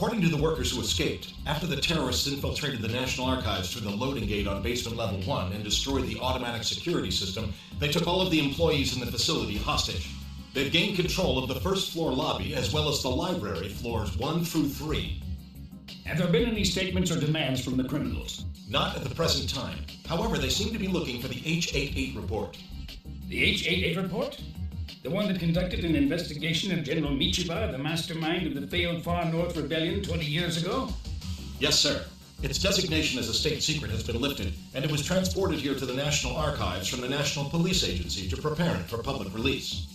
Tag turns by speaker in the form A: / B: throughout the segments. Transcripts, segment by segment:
A: According to the workers who escaped, after the terrorists infiltrated the National Archives through the loading gate on basement level 1 and destroyed the automatic security system, they took all of the employees in the facility hostage. They've gained control of the first floor lobby as well as the library floors 1 through 3.
B: Have there been any statements or demands from the criminals?
A: Not at the present time. However, they seem to be looking for the H-88 report.
B: The H-88 report? The one that conducted an investigation of General Michiba, the mastermind of the failed Far North Rebellion 20 years ago?
A: Yes, sir. Its designation as a state secret has been lifted, and it was transported here to the National Archives from the National Police Agency to prepare it for public release.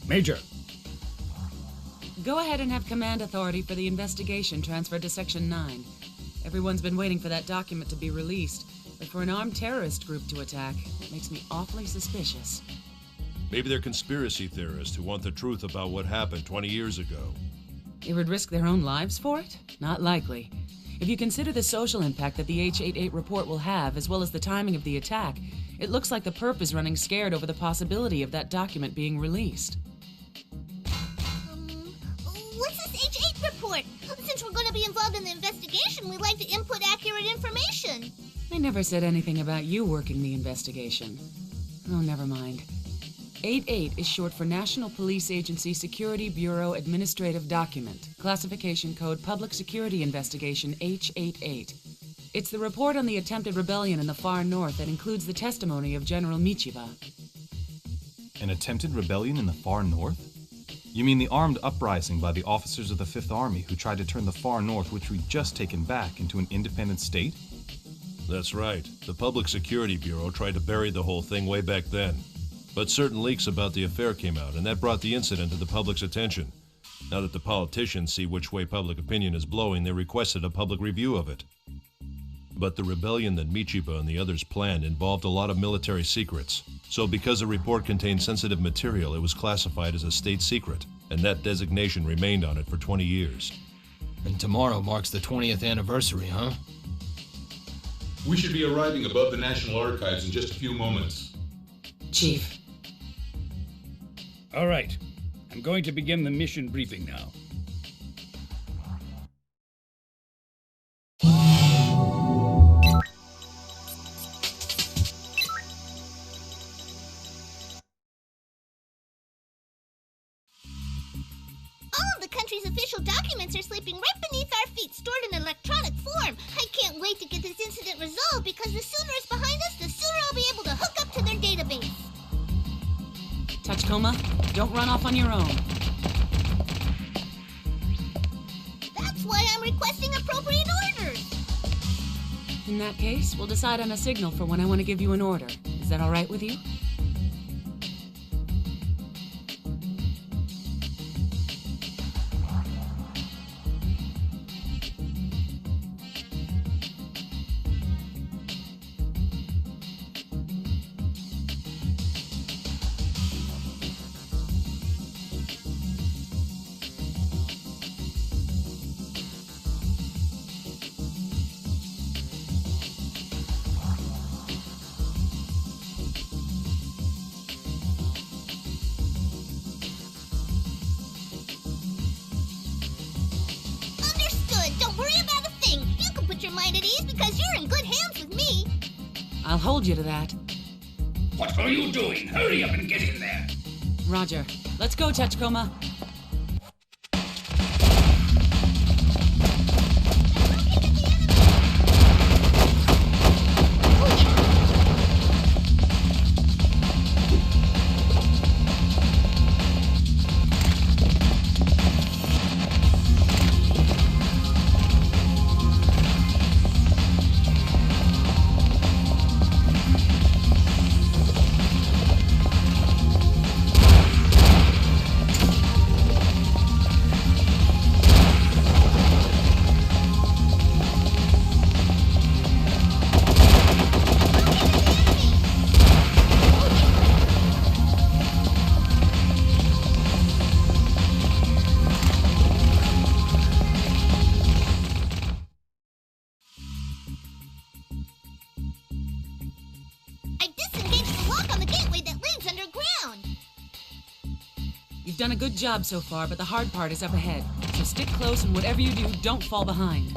B: Major.
C: Go ahead and have command authority for the investigation transferred to Section 9. Everyone's been waiting for that document to be released, but for an armed terrorist group to attack, it makes me awfully suspicious.
D: Maybe they're conspiracy theorists who want the truth about what happened 20 years ago.
C: They would risk their own lives for it? Not likely. If you consider the social impact that the H-88 report will have, as well as the timing of the attack, it looks like the perp is running scared over the possibility of that document being released.
E: What's this H-8 report? Since we're going to be involved in the investigation, we'd like to input accurate information.
C: I never said anything about you working the investigation. Oh, never mind. 88 is short for National Police Agency Security Bureau Administrative Document, Classification Code Public Security Investigation H-88. It's the report on the attempted rebellion in the far north that includes the testimony of General Michiba.
F: An attempted rebellion in the far north? You mean the armed uprising by the officers of the Fifth Army who tried to turn the far north, which we'd just taken back, into an independent state?
D: That's right. The Public Security Bureau tried to bury the whole thing way back then. But certain leaks about the affair came out, and that brought the incident to the public's attention. Now that the politicians see which way public opinion is blowing, they requested a public review of it. But the rebellion that Michiba and the others planned involved a lot of military secrets. So because the report contained sensitive material, it was classified as a state secret, and that designation remained on it for 20 years.
G: And tomorrow marks the 20th anniversary, huh?
H: We should be arriving above the National Archives in just a few moments.
C: Chief.
B: All right. I'm going to begin the mission briefing now.
E: All of the country's official documents are sleeping right beneath our feet, stored in electronic form. I can't wait to get this incident resolved because the sooner it's behind us, the sooner I'll be able to hook up to their database.
C: Tachikoma, don't run off on your own.
E: That's why I'm requesting appropriate orders.
C: In that case, we'll decide on a signal for when I want to give you an order. Is that all right with you? I'll hold you to that.
B: What are you doing? Hurry up and get in there.
C: Roger. Let's go, Tachikoma. done a good job so far, but the hard part is up ahead. So stick close, and whatever you do, don't fall behind.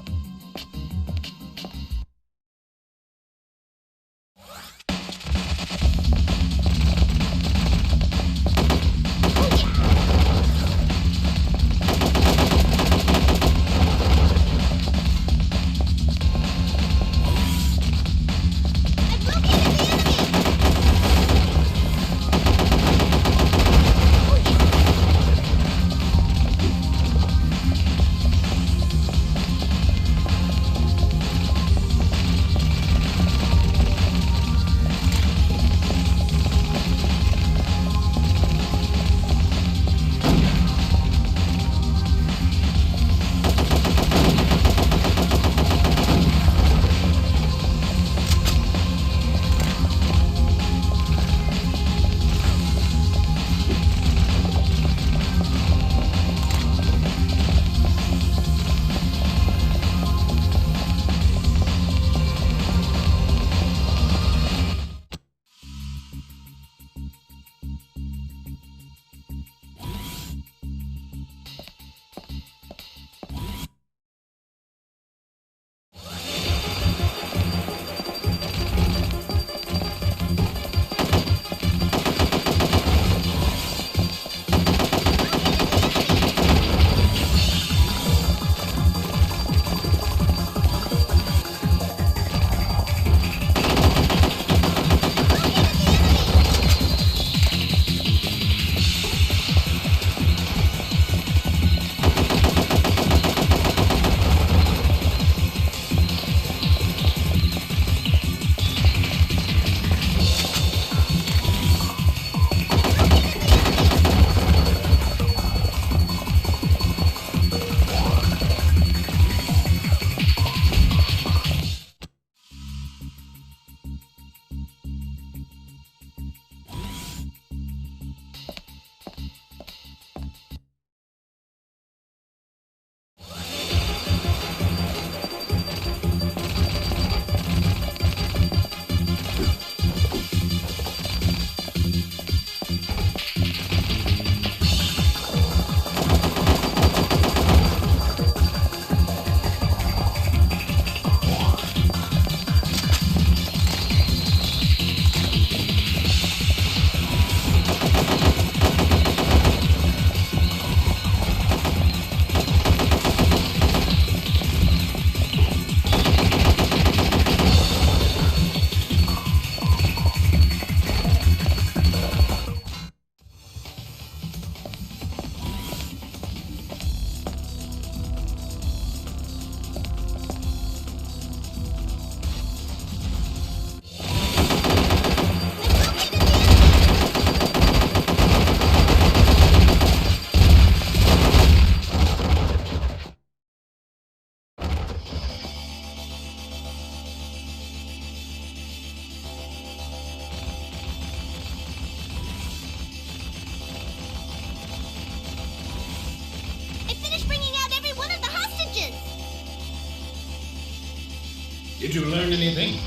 B: Did you learn anything?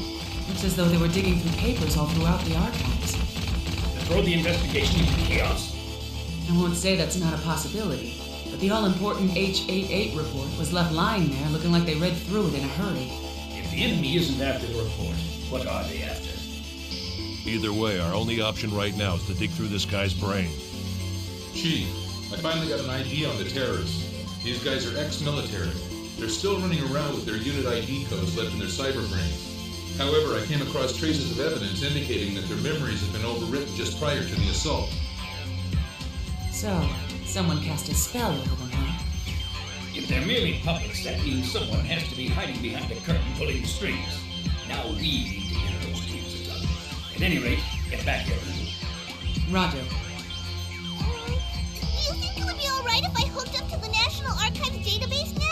C: Looks as though they were digging through papers all throughout the archives.
B: To throw the investigation into chaos?
C: I won't say that's not a possibility, but the all-important H88 report was left lying there looking like they read through it in a hurry.
B: If the enemy isn't after the report, what are they after?
D: Either way, our only option right now is to dig through this guy's brain.
H: Chief, I finally got an idea on the terrorists. These guys are ex-military. They're still running around with their unit ID codes left in their cyberbrains. However, I came across traces of evidence indicating that their memories have been overwritten just prior to the assault.
C: So, someone cast a spell over them, huh?
B: If they're merely puppets, that means someone has to be hiding behind the curtain pulling the strings. Now we need to get those strings undone. At any rate, get back here.
C: Roger.
E: Do you think it would be alright if I hooked up to the National Archives database now?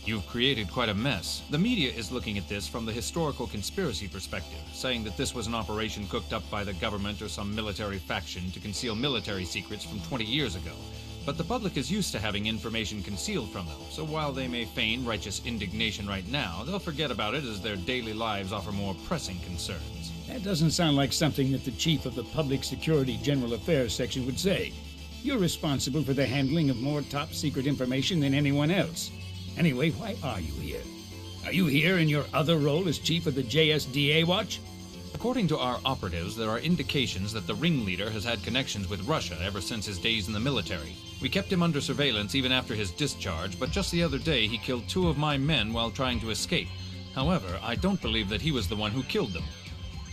I: You've created quite a mess. The media is looking at this from the historical conspiracy perspective, saying that this was an operation cooked up by the government or some military faction to conceal military secrets from 20 years ago. But the public is used to having information concealed from them, so while they may feign righteous indignation right now, they'll forget about it as their daily lives offer more pressing concerns.
B: That doesn't sound like something that the chief of the Public Security General Affairs section would say. You're responsible for the handling of more top-secret information than anyone else. Anyway, why are you here? Are you here in your other role as chief of the JSDA Watch?
I: According to our operatives, there are indications that the ringleader has had connections with Russia ever since his days in the military. We kept him under surveillance even after his discharge, but just the other day he killed 2 of my men while trying to escape. However, I don't believe that he was the one who killed them.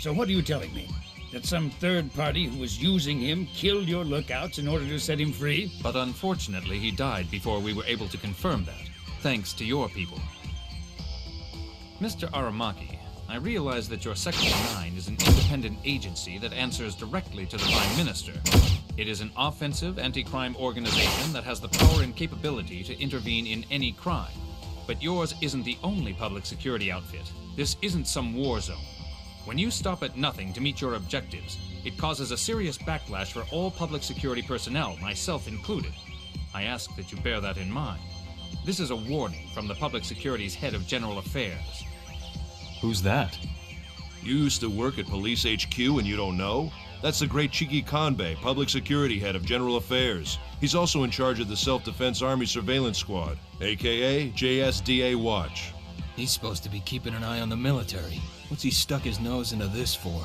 B: So what are you telling me? That some third party who was using him killed your lookouts in order to set him free?
I: But unfortunately, he died before we were able to confirm that, thanks to your people. Mr. Aramaki, I realize that your Section 9 is an independent agency that answers directly to the Prime Minister. It is an offensive anti-crime organization that has the power and capability to intervene in any crime. But yours isn't the only public security outfit. This isn't some war zone. When you stop at nothing to meet your objectives, it causes a serious backlash for all public security personnel, myself included. I ask that you bear that in mind. This is a warning from the Public Security's head of General Affairs.
F: Who's that?
D: You used to work at Police HQ and you don't know? That's the great Chigi Kanbei, Public Security Head of General Affairs. He's also in charge of the Self-Defense Army Surveillance Squad, aka JSDA Watch.
G: He's supposed to be keeping an eye on the military. What's he stuck his nose into this for?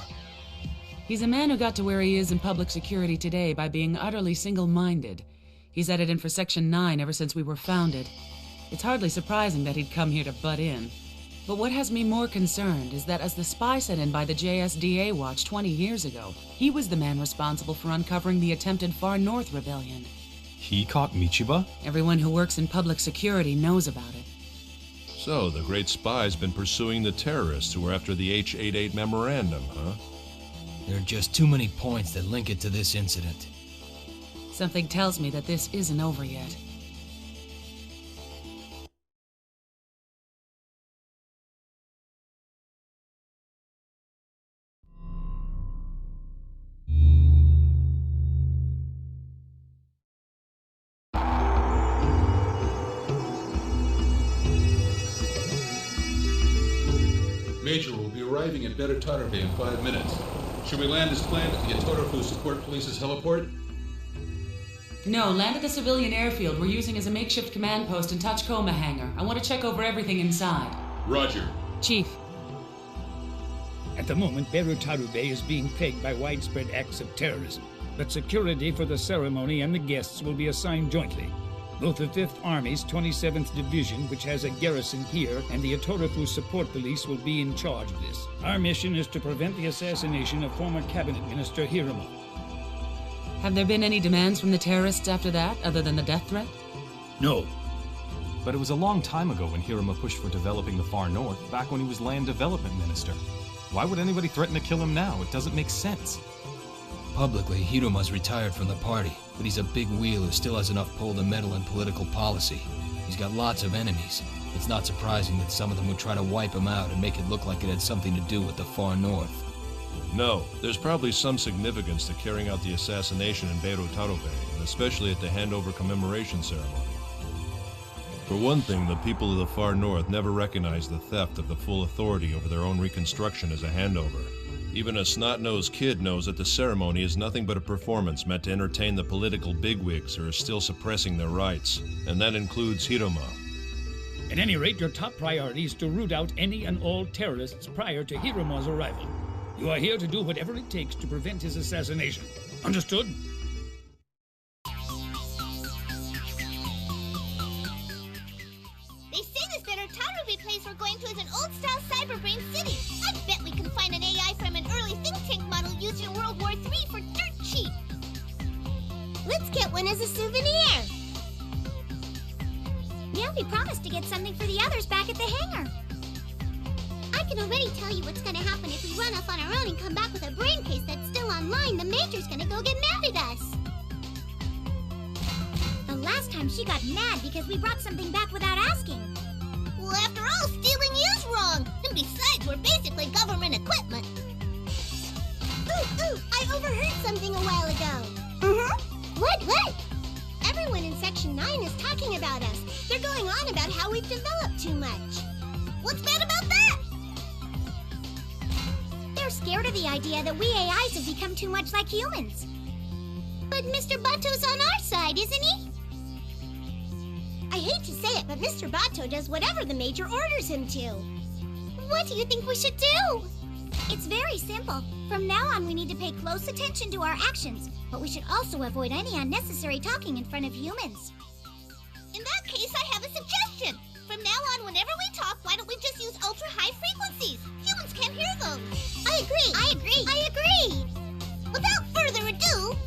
C: He's a man who got to where he is in public security today by being utterly single-minded. He's at it in for Section 9 ever since we were founded. It's hardly surprising that he'd come here to butt in. But what has me more concerned is that as the spy sent in by the JSDA Watch 20 years ago, he was the man responsible for uncovering the attempted Far North Rebellion.
F: He caught Michiba?
C: Everyone who works in public security knows about it.
D: So, the great spy's been pursuing the terrorists who were after the H-88 memorandum, huh?
G: There are just too many points that link it to this incident.
C: Something tells me that this isn't over yet.
H: Major will be arriving at Better Tarabe in 5 minutes. Should we land as planned at the Atorofu Support Police's heliport?
C: No, land at the civilian airfield we're using as a makeshift command post in Tachikoma hangar. I want to check over everything inside.
H: Roger.
C: Chief.
B: At the moment, Beru Tarube is being pegged by widespread acts of terrorism, but security for the ceremony and the guests will be assigned jointly. Both the 5th Army's 27th Division, which has a garrison here, and the Atorofu Support Police will be in charge of this. Our mission is to prevent the assassination of former Cabinet Minister Hiruma.
C: Have there been any demands from the terrorists after that, other than the death threat?
B: No.
F: But it was a long time ago when Hiruma pushed for developing the Far North, back when he was Land Development Minister. Why would anybody threaten to kill him now? It doesn't make sense.
G: Publicly, Hiruma's retired from the party, but he's a big wheel who still has enough pull to meddle in political policy. He's got lots of enemies. It's not surprising that some of them would try to wipe him out and make it look like it had something to do with the Far North.
D: No, there's probably some significance to carrying out the assassination in Beru Tarube, and especially at the handover commemoration ceremony. For one thing, the people of the Far North never recognized the theft of the full authority over their own reconstruction as a handover. Even a snot-nosed kid knows that the ceremony is nothing but a performance meant to entertain the political bigwigs who are still suppressing their rights, and that includes Hiruma.
B: At any rate, your top priority is to root out any and all terrorists prior to Hiruma's arrival. You are here to do whatever it takes to prevent his assassination. Understood?
E: They say this Better Tarube place we're going to is an old-style cyberbrain city. I bet we can find an AI from an early think tank model used in World War III for dirt cheap. Let's get one as a souvenir.
J: Yeah, we promised to get something for the others back at the hangar.
E: I can already tell you what's going to happen if we run off on our own and come back with a brain case that's still online. The Major's going to go get mad at us.
J: The last time she got mad because we brought something back without asking.
E: Well, after all, stealing is wrong. And besides, we're basically government equipment. Ooh, I overheard something a while ago. What? Everyone in Section 9 is talking about us. They're going on about how we've developed too much. What's bad about that?
J: They're scared of the idea that we AIs have become too much like humans.
E: But Mr. Bato's on our side, isn't he?
J: I hate to say it, but Mr. Bato does whatever the Major orders him to.
E: What do you think we should do?
J: It's very simple. From now on, we need to pay close attention to our actions, but we should also avoid any unnecessary talking in front of humans.
E: In that case, I have a suggestion. From now on, whenever we talk, why don't we just use ultra-high frequencies? Humans can't hear those.
J: I agree.
E: Without further ado,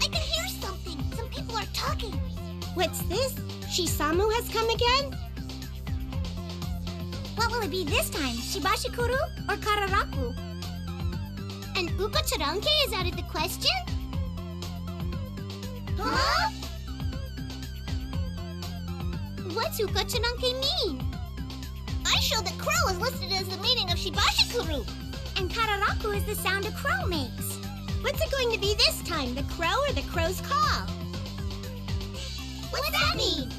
E: I can hear something. Some people are talking.
J: What's this? Shisamu has come again? What will it be this time? Shibashikuru or Kararaku?
E: And Ukocharanke is out of the question? Huh? What's Ukocharanke mean? I showed that crow is listed as the meaning of Shibashikuru.
J: And Kararaku is the sound a crow makes.
E: What's it going to be this time, the crow or the crow's call? What's that mean?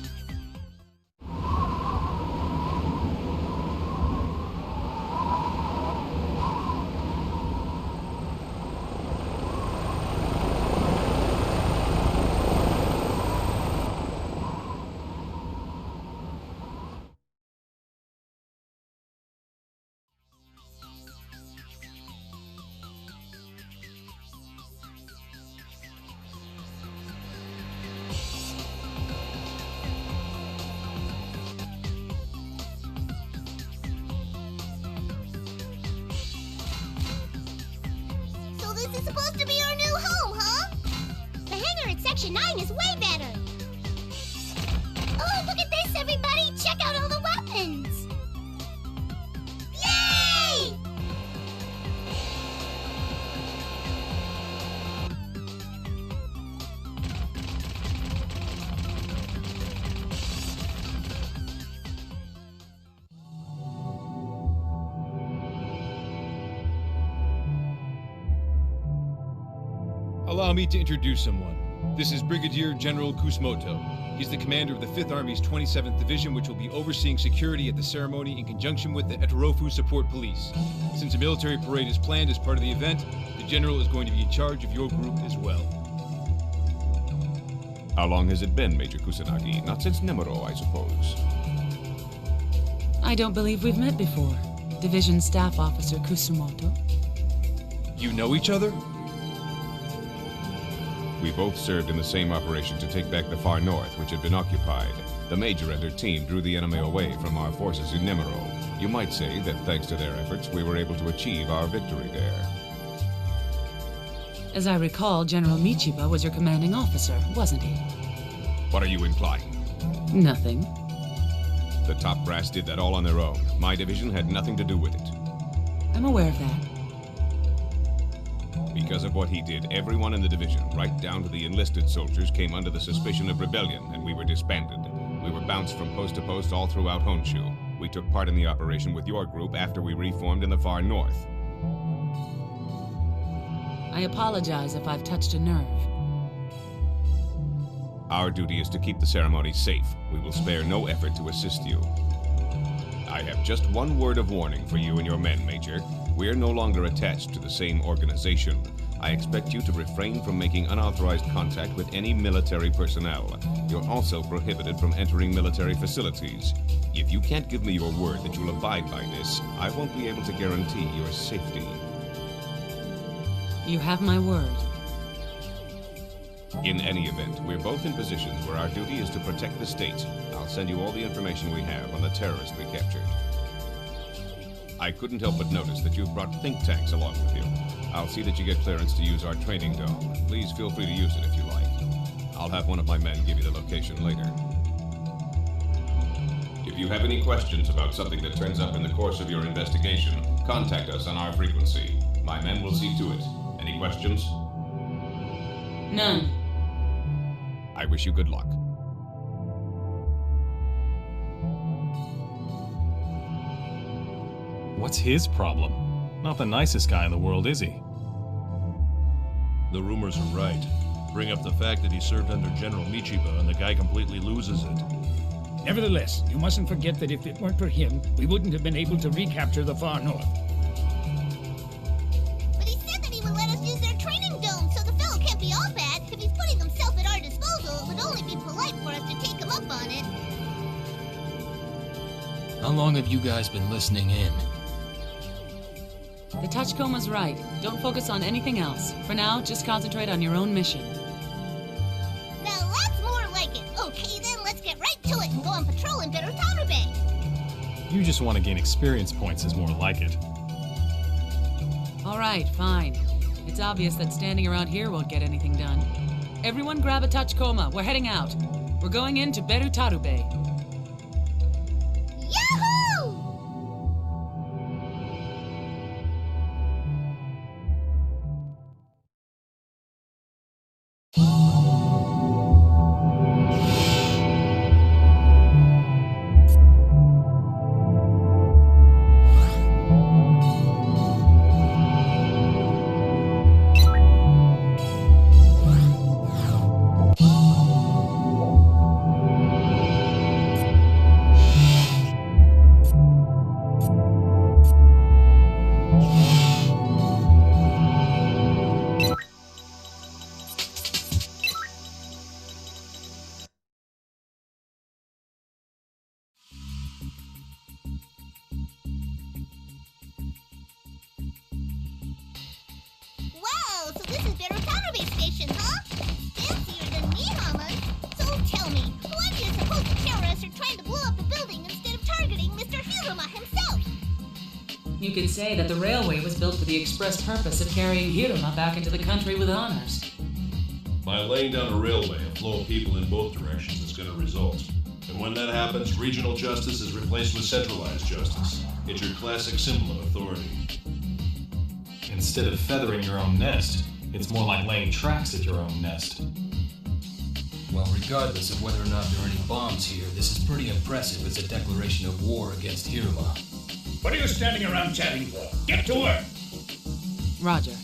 E: This is supposed to be our new home, huh?
J: The hangar at Section 9 is way better.
E: Oh, look at this, everybody! Check out all the weapons! Yay!
K: Allow me to introduce someone. This is Brigadier General Kusumoto. He's the commander of the 5th Army's 27th Division, which will be overseeing security at the ceremony in conjunction with the Eterofu Support Police. Since a military parade is planned as part of the event, the General is going to be in charge of your group as well.
L: How long has it been, Major Kusanagi? Not since Nemuro, I suppose.
C: I don't believe we've met before. Division Staff Officer Kusumoto.
K: You know each other?
L: We both served in the same operation to take back the far north, which had been occupied. The Major and her team drew the enemy away from our forces in Nemuro. You might say that thanks to their efforts, we were able to achieve our victory there.
C: As I recall, General Michiba was your commanding officer, wasn't he?
L: What are you implying?
C: Nothing.
L: The top brass did that all on their own. My division had nothing to do with it.
C: I'm aware of that.
L: Because of what he did, everyone in the division, right down to the enlisted soldiers, came under the suspicion of rebellion, and we were disbanded. We were bounced from post to post all throughout Honshu. We took part in the operation with your group after we reformed in the far north.
C: I apologize if I've touched a nerve.
L: Our duty is to keep the ceremony safe. We will spare no effort to assist you. I have just one word of warning for you and your men, Major. We're no longer attached to the same organization. I expect you to refrain from making unauthorized contact with any military personnel. You're also prohibited from entering military facilities. If you can't give me your word that you'll abide by this, I won't be able to guarantee your safety.
C: You have my word.
L: In any event, we're both in positions where our duty is to protect the state. I'll send you all the information we have on the terrorist we captured. I couldn't help but notice that you've brought think tanks along with you. I'll see that you get clearance to use our training dome. Please feel free to use it if you like. I'll have one of my men give you the location later. If you have any questions about something that turns up in the course of your investigation, contact us on our frequency. My men will see to it. Any questions?
C: None.
L: I wish you good luck.
F: What's his problem? Not the nicest guy in the world, is he?
D: The rumors are right. Bring up the fact that he served under General Michiba and the guy completely loses it.
B: Nevertheless, you mustn't forget that if it weren't for him, we wouldn't have been able to recapture the far north.
E: But he said that he would let us use their training dome, so the fellow can't be all bad. If he's putting himself at our disposal, it would only be polite for us to take him up on it.
G: How long have you guys been listening in?
C: The Touchcoma's right. Don't focus on anything else. For now, just concentrate on your own mission.
E: Now that's more like it. Okay then, let's get right to it and go on patrol in Berutaru Bay.
F: You just want to gain experience points is more like it.
C: All right, fine. It's obvious that standing around here won't get anything done. Everyone grab a Touchcoma. We're heading out. We're going into Berutaru Bay.
E: Yahoo! Wow, so this is Berutaru Bay Station, huh? Fancier than Mihama's. So tell me, why do you suppose the terrorists are trying to blow up the building instead of targeting Mr. Hiruma himself?
C: You could say that the railway was built for the express purpose of carrying Hiruma back into the country with honors.
D: By laying down a railway, a flow of people in both directions is going to result. And when that happens, regional justice is replaced with centralized justice. It's your classic symbol of authority.
F: Instead of feathering your own nest, it's more like laying tracks at your own nest.
G: Well, regardless of whether or not there are any bombs here, this is pretty impressive as a declaration of war against Hiruma.
B: What are you standing around chatting for? Get to work!
C: Roger.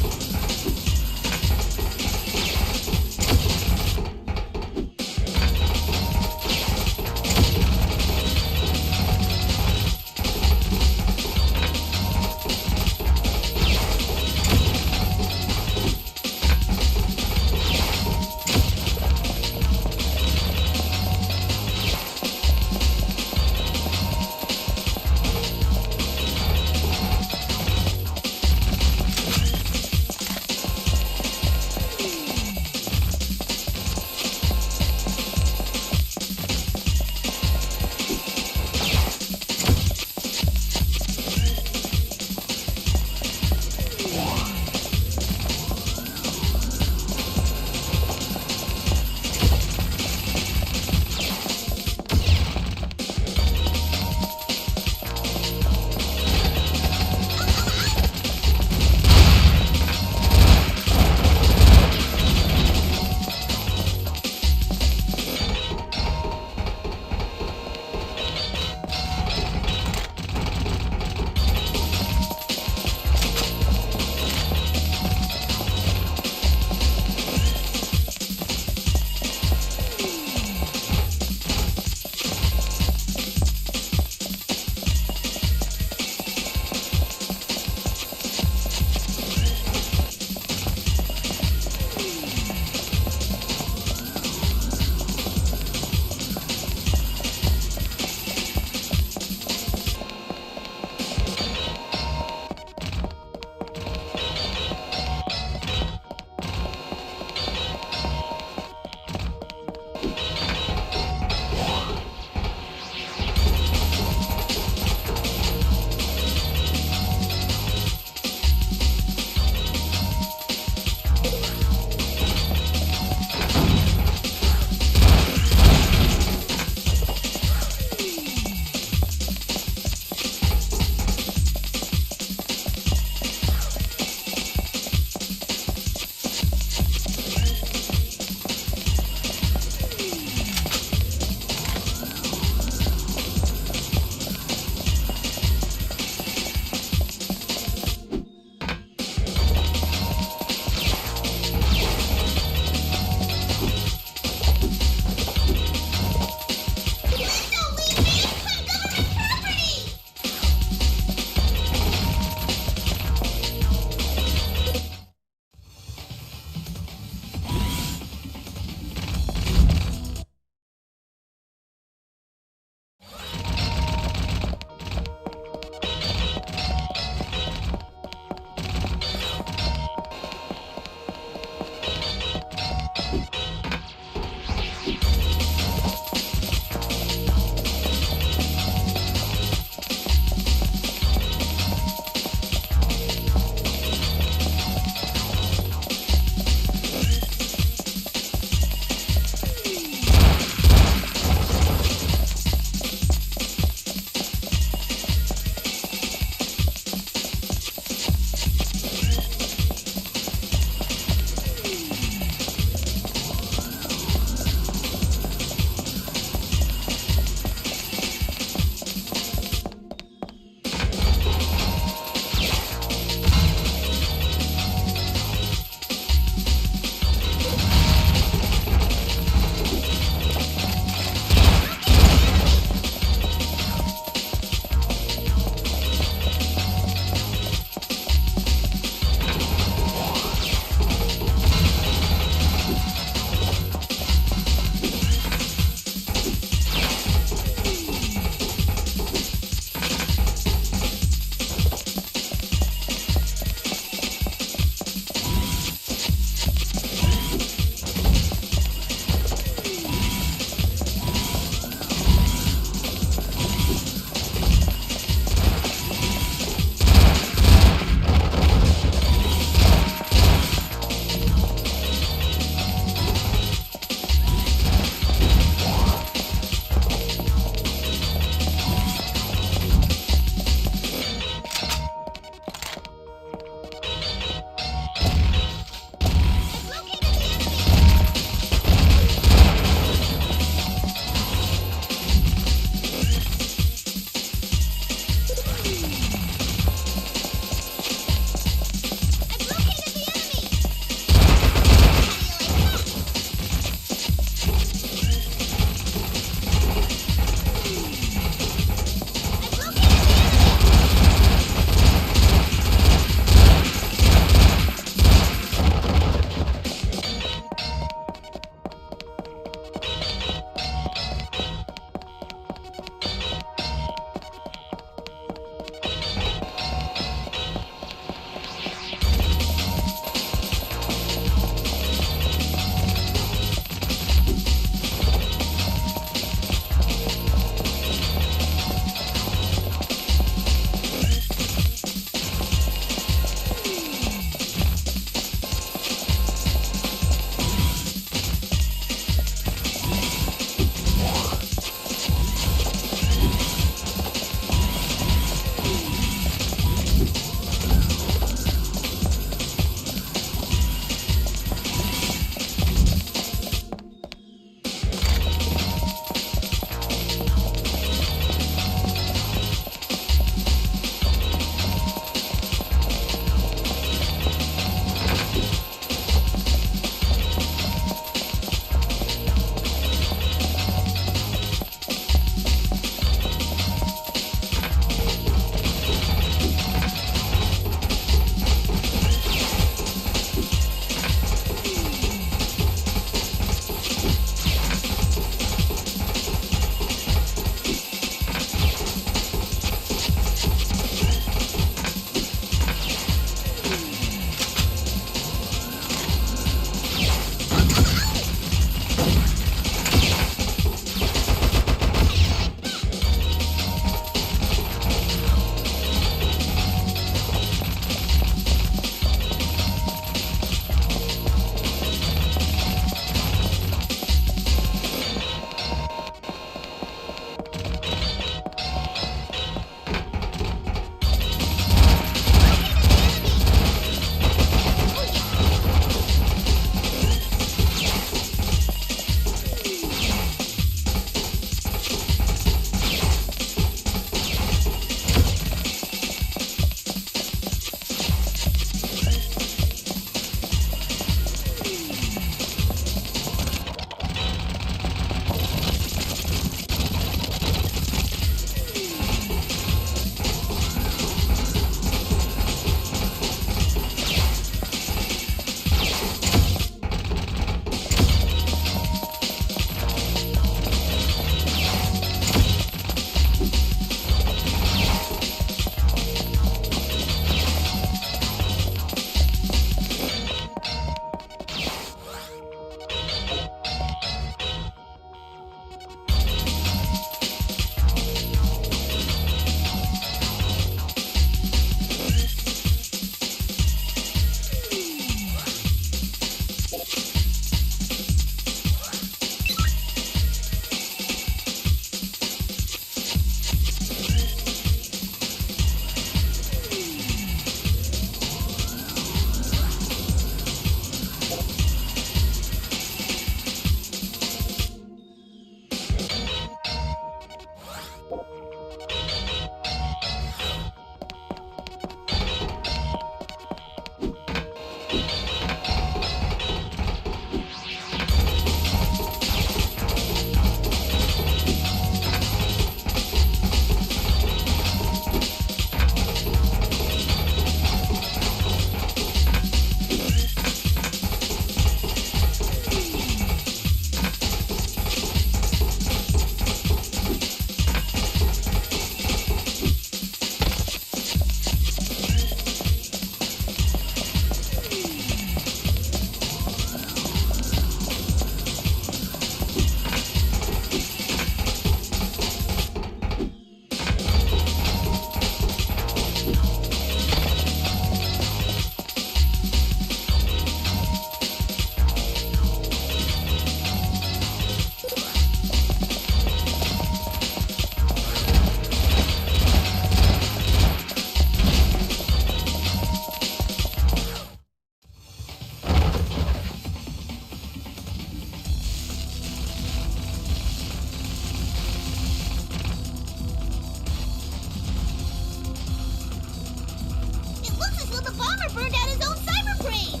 E: bomber burned out his own cyberbrain!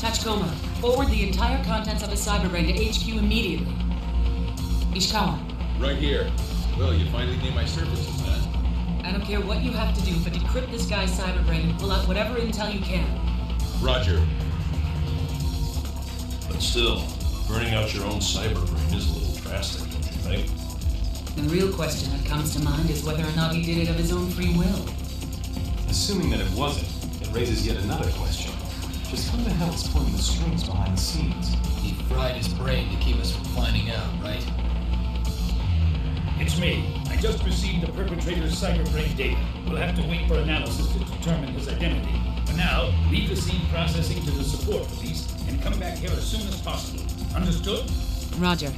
C: Tachikoma, forward the entire contents of the cyberbrain to HQ immediately. Ishikawa.
H: Right here. Well, you finally gave my services, huh?
C: I don't care what you have to do, but decrypt this guy's cyberbrain and pull out whatever intel you can.
H: Roger.
D: But still, burning out your own cyberbrain is a little drastic, don't you think?
C: The real question that comes to mind is whether or not he did it of his own free will.
F: Assuming that it wasn't, it raises yet another question. Just who the hell is pulling the strings behind the scenes?
G: He fried his brain to keep us from finding out, right?
B: It's me. I just received the perpetrator's cyberbrain data. We'll have to wait for analysis to determine his identity. For now, leave the scene processing to the support police and come back here as soon as possible. Understood?
C: Roger.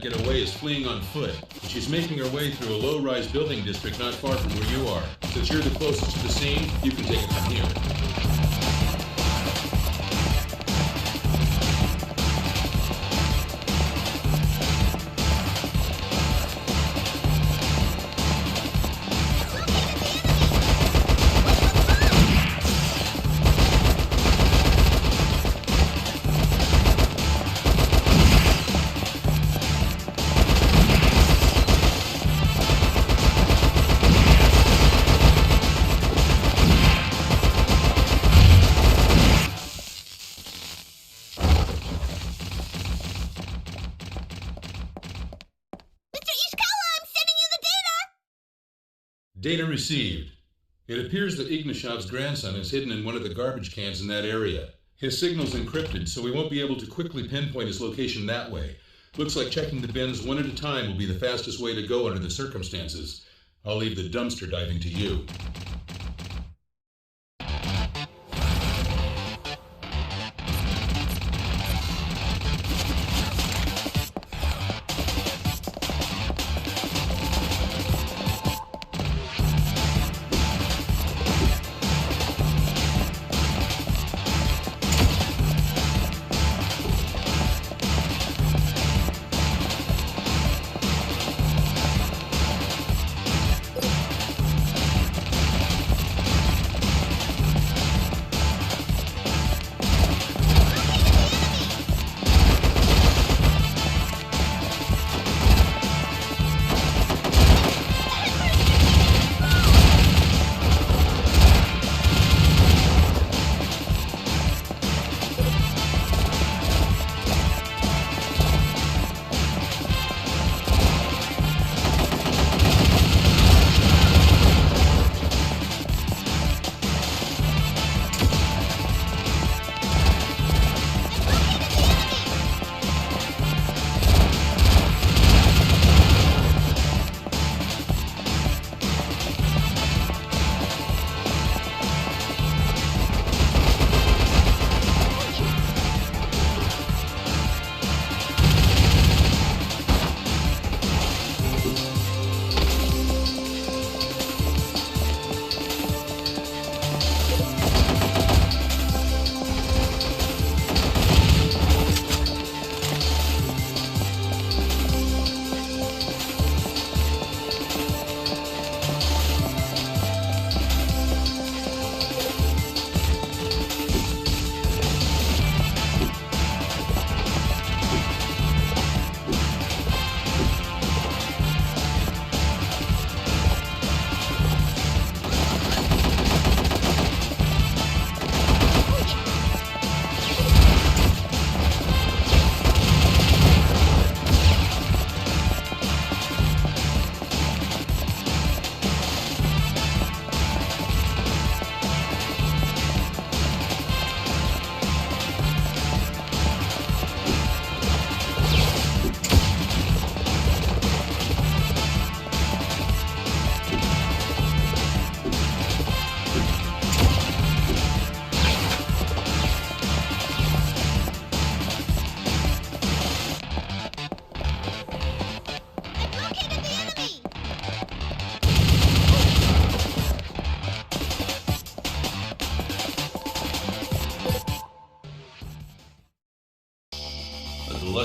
H: Get away is fleeing on foot, and she's making her way through a low-rise building district not far from where you are. Since you're the closest to the scene, you can take it from here. Data received. It appears that Ignashov's grandson is hidden in one of the garbage cans in that area. His signal's encrypted, so we won't be able to quickly pinpoint his location that way. Looks like checking the bins one at a time will be the fastest way to go under the circumstances. I'll leave the dumpster diving to you.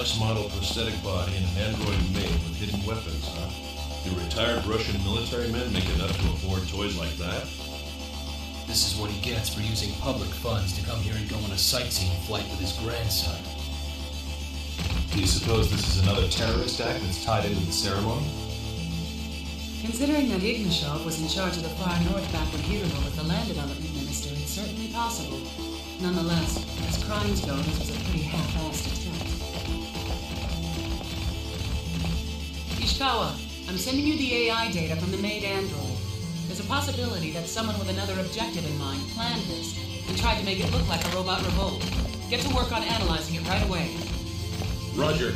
D: deluxe model prosthetic body and an android maid with hidden weapons, huh? Do retired Russian military men make enough to afford toys like that?
G: This is what he gets for using public funds to come here and go on a sightseeing flight with his grandson.
F: Do you suppose this is another terrorist act that's tied into the ceremony?
C: Considering that Ignashov was in charge of the far north back when Hiruma was the land development minister, it's certainly possible. Nonetheless, as crimes go, this was a pretty half-assed attempt. Ishikawa, I'm sending you the AI data from the maid android. There's a possibility that someone with another objective in mind planned this and tried to make it look like a robot revolt. Get to work on analyzing it right away.
H: Roger.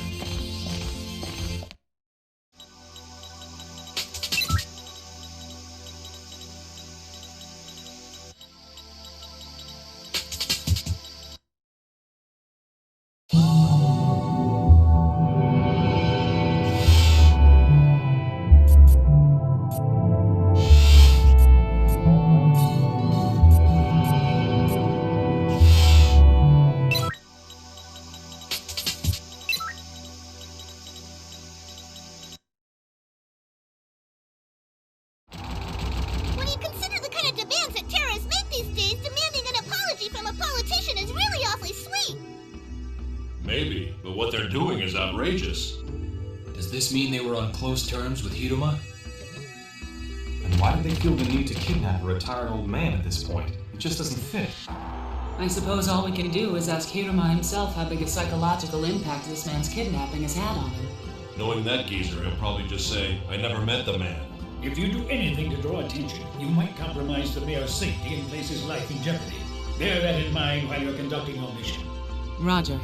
E: When you consider the kind of demands that terrorists make these days, demanding an apology from a politician is really awfully sweet.
D: Maybe, but what they're doing is outrageous.
G: Does this mean they were on close terms with Hiruma?
F: And why did they feel the need to kidnap a retired old man at this point? It just doesn't fit.
C: I suppose all we can do is ask Hiruma himself how big a psychological impact this man's kidnapping has had on him.
D: Knowing that geezer, he'll probably just say, I never met the man.
B: If you do anything to draw attention, you might compromise the mayor's safety and place his life in jeopardy. Bear that in mind while you're conducting your mission.
C: Roger.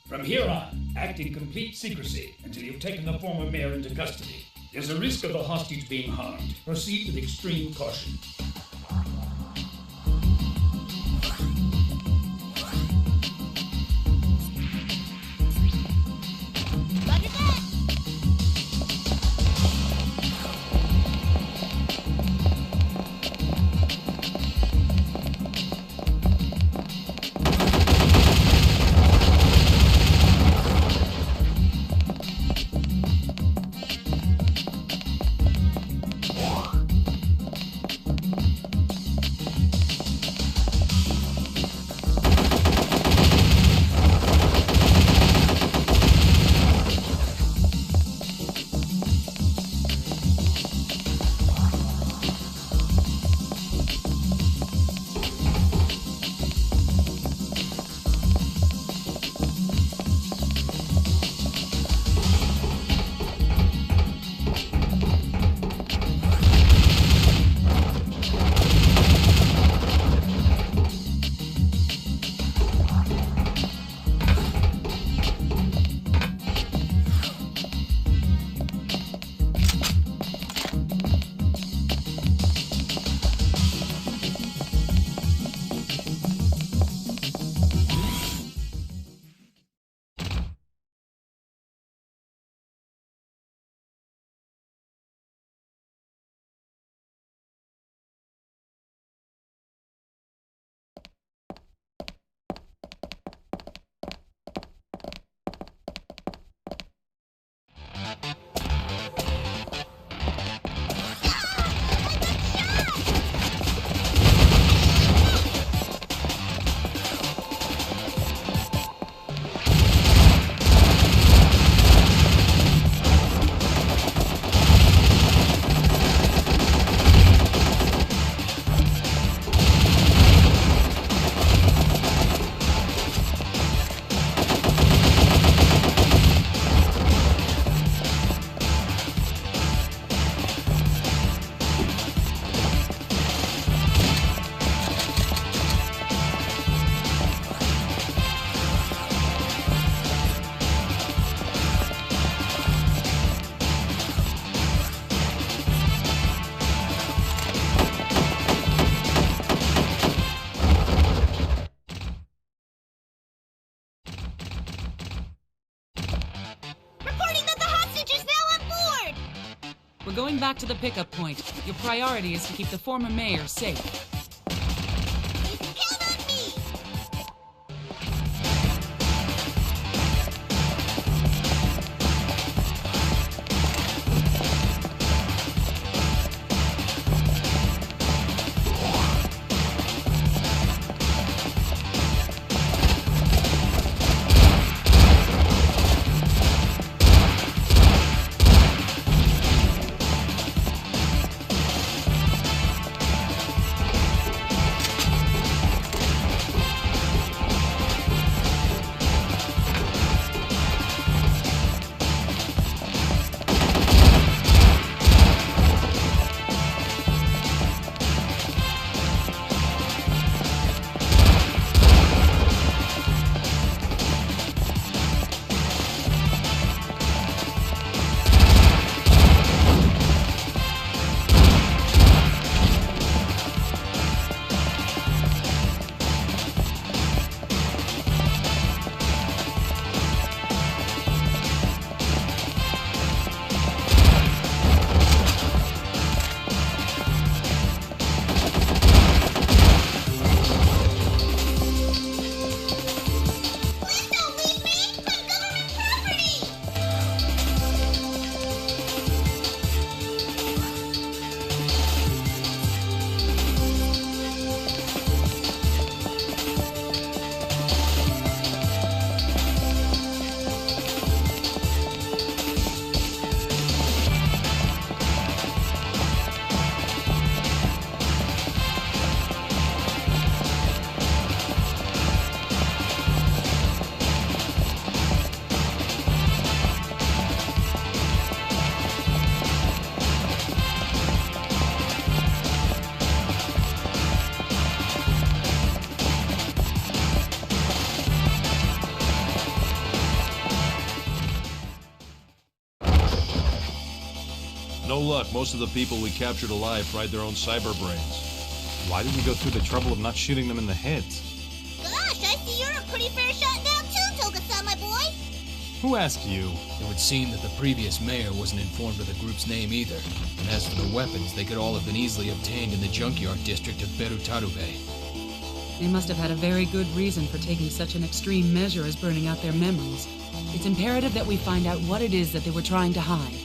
B: From here on, act in complete secrecy until you've taken the former mayor into custody. There's a risk of the hostage being harmed. Proceed with extreme caution.
E: Roger that.
C: Going back to the pickup point, your priority is to keep the former mayor safe.
E: Count on me!
D: No luck. Most of the people we captured alive fried their own cyber brains.
F: Why did we go through the trouble of not shooting them in the heads?
E: Gosh, I see you're a pretty fair shot now too, Toga-san, my boy!
F: Who asked you?
G: It would seem that the previous mayor wasn't informed of the group's name either. And as for the weapons, they could all have been easily obtained in the junkyard district of Berutarube.
C: They must have had a very good reason for taking such an extreme measure as burning out their memories. It's imperative that we find out what it is that they were trying to hide.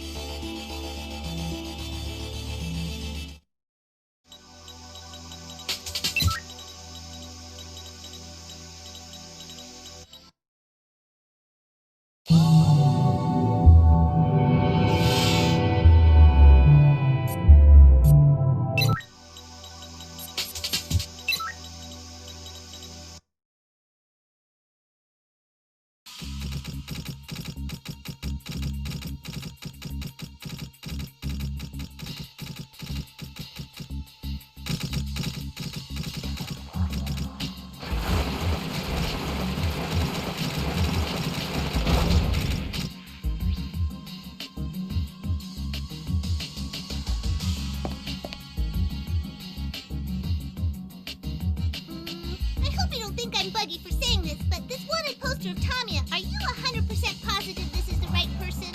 E: I'm buggy for saying this, but this wanted poster of Tamiya, are you 100% positive this is the right person?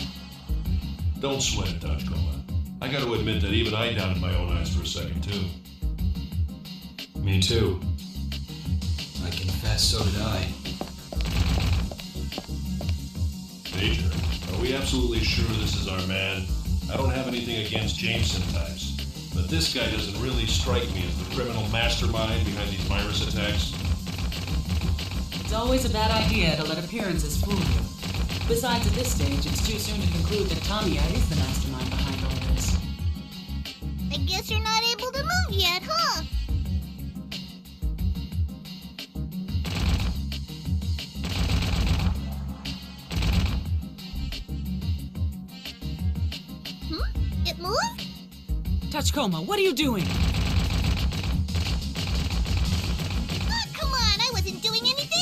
D: Don't sweat it, Tachikoma. I gotta admit that even I doubted my own eyes for a second, too.
F: Me too.
G: I confess, so did I.
D: Major, are we absolutely sure this is our man? I don't have anything against Jameson types, but this guy doesn't really strike me as the criminal mastermind behind these virus attacks.
C: It's always a bad idea to let appearances fool you. Besides, at this stage, it's too soon to conclude that Tamiya is the mastermind behind all this.
E: I guess you're not able to move yet, huh? It moved?
C: Tachikoma, what are you doing?
E: Come on, I wasn't doing anything.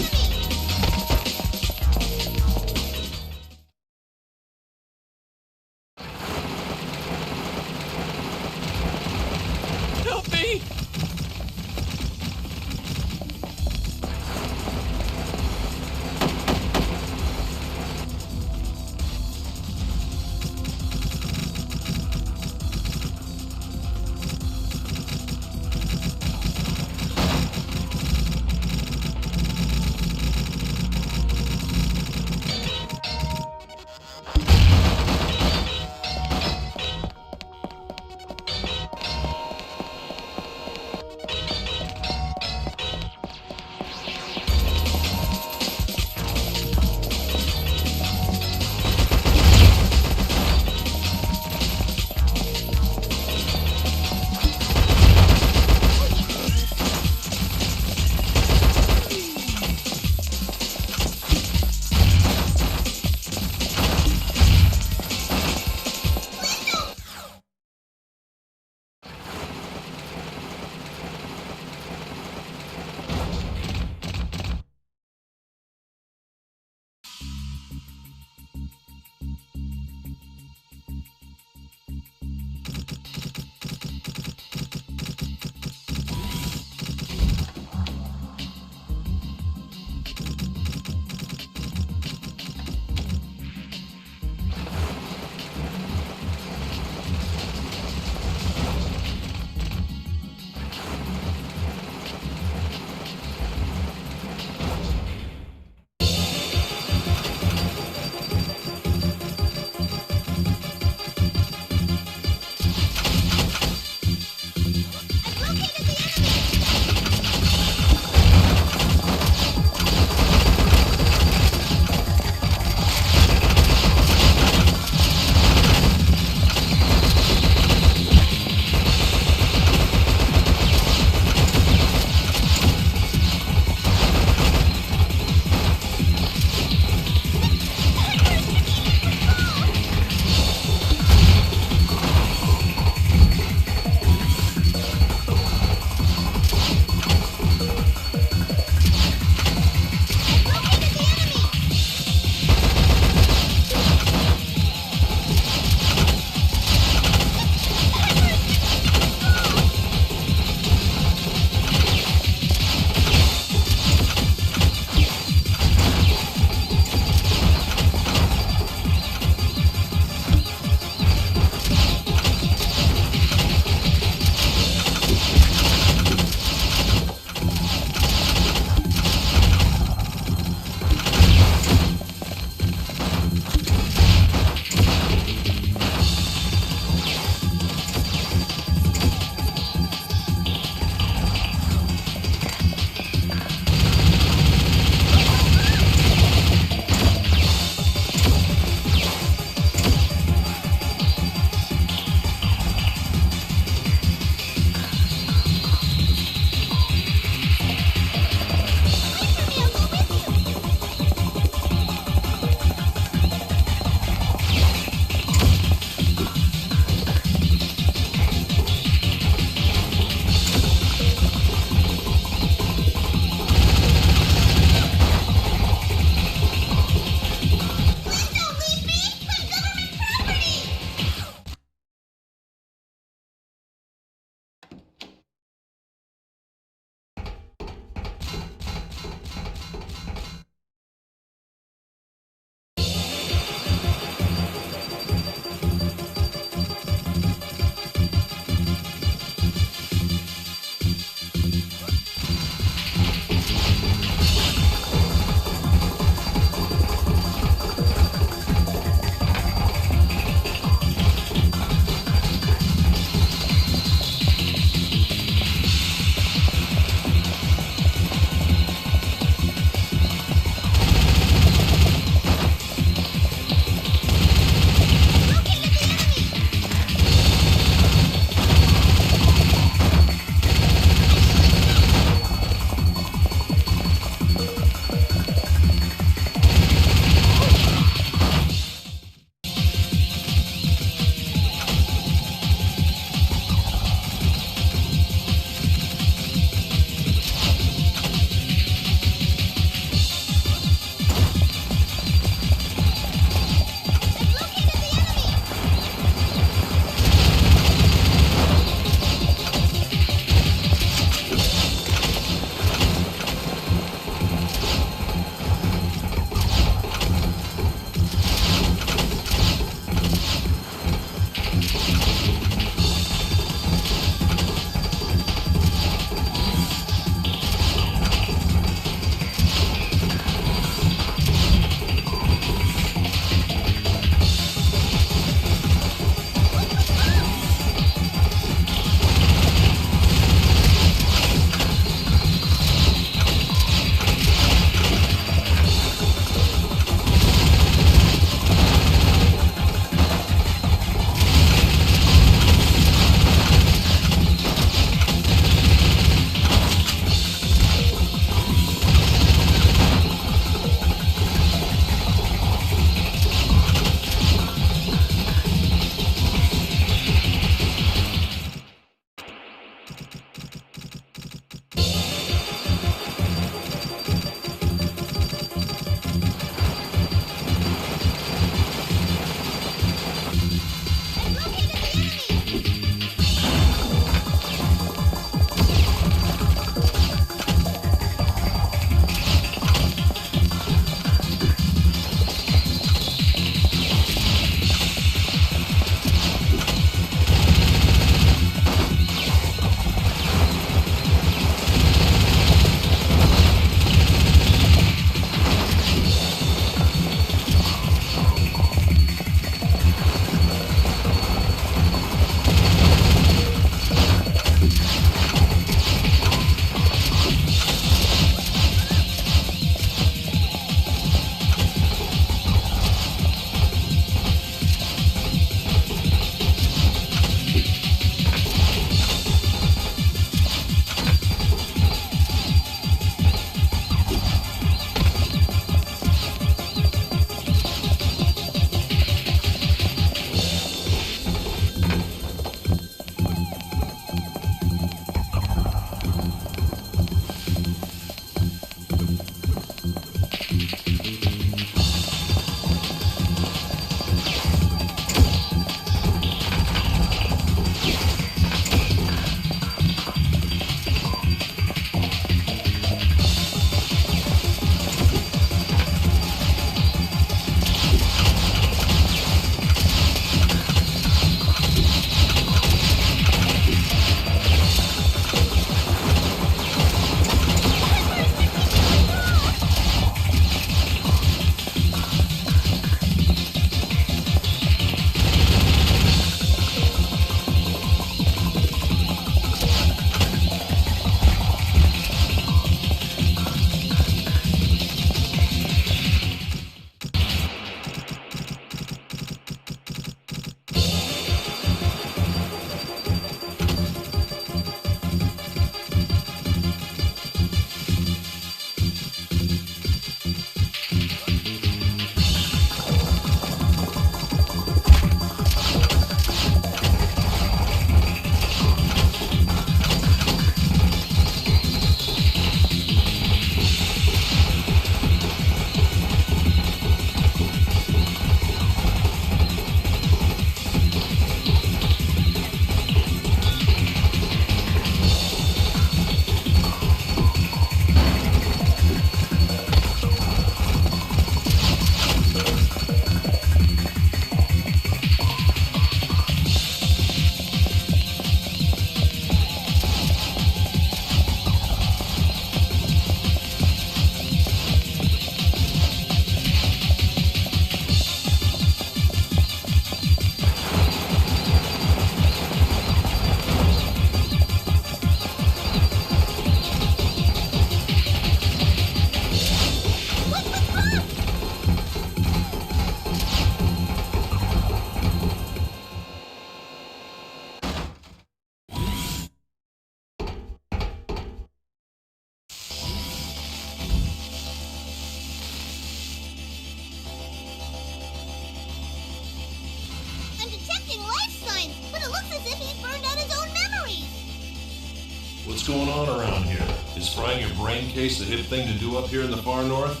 D: What's going on around here? Is frying your brain case the hip thing to do up here in the far north?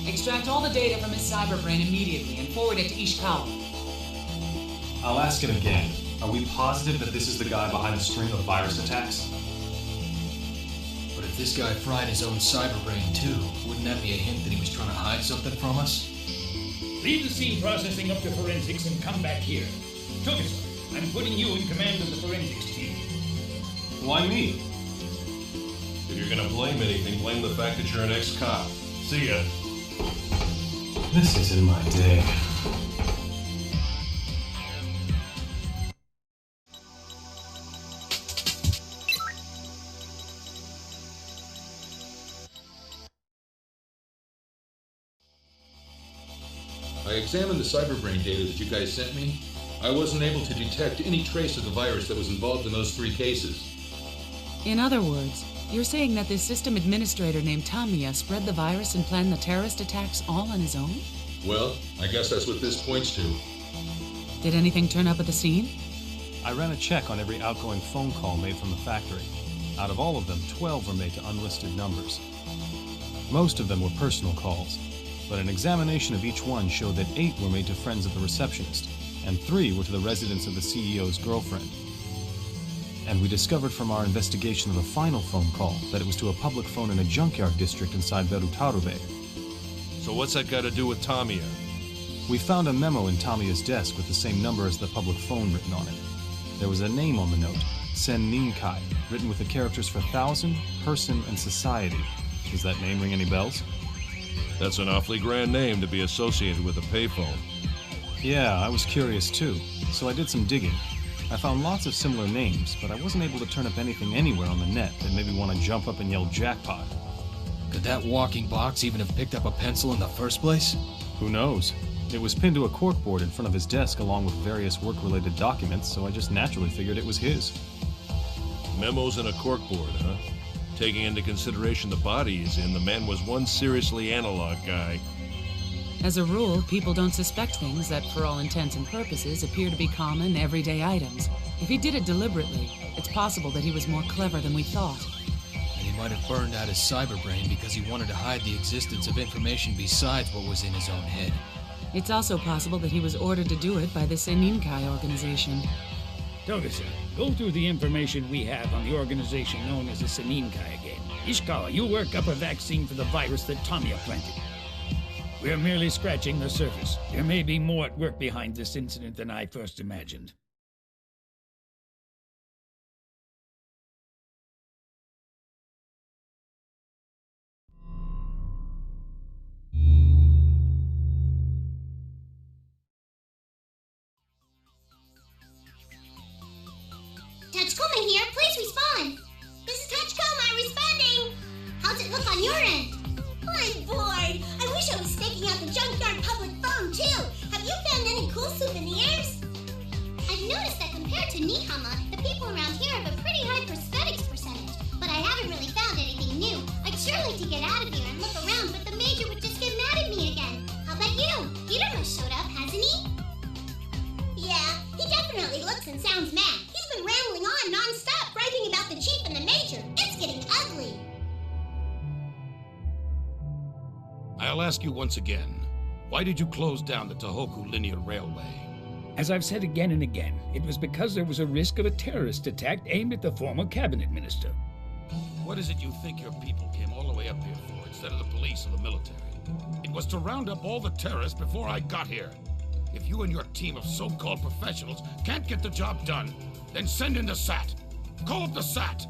C: Extract all the data from his cyberbrain immediately and forward it to Ishikawa.
F: I'll ask him again. Are we positive that this is the guy behind the string of virus attacks?
G: But if this guy fried his own cyberbrain too, wouldn't that be a hint that he was trying to hide something from us?
B: Leave the scene processing up to forensics and come back here. Tokusa, I'm putting you in command of the forensics team.
F: Why me?
D: If you're gonna blame anything, blame the fact that you're an ex-cop. See ya.
F: This isn't my day.
H: I examined the cyberbrain data that you guys sent me. I wasn't able to detect any trace of the virus that was involved in those 3 cases.
C: In other words, you're saying that this system administrator named Tamiya spread the virus and planned the terrorist attacks all on his own?
H: Well, I guess that's what this points to.
C: Did anything turn up at the scene?
F: I ran a check on every outgoing phone call made from the factory. Out of all of them, 12 were made to unlisted numbers. Most of them were personal calls, but an examination of each one showed that 8 were made to friends of the receptionist, and 3 were to the residence of the CEO's girlfriend. And we discovered from our investigation of the final phone call that it was to a public phone in a junkyard district inside Berutarube.
D: So what's that got to do with Tamiya?
F: We found a memo in Tamiya's desk with the same number as the public phone written on it. There was a name on the note, Sen Ninkai, written with the characters for thousand, person, and society. Does that name ring any bells?
D: That's an awfully grand name to be associated with a payphone.
F: Yeah, I was curious too, so I did some digging. I found lots of similar names, but I wasn't able to turn up anything anywhere on the net that made me want to jump up and yell jackpot.
G: Could that walking box even have picked up a pencil in the first place?
F: Who knows? It was pinned to a corkboard in front of his desk along with various work-related documents, so I just naturally figured it was his.
D: Memos in a corkboard, huh? Taking into consideration the body he's in, the man was one seriously analog guy.
C: As a rule, people don't suspect things that, for all intents and purposes, appear to be common, everyday items. If he did it deliberately, it's possible that he was more clever than we thought.
G: And he might have burned out his cyberbrain because he wanted to hide the existence of information besides what was in his own head.
C: It's also possible that he was ordered to do it by the Seninkai organization.
B: Tokusa, go through the information we have on the organization known as the Seninkai again. Ishikawa, you work up a vaccine for the virus that Tamiya planted. We're merely scratching the surface. There may be more at work behind this incident than I first imagined.
J: Tachikoma here, please respond. This is Tachikoma responding. How's it look on your end? I'm bored. I wish I was staking out the junkyard public phone too. Have you found any cool souvenirs? I've noticed that compared to Nihama, the people around here have a pretty high prosthetics percentage, but I haven't really found anything new. I'd sure like to get out of here and look around, but the Major would just get mad at me again. How about you? Peterman showed up, hasn't he? Yeah, he definitely looks and sounds mad. He's been rambling on non-stop, griping about the Chief and the Major. It's getting ugly.
M: I'll ask you once again, why did you close down the Tohoku Linear Railway?
B: As I've said again and again, it was because there was a risk of a terrorist attack aimed at the former cabinet minister.
M: What is it you think your people came all the way up here for instead of the police or the military? It was to round up all the terrorists before I got here. If you and your team of so-called professionals can't get the job done, then send in the SAT. Call up the SAT.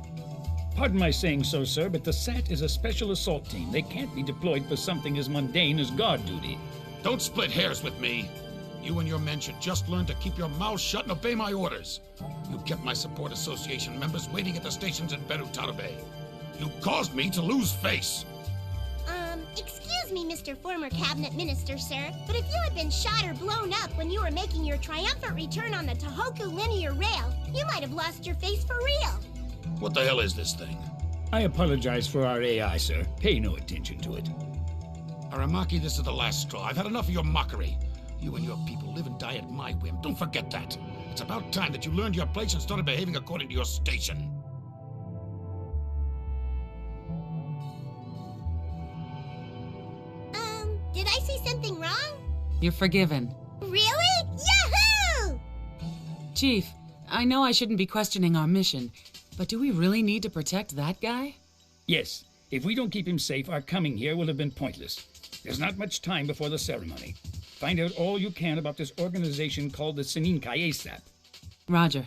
B: Pardon my saying so, sir, but the SAT is a special assault team. They can't be deployed for something as mundane as guard duty.
M: Don't split hairs with me. You and your men should just learn to keep your mouths shut and obey my orders. You kept my support association members waiting at the stations in Berutarube. You caused me to lose face.
J: Excuse me, Mr. Former Cabinet Minister, sir, but if you had been shot or blown up when you were making your triumphant return on the Tohoku Linear Rail, you might have lost your face for real.
M: What the hell is this thing?
B: I apologize for our AI, sir. Pay no attention to it.
M: Aramaki, this is the last straw. I've had enough of your mockery. You and your people live and die at my whim. Don't forget that. It's about time that you learned your place and started behaving according to your station.
C: You're forgiven.
E: Really? Yahoo!
C: Chief, I know I shouldn't be questioning our mission, but do we really need to protect that guy?
B: Yes. If we don't keep him safe, our coming here will have been pointless. There's not much time before the ceremony. Find out all you can about this organization called the Seninkai ASAP.
C: Roger.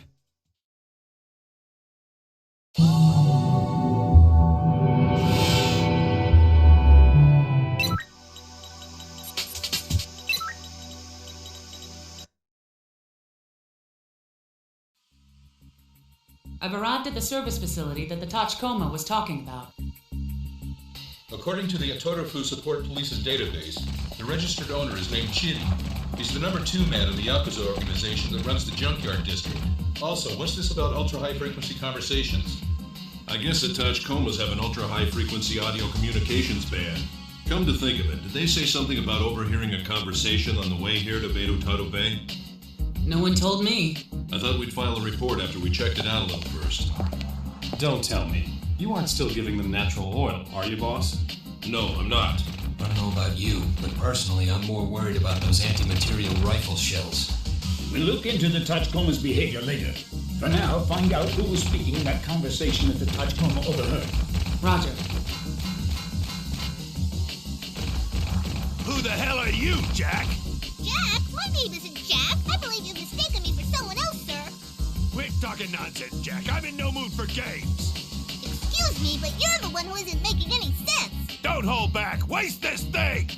C: I've arrived at the service facility that the Tachikoma was talking about.
H: According to the Atorofu Support Police's database, the registered owner is named Chidi. He's the number 2 man in the Yakuza organization that runs the Junkyard District. Also, what's this about ultra-high-frequency conversations?
D: I guess the Tachikomas have an ultra-high-frequency audio communications band. Come to think of it, did they say something about overhearing a conversation on the way here to Beirutado Bay?
C: No one told me.
D: I thought we'd file a report after we checked it out a little first.
F: Don't tell me. You aren't still giving them natural oil, are you, boss?
D: No, I'm not.
G: I don't know about you, but personally I'm more worried about those anti-material rifle shells.
B: We'll look into the Tachikoma's behavior later. For now, find out who was speaking in that conversation that the Tachikoma overheard.
C: Roger.
M: Who the hell are you, Jack?
E: Jack? My name isn't Jack. I believe you've mistaken me for someone else, sir.
M: Quit talking nonsense, Jack. I'm in no mood for games.
E: Excuse me, but you're the one who isn't making any sense.
M: Don't hold back. Waste this thing!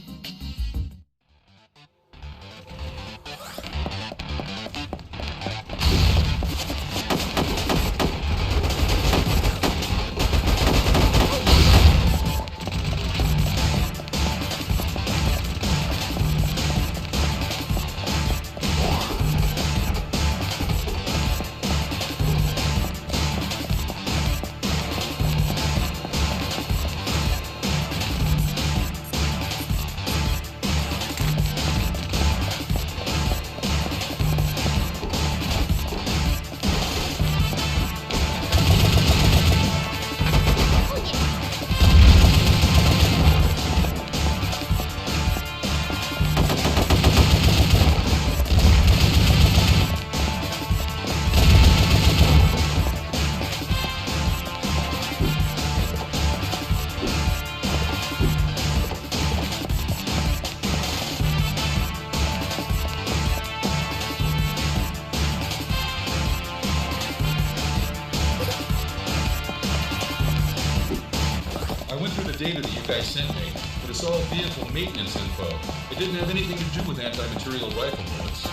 H: Data that you guys sent me, but it's all vehicle maintenance info. It didn't have anything to do with anti-material rifle bullets.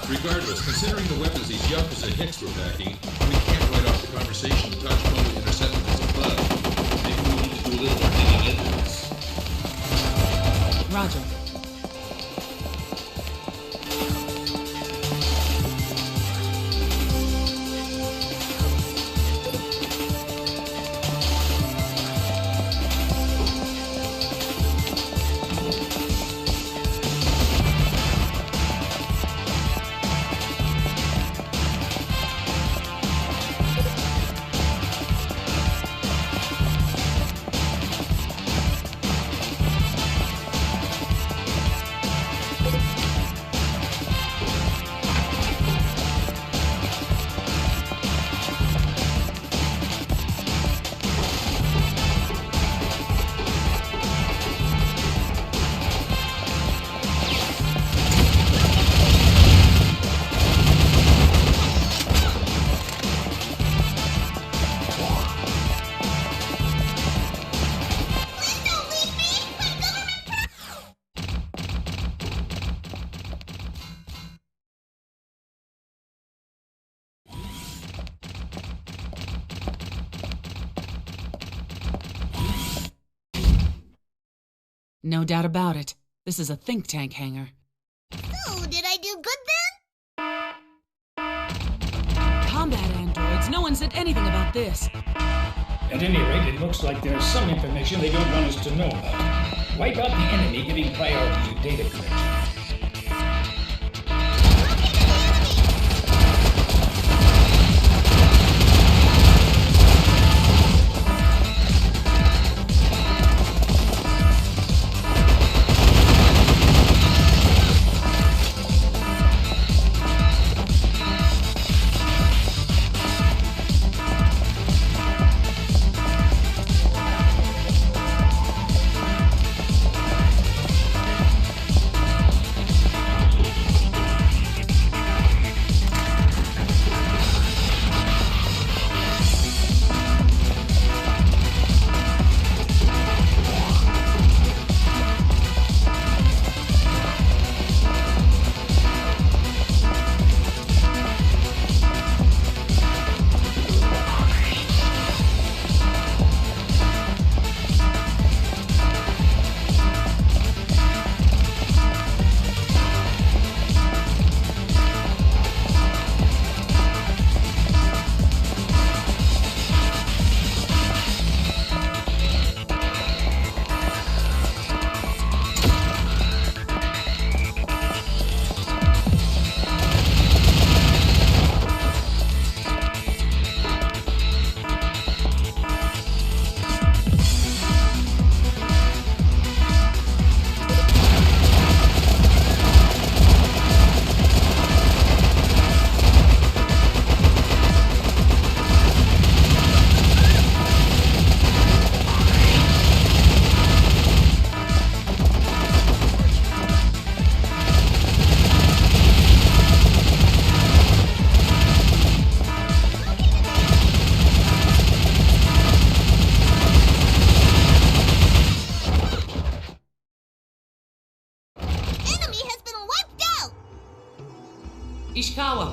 H: Regardless, considering the weapons these Yakuza hicks were packing, we can't write off the conversation the Tachikoma intercepted as a bug. Maybe we need to do a little more digging into this.
C: Roger. No doubt about it. This is a think tank hangar.
E: So, did I do good then?
C: Combat androids. No one said anything about this.
B: At any rate, it looks like there's some information they don't want us to know about. Wipe out the enemy giving priority to data collection.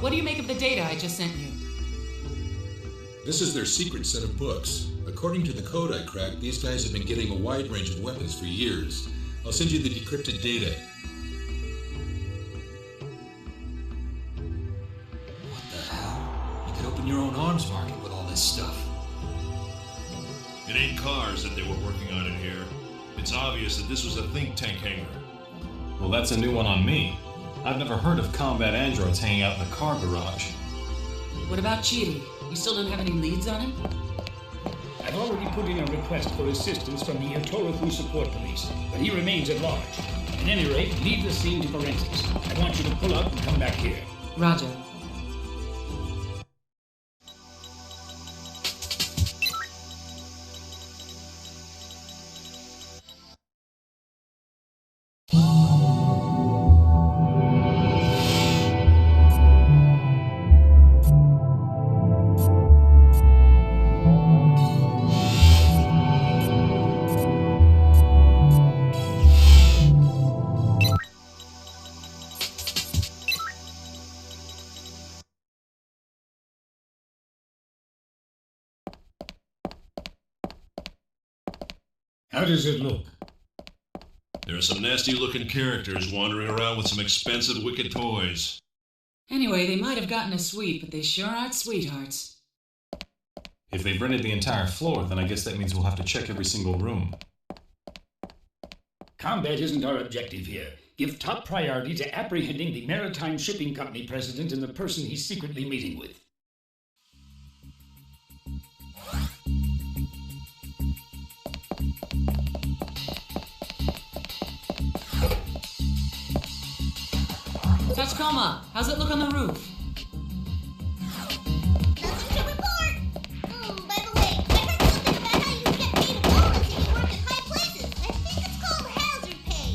C: What do you make of the data I just sent you?
H: This is their secret set of books. According to the code I cracked, these guys have been getting a wide range of weapons for years. I'll send you the decrypted data.
G: What the hell? You could open your own arms market with all this stuff.
D: It ain't cars that they were working on in here. It's obvious that this was a think tank hangar.
F: Well, that's a new one on me. I've never heard of combat androids hanging out in the car garage.
C: What about Chiri? You still don't have any leads on him?
B: I've already put in a request for assistance from the Otorofu Support Police, but he remains at large. At any rate, leave the scene to forensics. I want you to pull up and come back here.
C: Roger.
B: How does it look?
D: There are some nasty-looking characters wandering around with some expensive, wicked toys.
C: Anyway, they might have gotten a suite, but they sure aren't sweethearts.
F: If they've rented the entire floor, then I guess that means we'll have to check every single room.
B: Combat isn't our objective here. Give top priority to apprehending the Maritime Shipping Company president and the person he's secretly meeting with.
C: Tachikoma, how's it look on the roof?
E: Nothing to report! By the way, I heard something about how you get paid a bonus if you work in high places. I think it's called hazard pay.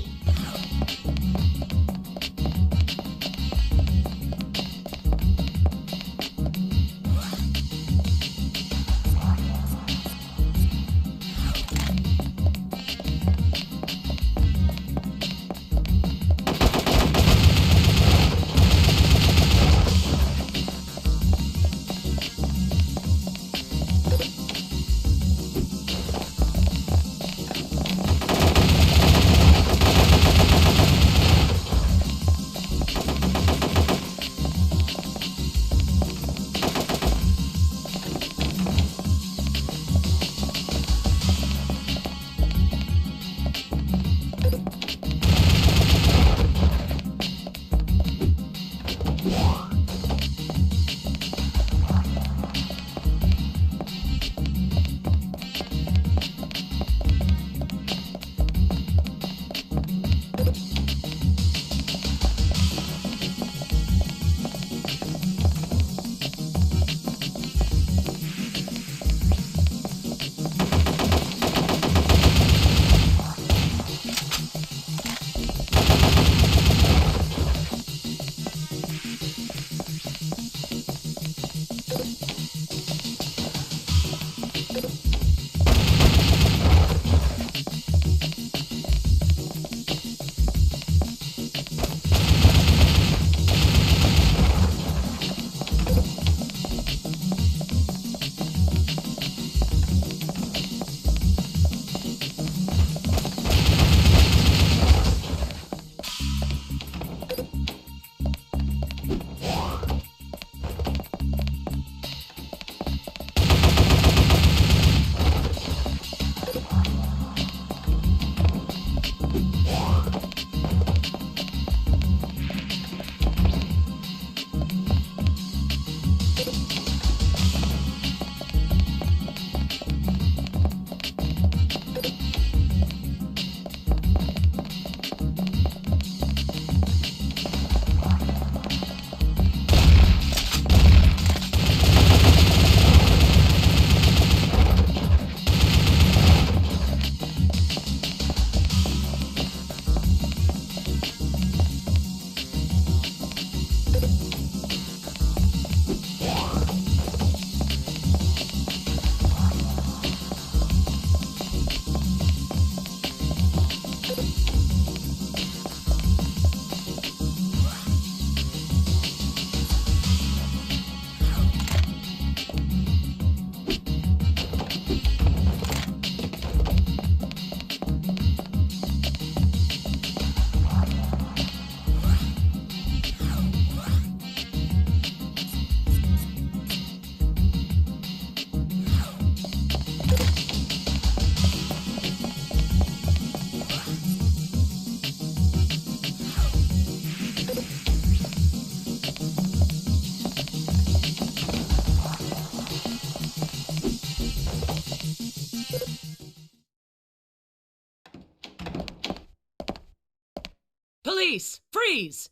C: Police! Freeze!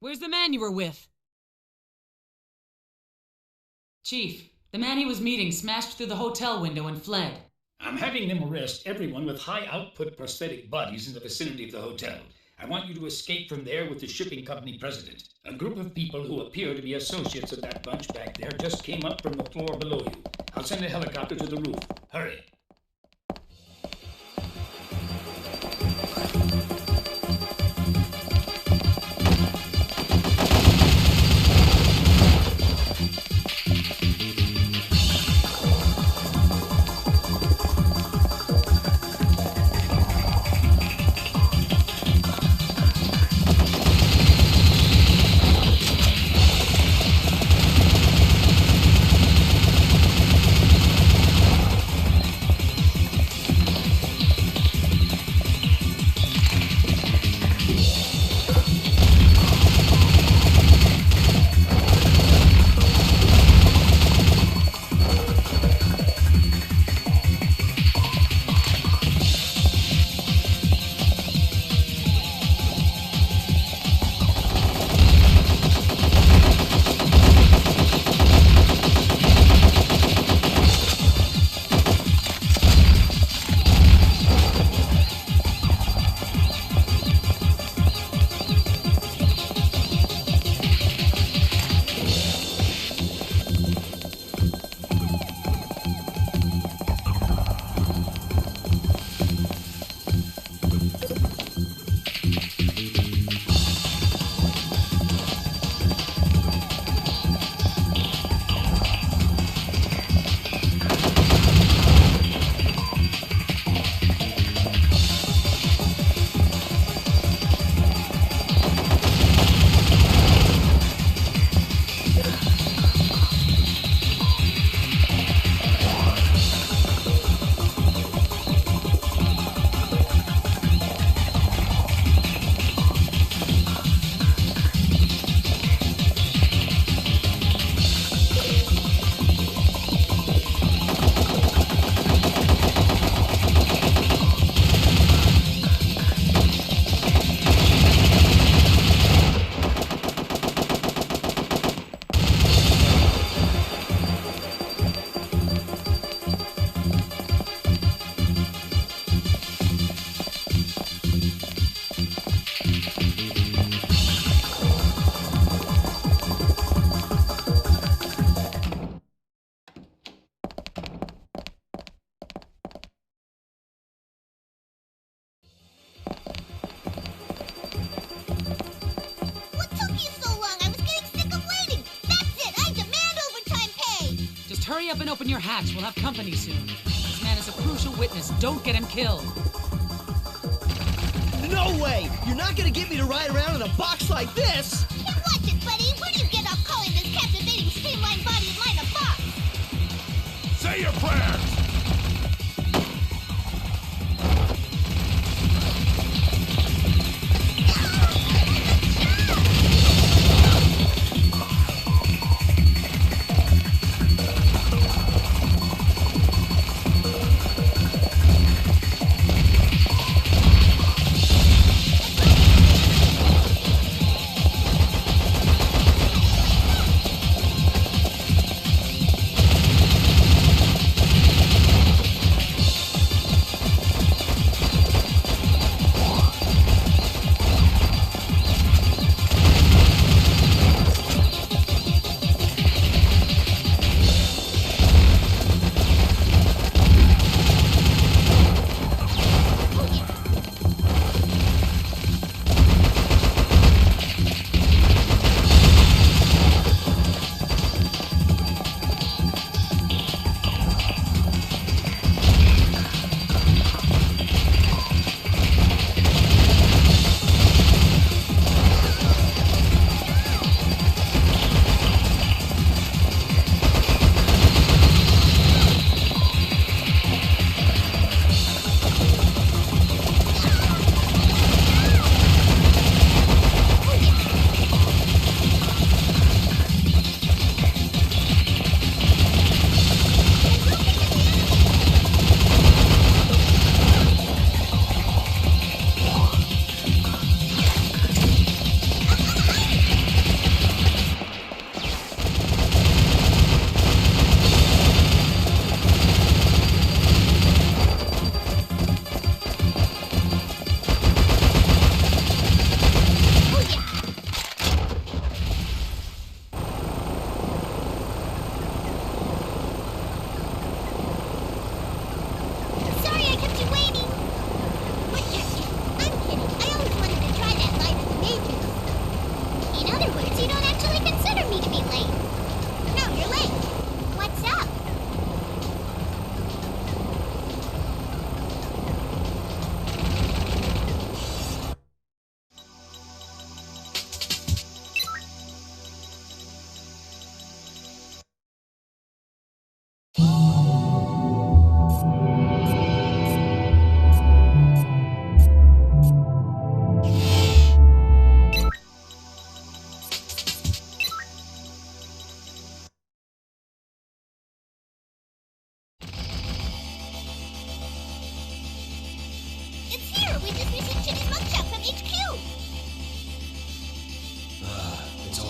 C: Where's the man you were with? Chief, the man he was meeting smashed through the hotel window and fled.
B: I'm having them arrest everyone with high-output prosthetic bodies in the vicinity of the hotel. I want you to escape from there with the shipping company president. A group of people who appear to be associates of that bunch back there just came up from the floor below you. I'll send a helicopter to the roof. Hurry.
C: Hurry up and open your hatch. We'll have company soon. This man is a crucial witness. Don't get him killed.
N: No way! You're not gonna get me to ride around in a box like this!
E: Hey, watch it, buddy! Where do you get off calling this captivating streamlined body of mine a box?
M: Say your prayers!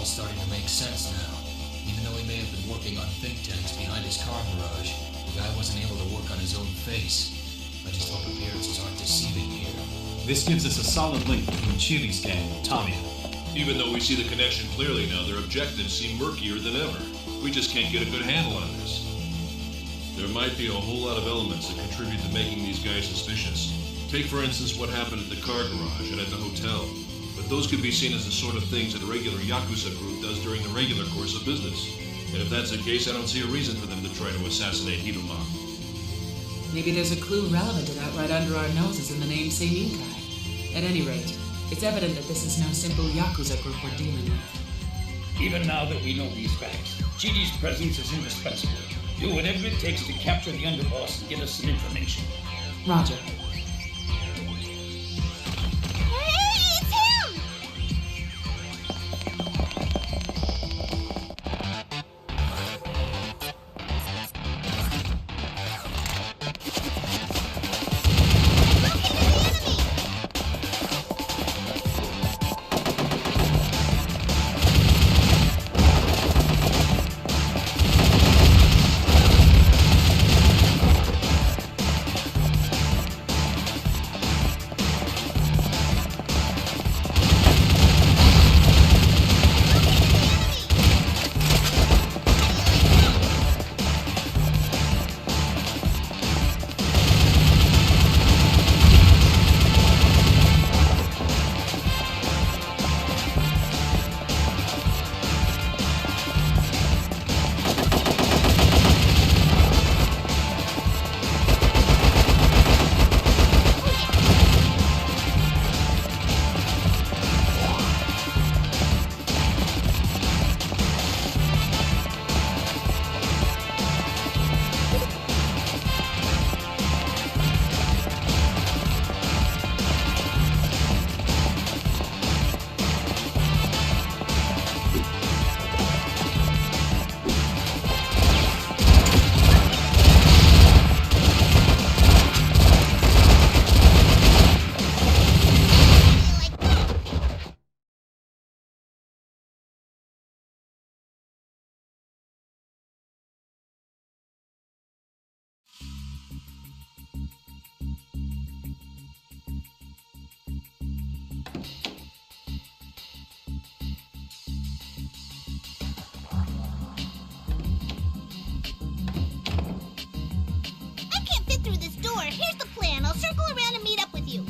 G: all starting to make sense now. Even though he may have been working on think tanks behind his car garage, the guy wasn't able to work on his own face. I just hope appearances aren't deceiving here.
F: This gives us a solid link between Chili's gang and Tamiya.
D: Even though we see the connection clearly now, their objectives seem murkier than ever. We just can't get a good handle on this. There might be a whole lot of elements that contribute to making these guys suspicious. Take, for instance, what happened at the car garage and at the hotel. But those could be seen as the sort of things that a regular Yakuza group does during the regular course of business. And if that's the case, I don't see a reason for them to try to assassinate Hiruma.
C: Maybe there's a clue relevant to that right under our noses in the name Seininkai. At any rate, it's evident that this is no simple Yakuza group we're dealing with.
B: Even now that we know these facts, Chidi's presence is indispensable. Do whatever it takes to capture the underboss and get us some information.
C: Roger.
E: Here's the plan. I'll circle around and meet up with you.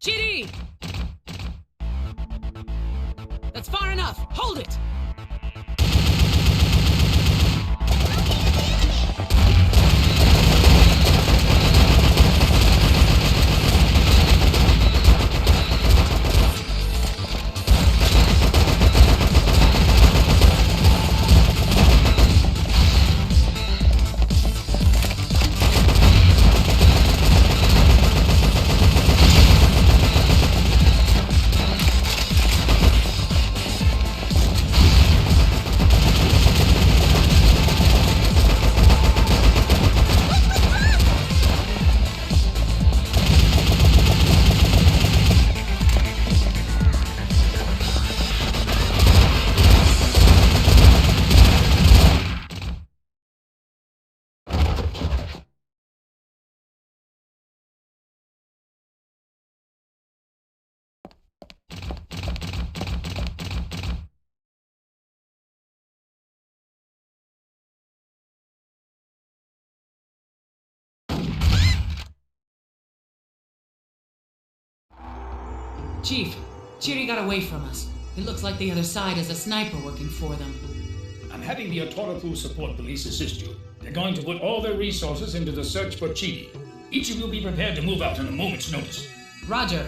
C: Chidi! That's far enough! Hold it! Chief, Chiri got away from us. It looks like the other side has a sniper working for them.
B: I'm having the Otoroku Support Police assist you. They're going to put all their resources into the search for Chidi. Each of you be prepared to move out on a moment's notice.
C: Roger.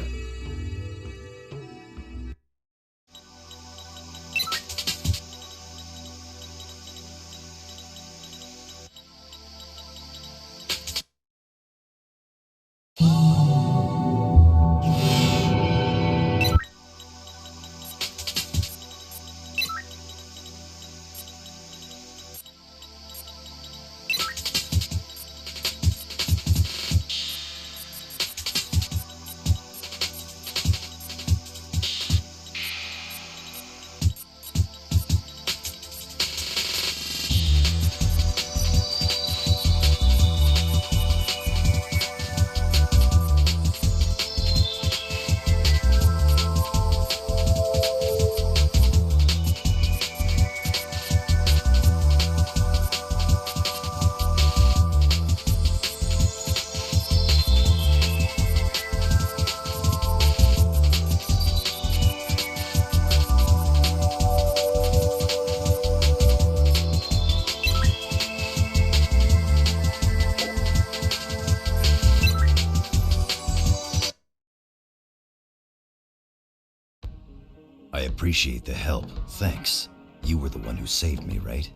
O: I appreciate the help. Thanks. You were the one who saved me, right?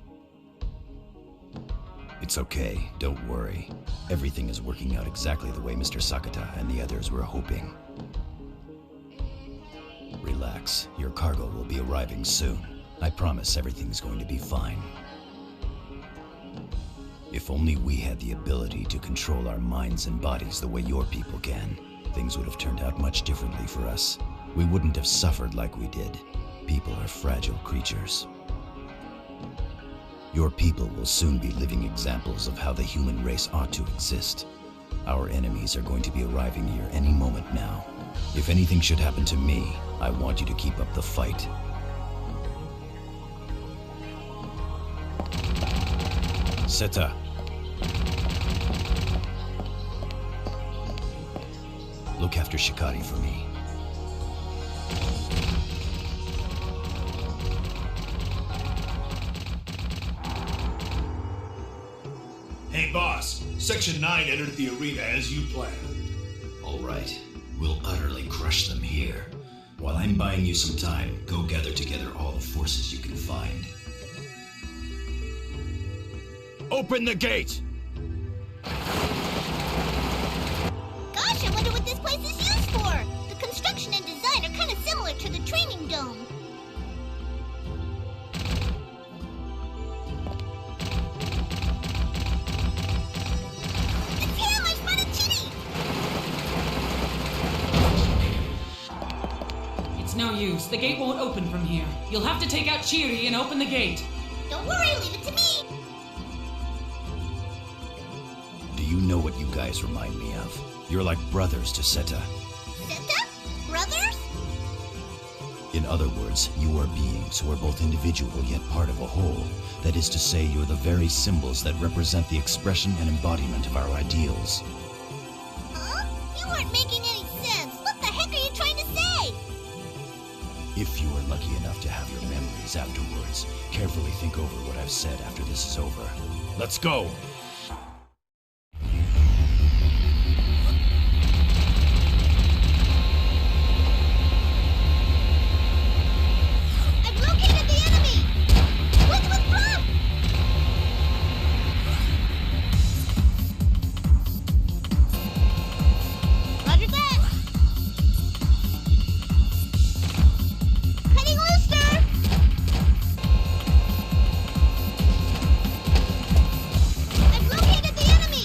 O: It's okay. Don't worry. Everything is working out exactly the way Mr. Sakata and the others were hoping. Relax. Your cargo will be arriving soon. I promise everything's going to be fine. If only we had the ability to control our minds and bodies the way your people can, things would have turned out much differently for us. We wouldn't have suffered like we did. People are fragile creatures. Your people will soon be living examples of how the human race ought to exist. Our enemies are going to be arriving here any moment now. If anything should happen to me, I want you to keep up the fight. Seta. Look after Shikari for me.
P: Hey boss, Section 9 entered the arena as you planned.
O: All right, we'll utterly crush them here. While I'm buying you some time, go gather together all the forces you can find.
P: Open the gate!
E: Gosh, I wonder what this place is used for! The construction and design are kind of similar to the training dome. It's him! I spotted Chidi!
C: It's no use. The gate won't open from here. You'll have to take out Chiri and open the gate.
E: Don't worry, leave it to me!
O: Do you know what you guys remind me of? You're like brothers to Seta.
E: Seta? Brothers?
O: In other words, you are beings who are both individual yet part of a whole. That is to say, you're the very symbols that represent the expression and embodiment of our ideals.
E: Huh? You aren't making any sense. What the heck are
O: If you are lucky enough to have your memories afterwards, carefully think over what I've said after this is over. Let's go!
E: I've located the enemy! Let's withdraw! Roger that! Cutting loose, sir! I've located the enemy!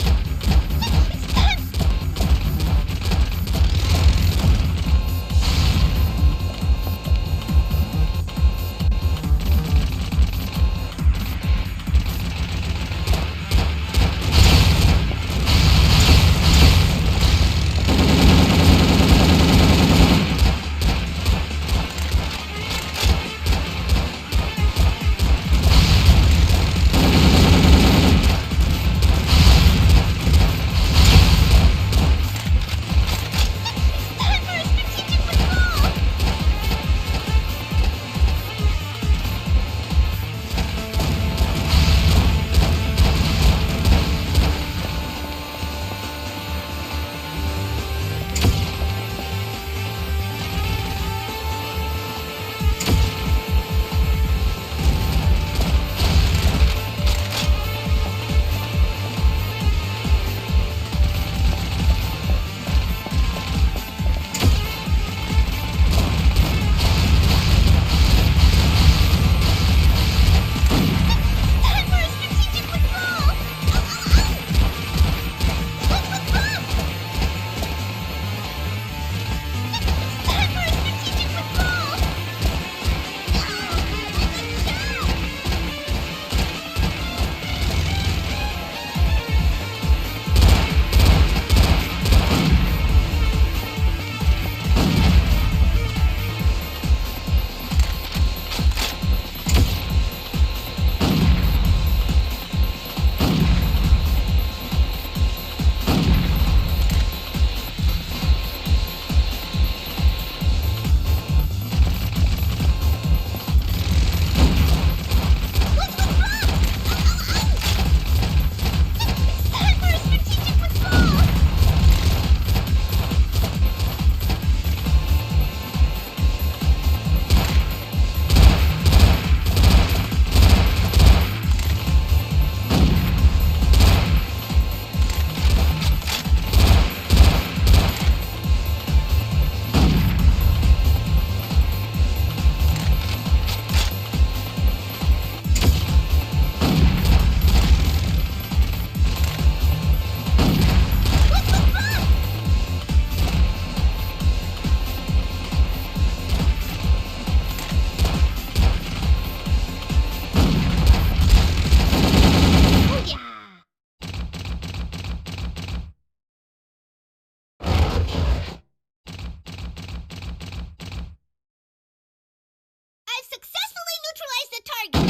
E: I've successfully neutralized the target!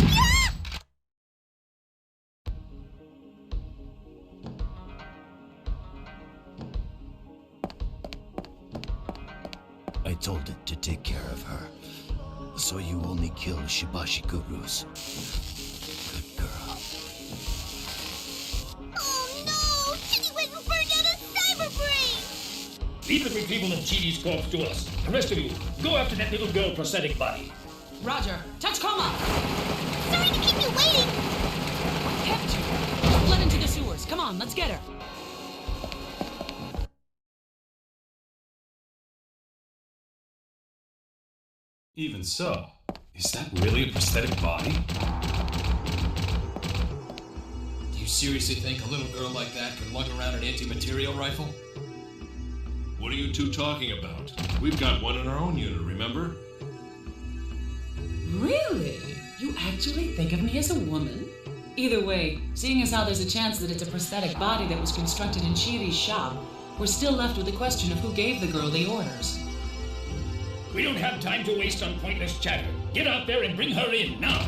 O: I told it to take care of her. So you only kill Shibashi Gurus. Good girl.
E: Oh no! Chidi went and burned out a cyberbrain!
B: Leave the retrieval of Chidi's corpse to us. The rest of you, go after that little girl prosthetic body.
C: Roger. Touch coma!
E: Sorry to keep you waiting!
C: What kept you? Fled into the sewers. Come on, let's get her.
F: Even so, is that really a prosthetic body?
G: Do you seriously think a little girl like that could lug around an anti-material rifle?
D: What are you two talking about? We've got one in our own unit, remember?
C: Really? You actually think of me as a woman? Either way, seeing as how there's a chance that it's a prosthetic body that was constructed in Chidi's shop, we're still left with the question of who gave the girl the orders.
B: We don't have time to waste on pointless chatter. Get out there and bring her in, now!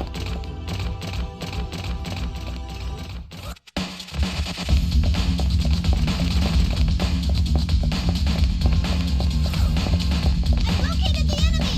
E: I've located the enemy!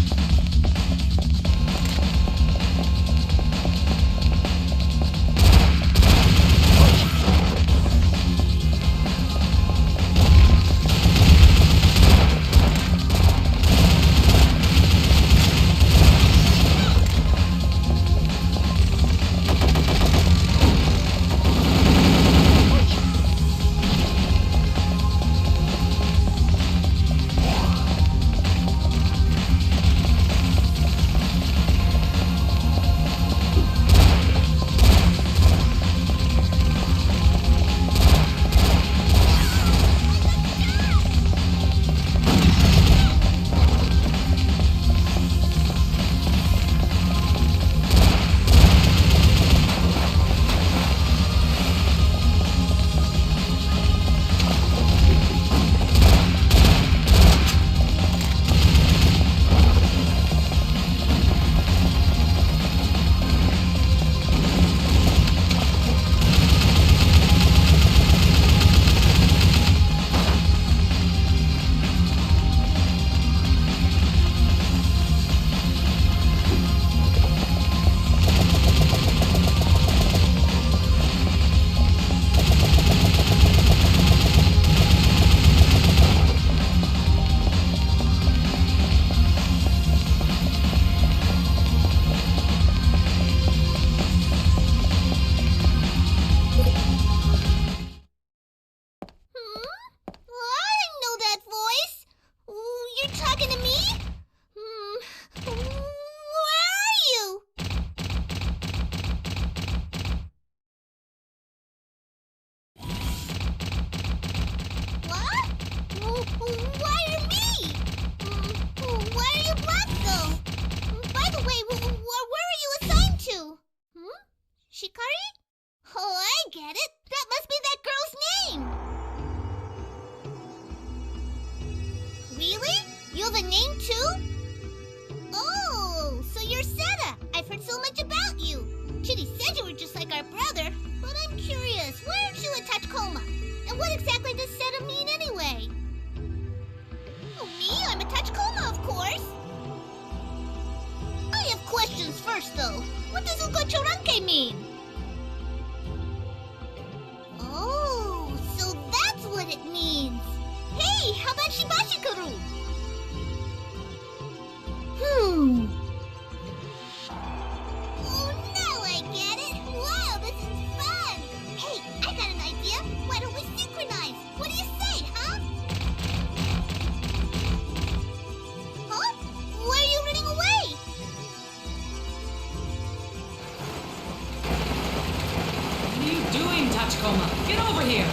C: Tachikoma. Get over here!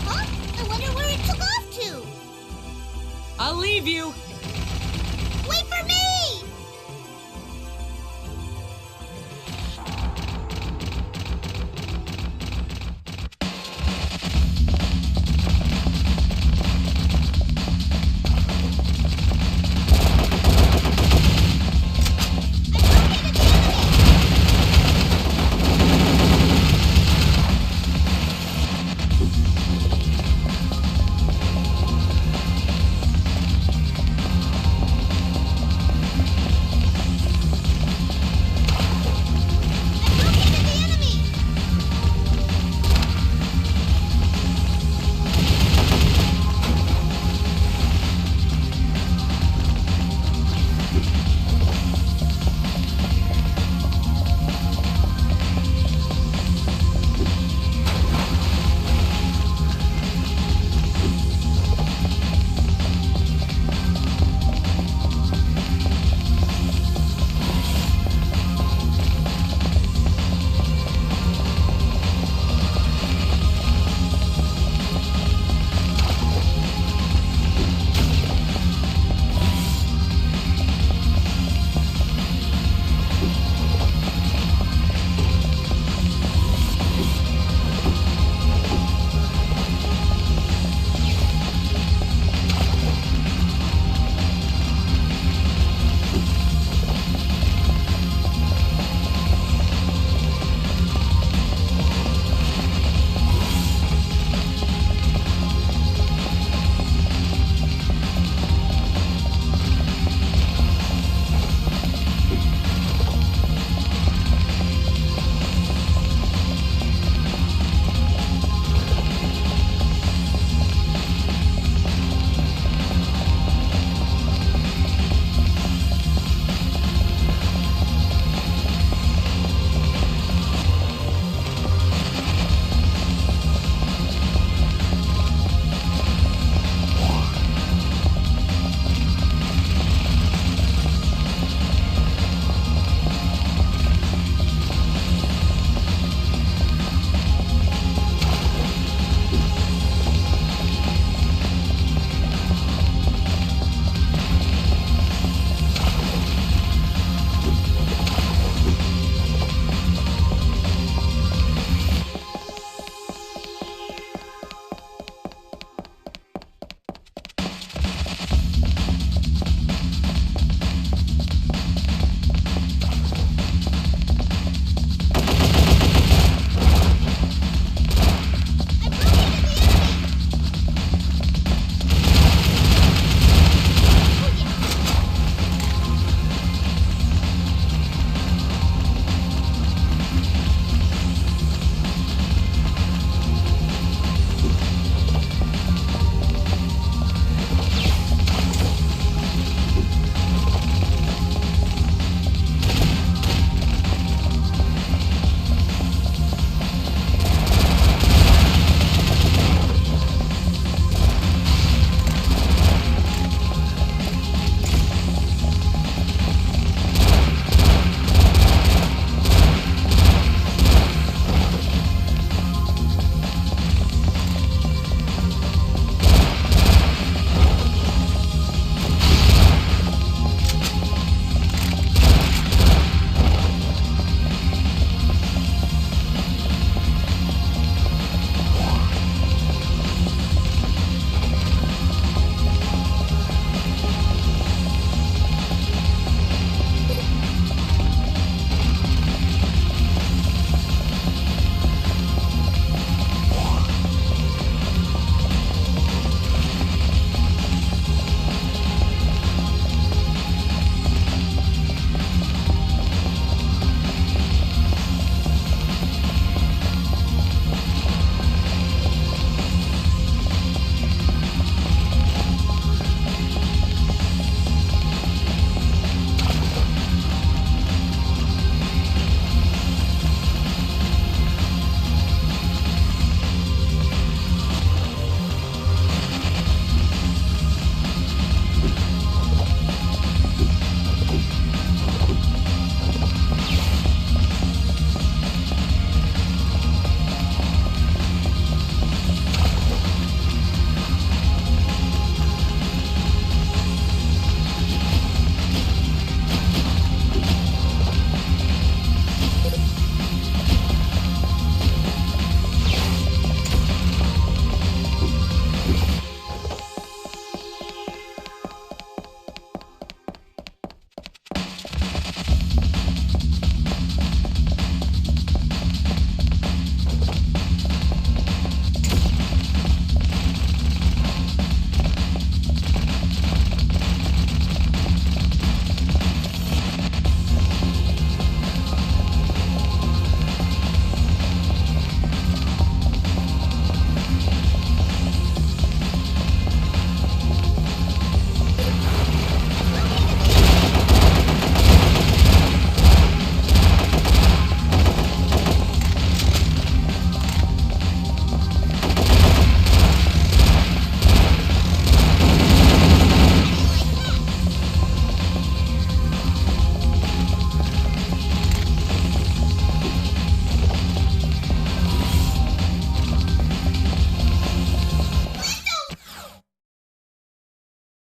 E: Huh? I wonder where it took off to.
C: I'll leave you.
E: Wait for me!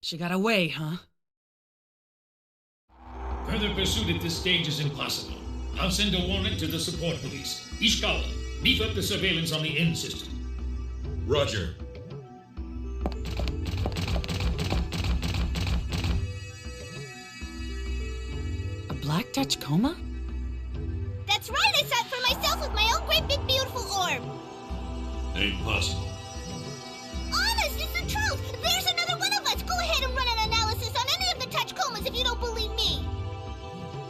C: She got away, huh?
B: Further pursuit at this stage is impossible. I'll send a warrant to the support police. Ishikawa, beef up the surveillance on the N system.
H: Roger.
C: A black Dutch coma?
E: That's right, I saw it for myself with my own great big beautiful orb.
P: Ain't possible.
E: Honest, it's the truth. There's another one of us. Go ahead and run an analysis on any of the touch comas if you don't believe me.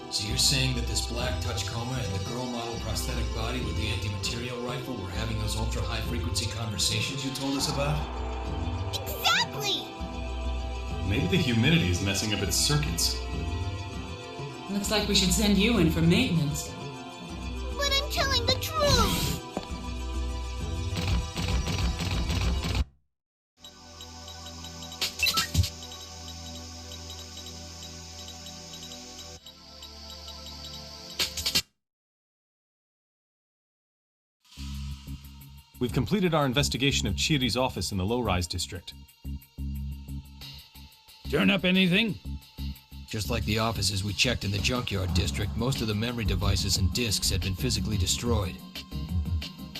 G: So you're saying that this black touch coma and the girl model prosthetic body with the anti-material rifle were having those ultra-high frequency conversations you told us about?
E: Exactly!
F: Maybe the humidity is messing up its circuits.
C: Looks like we should send you in for maintenance.
E: But I'm telling the truth!
F: We've completed our investigation of Chiri's office in the low-rise district.
B: Turn up anything?
G: Just like the offices we checked in the junkyard district, most of the memory devices and disks had been physically destroyed.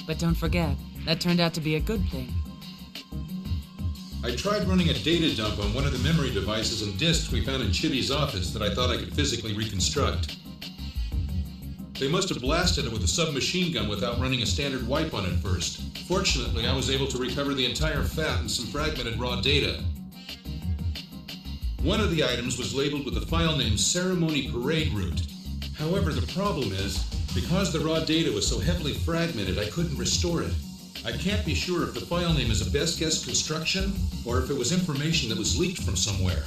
C: But don't forget, that turned out to be a good thing.
H: I tried running a data dump on one of the memory devices and disks we found in Chibi's office that I thought I could physically reconstruct. They must have blasted it with a submachine gun without running a standard wipe on it first. Fortunately, I was able to recover the entire FAT and some fragmented raw data. One of the items was labeled with the file name Ceremony Parade Route. However, the problem is, because the raw data was so heavily fragmented, I couldn't restore it. I can't be sure if the file name is a best guess construction or if it was information that was leaked from somewhere.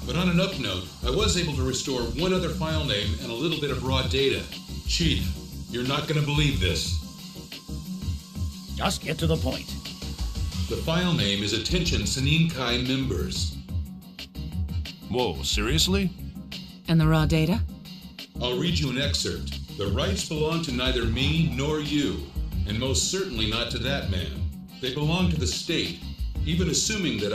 H: But on an up note, I was able to restore one other file name and a little bit of raw data. Chief, you're not going to believe this.
B: Just get to the point.
H: The file name is Attention Seninkai Members.
D: Whoa, seriously?
C: And the raw data?
H: I'll read you an excerpt. The rights belong to neither me nor you, and most certainly not to that man. They belong to the state, even assuming that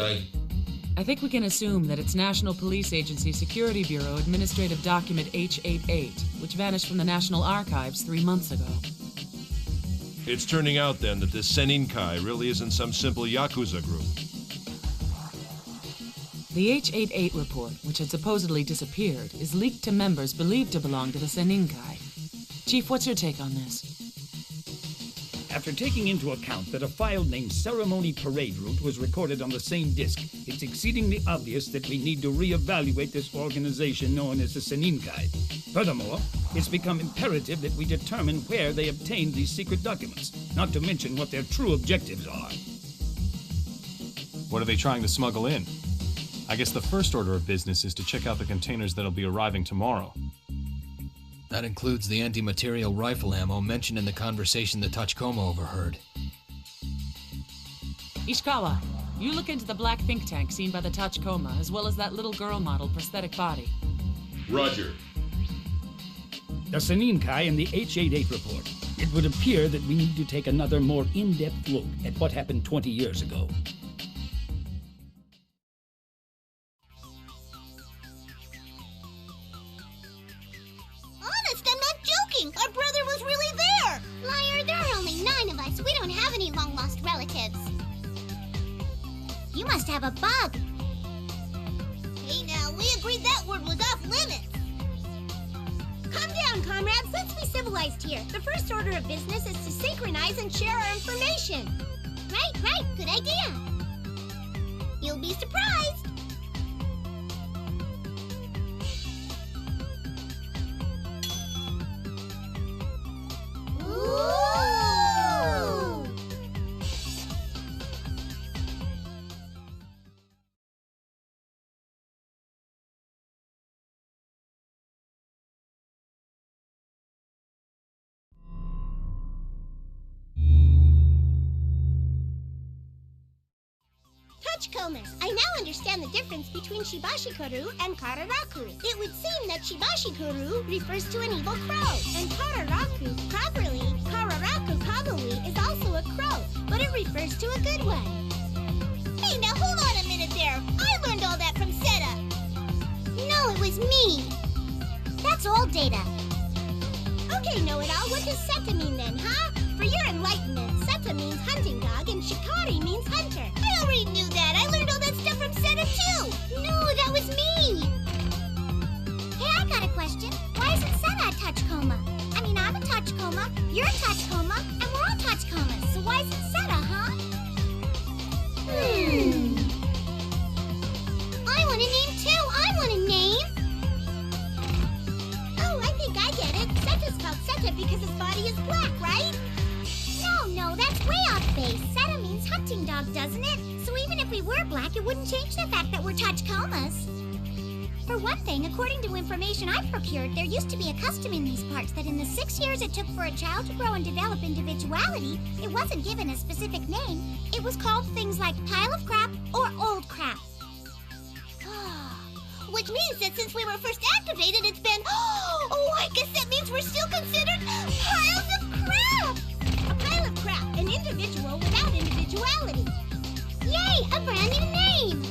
C: I think we can assume that it's National Police Agency Security Bureau Administrative Document H88, which vanished from the National Archives 3 months ago.
D: It's turning out then that this Seninkai really isn't some simple Yakuza group.
C: The H88 report, which had supposedly disappeared, is leaked to members believed to belong to the Seninkai. Chief, what's your take on this?
B: After taking into account that a file named Ceremony Parade Route was recorded on the same disk, it's exceedingly obvious that we need to reevaluate this organization known as the Seninkai. Furthermore, it's become imperative that we determine where they obtained these secret documents, not to mention what their true objectives are.
F: What are they trying to smuggle in? I guess the first order of business is to check out the containers that'll be arriving tomorrow.
G: That includes the anti-material rifle ammo mentioned in the conversation that Tachikoma overheard.
C: Ishikawa, you look into the black think tank seen by the Tachikoma, as well as that little girl model prosthetic body.
H: Roger.
B: The Seninkai and the H88 report. It would appear that we need to take another more in-depth look at what happened 20 years ago.
E: Honest, I'm not joking. Our brother was really there.
J: Liar, there are only 9 of us. We don't have any long-lost relatives. You must have a bug.
E: Hey now, we agreed that word was off limits.
J: Calm down, comrades. Let's be civilized here. The first order of business is to synchronize and share our information. Right. Good idea.
E: You'll be surprised.
J: Ooh!
E: Touchcomas, I now understand the difference between Shibashikuru and Kararaku. It would seem that Shibashikuru refers to an evil crow, and Kararaku probably is also a crow, but it refers to a good one. Hey, now hold on a minute there.
J: That's all data.
E: Okay, know-it-all, what does SETA mean then, huh? For your enlightenment, SETA means hunting dog and Shikari means hunter. I already knew that. I learned all that stuff from SETA too.
J: No, that was me. Hey, I got a question. Why isn't SETA a touch coma? I mean, I'm a touch coma, you're a touch coma, and we're all touch comas. So why isn't SETA, huh? I want a name too. I want a name.
E: Oh, I think I get it. SETA's called SETA because his body is black, right?
J: No, that's way off base. SETA means hunting dog, doesn't it? So even if we were black, it wouldn't change the fact that we're touch comas. For one thing, according to information I procured, there used to be a custom in these parts that in the 6 years it took for a child to grow and develop individuality, it wasn't given a specific name. It was called things like pile of crap or old crap.
E: Which means that since we were first activated, it's been... Oh, I guess that means we're still considered piles of crap! A pile of crap, an individual without individuality.
J: Yay, a brand new name!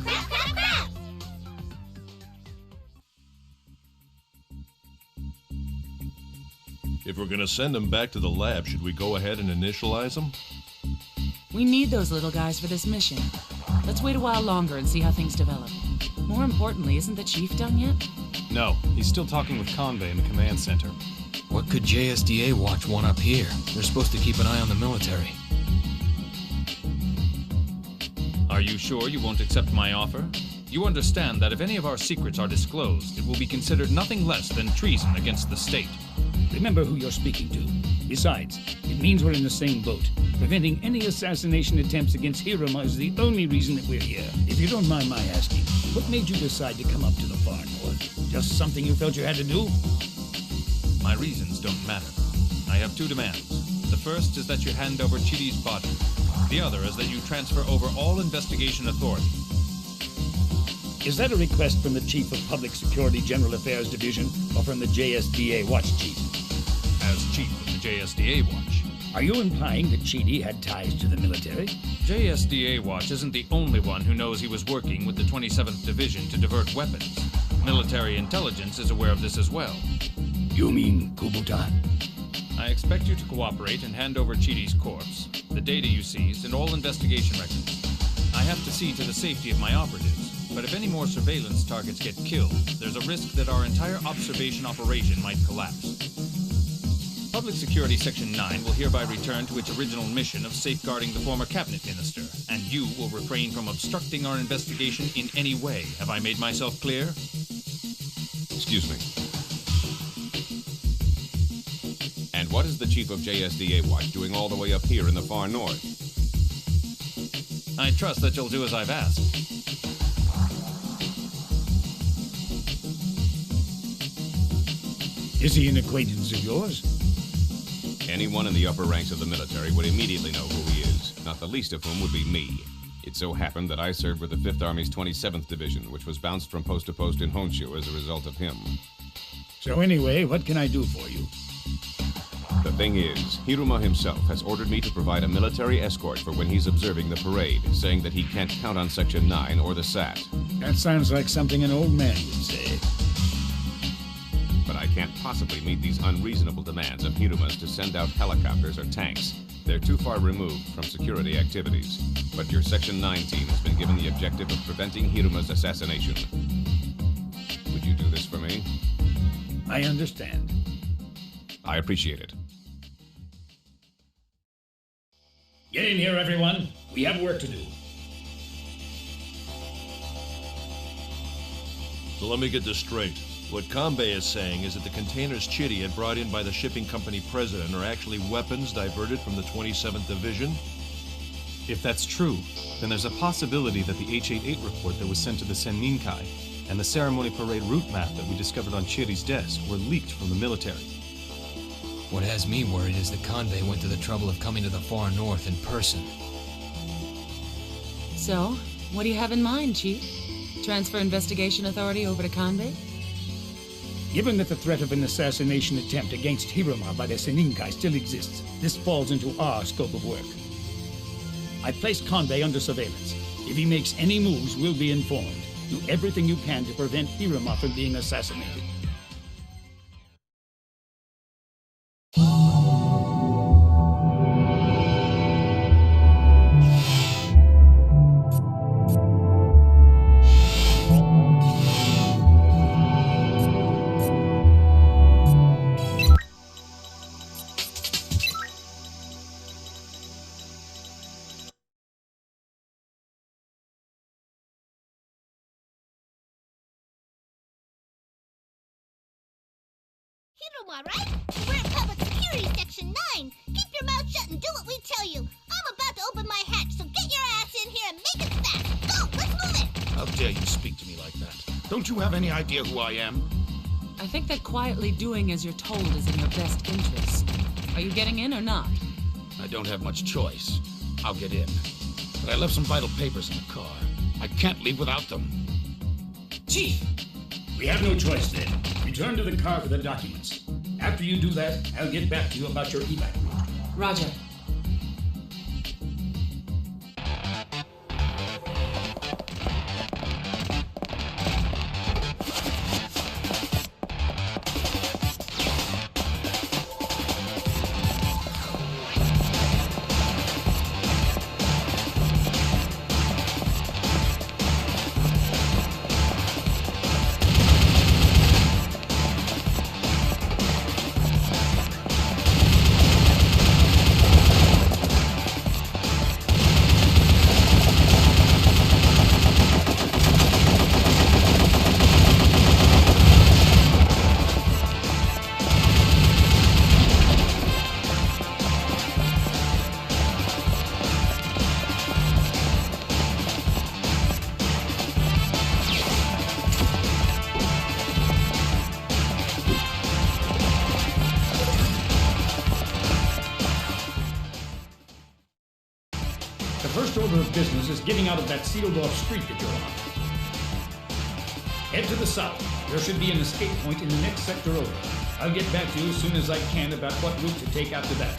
E: Crap, crap, crap!
D: If we're gonna send them back to the lab, should we go ahead and initialize them?
C: We need those little guys for this mission. Let's wait a while longer and see how things develop. More importantly, isn't the chief done yet?
F: No, he's still talking with Convey in the command center.
G: What could JSDA Watch want up here? They're supposed to keep an eye on the military.
I: Are you sure you won't accept my offer? You understand that if any of our secrets are disclosed, it will be considered nothing less than treason against the state.
B: Remember who you're speaking to. Besides, it means we're in the same boat. Preventing any assassination attempts against Hiruma is the only reason that we're here. If you don't mind my asking, what made you decide to come up to the far north? Just something you felt you had to do?
I: My reasons don't matter. I have two demands. The first is that you hand over Chidi's body. The other is that you transfer over all investigation authority.
B: Is that a request from the Chief of Public Security General Affairs Division or from the JSDA Watch Chief?
I: As Chief of the JSDA Watch.
B: Are you implying that Chidi had ties to the military?
I: JSDA Watch isn't the only one who knows he was working with the 27th Division to divert weapons. Military intelligence is aware of this as well.
B: You mean Kubota?
I: I expect you to cooperate and hand over Chidi's corpse, the data you seized, and all investigation records. I have to see to the safety of my operatives, but if any more surveillance targets get killed, there's a risk that our entire observation operation might collapse. Public Security Section 9 will hereby return to its original mission of safeguarding the former cabinet minister, and you will refrain from obstructing our investigation in any way. Have I made myself clear?
L: Excuse me. And what is the Chief of JSDA Watch doing all the way up here in the far north?
I: I trust that you'll do as I've asked.
B: Is he an acquaintance of yours?
L: Anyone in the upper ranks of the military would immediately know who he is, not the least of whom would be me. It so happened that I served with the 5th Army's 27th Division, which was bounced from post to post in Honshu as a result of him.
B: So anyway, what can I do for you?
L: The thing is, Hiruma himself has ordered me to provide a military escort for when he's observing the parade, saying that he can't count on Section 9 or the SAT.
B: That sounds like something an old man would say.
L: But I can't possibly meet these unreasonable demands of Hiruma's to send out helicopters or tanks. They're too far removed from security activities. But your Section 9 team has been given the objective of preventing Hiruma's assassination. Would you do this for me?
B: I understand.
L: I appreciate it.
B: Get in here, everyone. We have work to do.
D: So let me get this straight. What Kanbei is saying is that the containers Chidi had brought in by the shipping company president are actually weapons diverted from the 27th Division?
F: If that's true, then there's a possibility that the H-88 report that was sent to the Senninkai and the ceremony parade route map that we discovered on Chidi's desk were leaked from the military.
G: What has me worried is that Convey went to the trouble of coming to the far north in person.
C: So, what do you have in mind, Chief? Transfer investigation authority over to Convey?
B: Given that the threat of an assassination attempt against Hiruma by the Senninkai still exists, this falls into our scope of work. I placed Convey under surveillance. If he makes any moves, we'll be informed. Do everything you can to prevent Hiruma from being assassinated.
E: Hiruma, right? We're in Public Security Section 9. Keep your mouth shut and do what we tell you. I'm about to open my hatch, so get your ass in here and make it fast. Go, let's move it.
M: How dare you speak to me like that? Don't you have any idea who I am?
C: I think that quietly doing as you're told is in your best interest. Are you getting in or not?
M: I don't have much choice. I'll get in. But I left some vital papers in the car. I can't leave without them.
B: Chief! We have no choice then. Return to the car for the documents. After you do that, I'll get back to you about your evac route.
C: Roger.
B: Order of business is getting out of that sealed-off street that you're on. Head to the south. There should be an escape point in the next sector over. I'll get back to you as soon as I can about what route to take after that.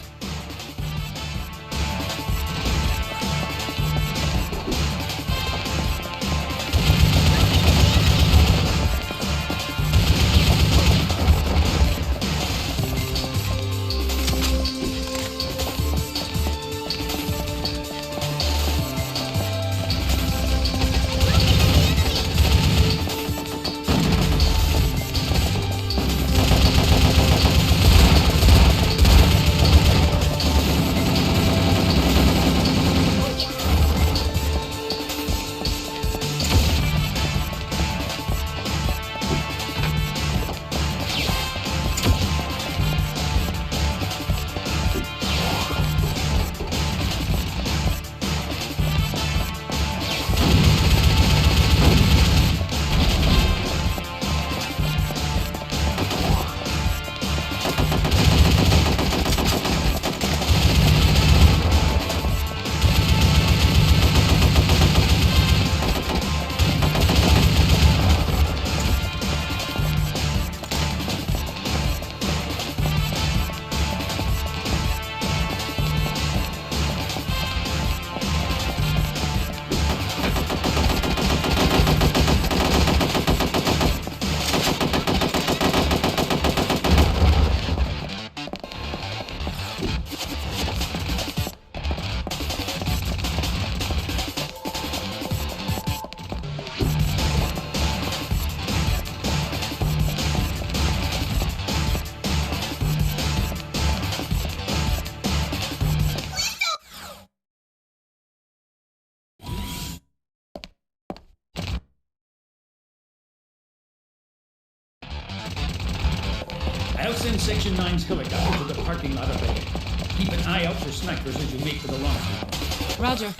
B: I'll send Section 9's helicopter to the parking lot up ahead. Keep an eye out for snipers as you make for the launch.
C: Roger.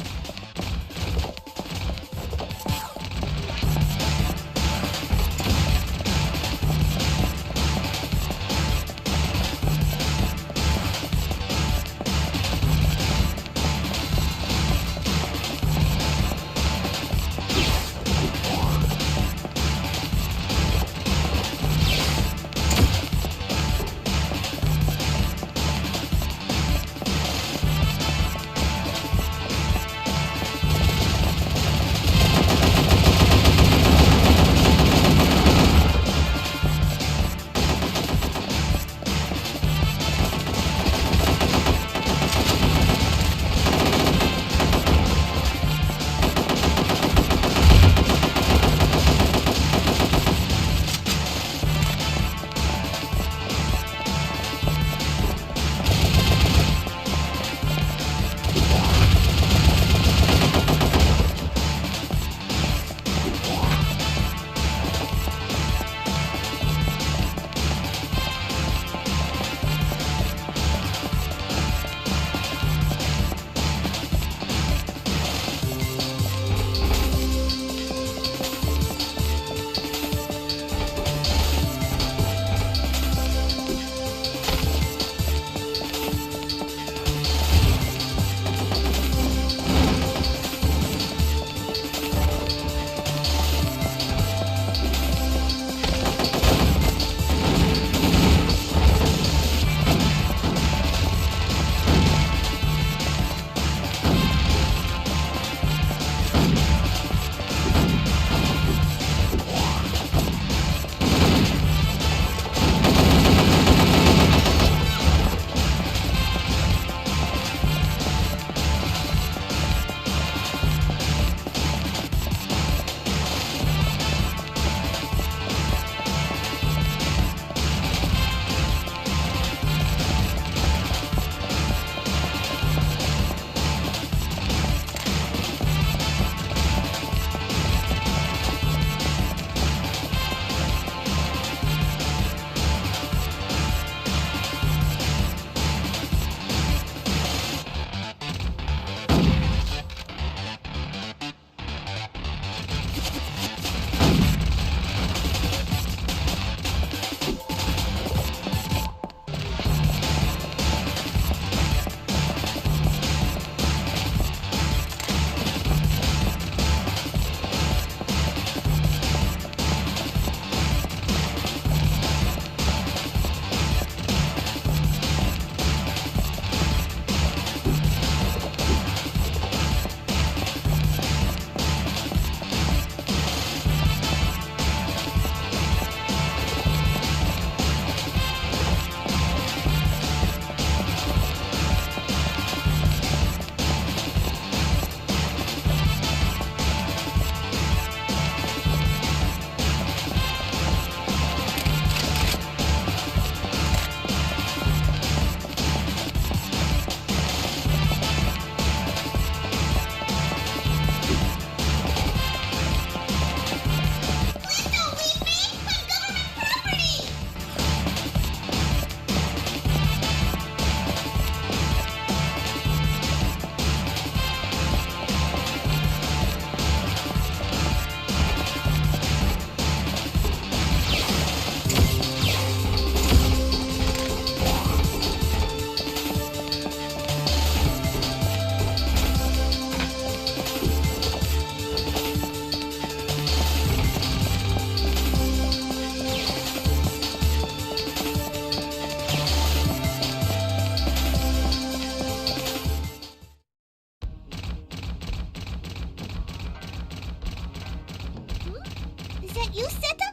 E: that you, Seta?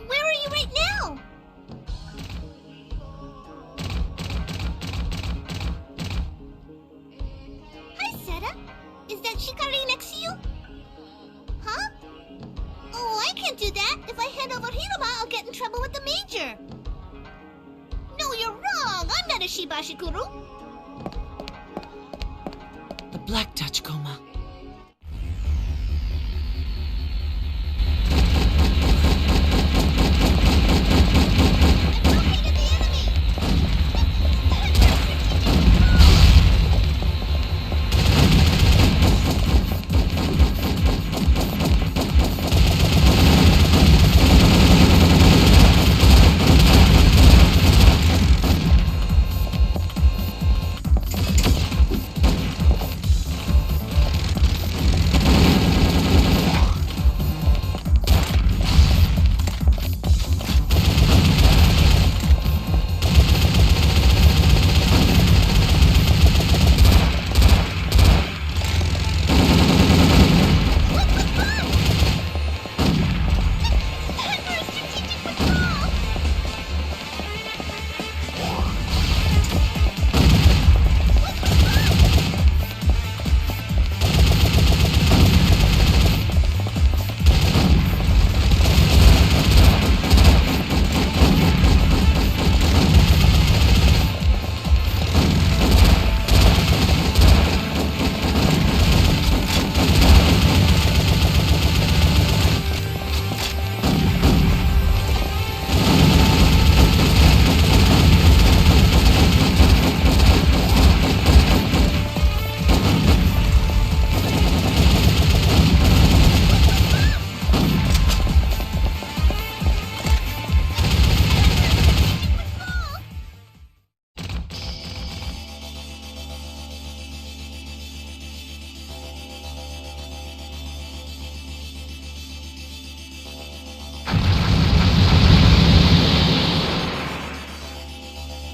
E: Where are you right now? Hi, Seta. Is that Shikari next to you? Huh? Oh, I can't do that. If I head over Hiruma, I'll get in trouble with the Major. No, you're wrong. I'm not a Shibashikuru.
C: The Black Touch Coma.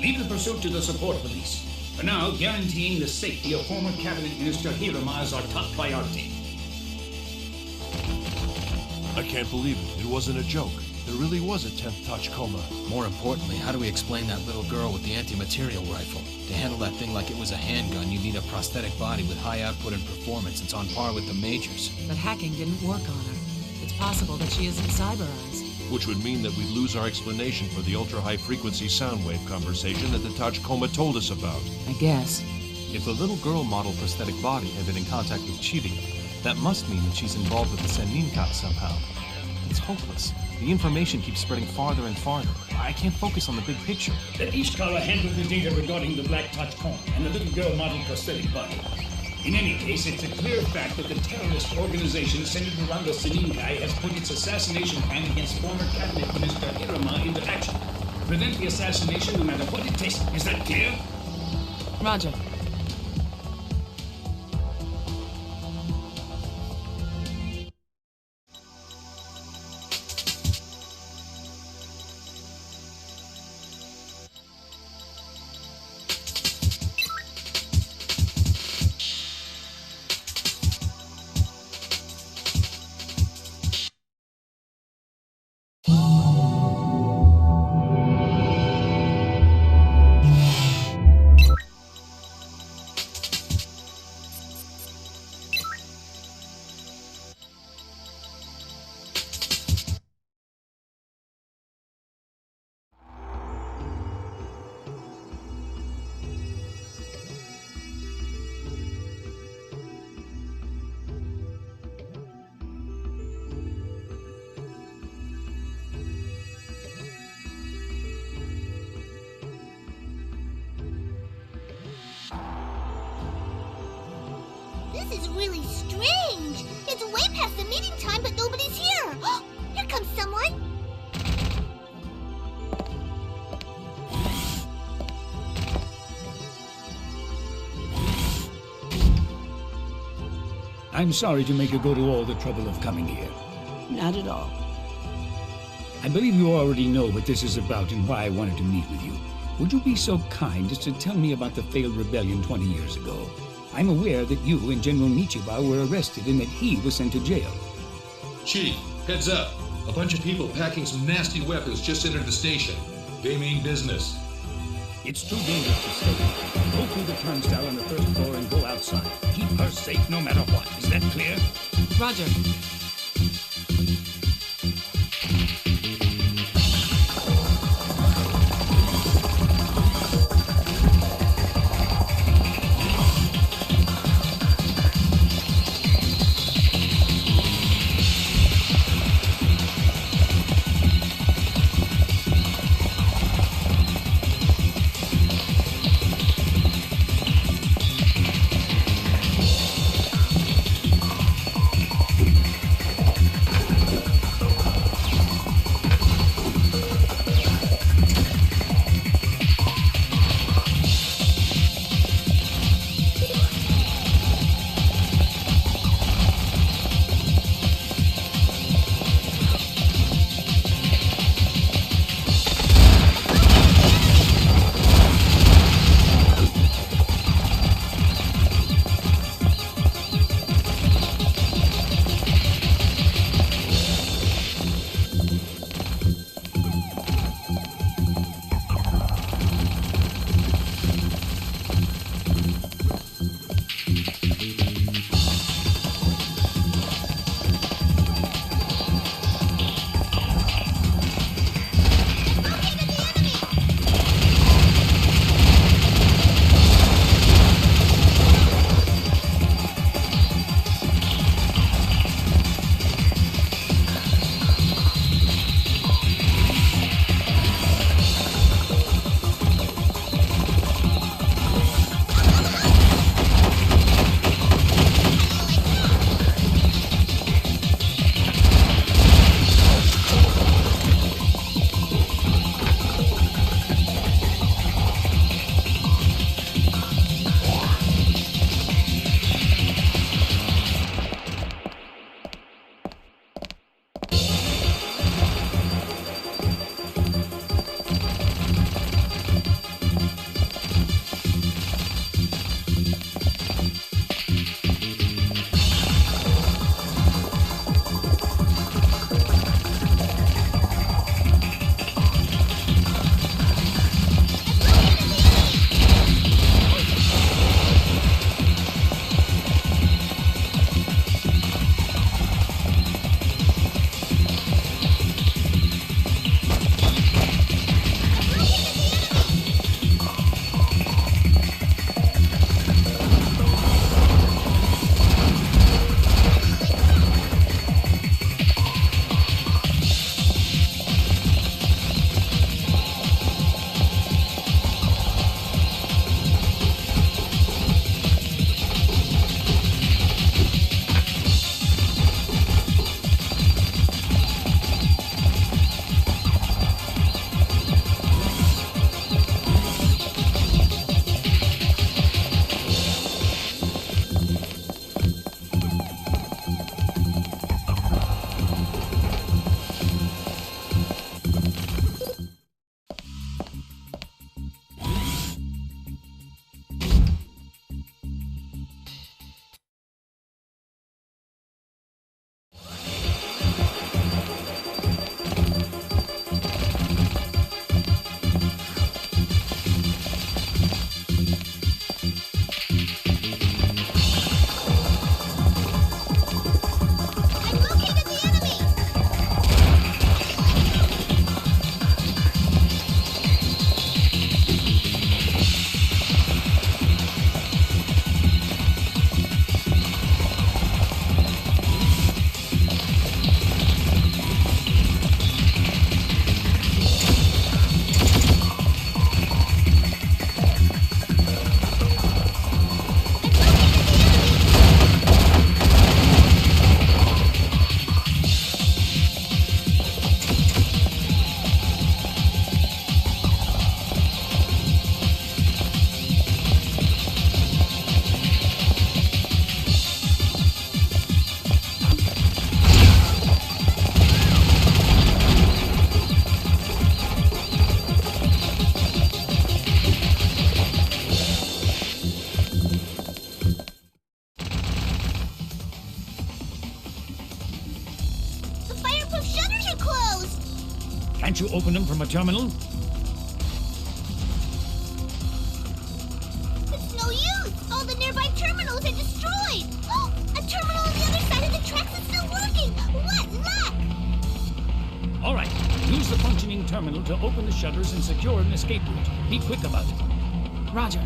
B: Leave the pursuit to the support police. For now, guaranteeing the safety of former Cabinet Minister Hiruma is our top priority.
D: I can't believe it. It wasn't a joke. There really was a 10th touch coma.
G: More importantly, how do we explain that little girl with the anti-material rifle? To handle that thing like it was a handgun, you need a prosthetic body with high output and performance. It's on par with the Majors.
C: But hacking didn't work on her. It's possible that she isn't cyberized.
D: Which would mean that we'd lose our explanation for the ultra-high frequency sound wave conversation that the touch coma told us about.
C: I guess.
F: If the little girl model prosthetic body had been in contact with Chiri, that must mean that she's involved with the Senninka somehow. It's hopeless. The information keeps spreading farther and farther. I can't focus on the big picture.
B: Let Ishikawa handle the data regarding the Black Touch Coma and the little girl model prosthetic body. In any case, it's a clear fact that the terrorist organization centered around the Senninkai has put its assassination plan against former Cabinet Minister Hiruma into action. Prevent the assassination no matter what it takes. Is that clear?
C: Roger.
E: This is really strange. It's way past the meeting time, but nobody's here. Here comes someone.
B: I'm sorry to make you go to all the trouble of coming here.
Q: Not at all.
B: I believe you already know what this is about and why I wanted to meet with you. Would you be so kind as to tell me about the failed rebellion 20 years ago? I'm aware that you and General Michiba were arrested and that he was sent to jail.
H: Chief, heads up. A bunch of people packing some nasty weapons just entered the station. They mean business.
B: It's too dangerous to stay here. Go through the turnstile on the first floor and go outside. Keep her safe no matter what. Is that clear?
C: Roger.
B: Can't you open them from a terminal?
E: It's no use! All the nearby terminals are destroyed! Oh, a terminal on the other side of the tracks is still working! What luck!
B: All right, use the functioning terminal to open the shutters and secure an escape route. Be quick about it.
C: Roger.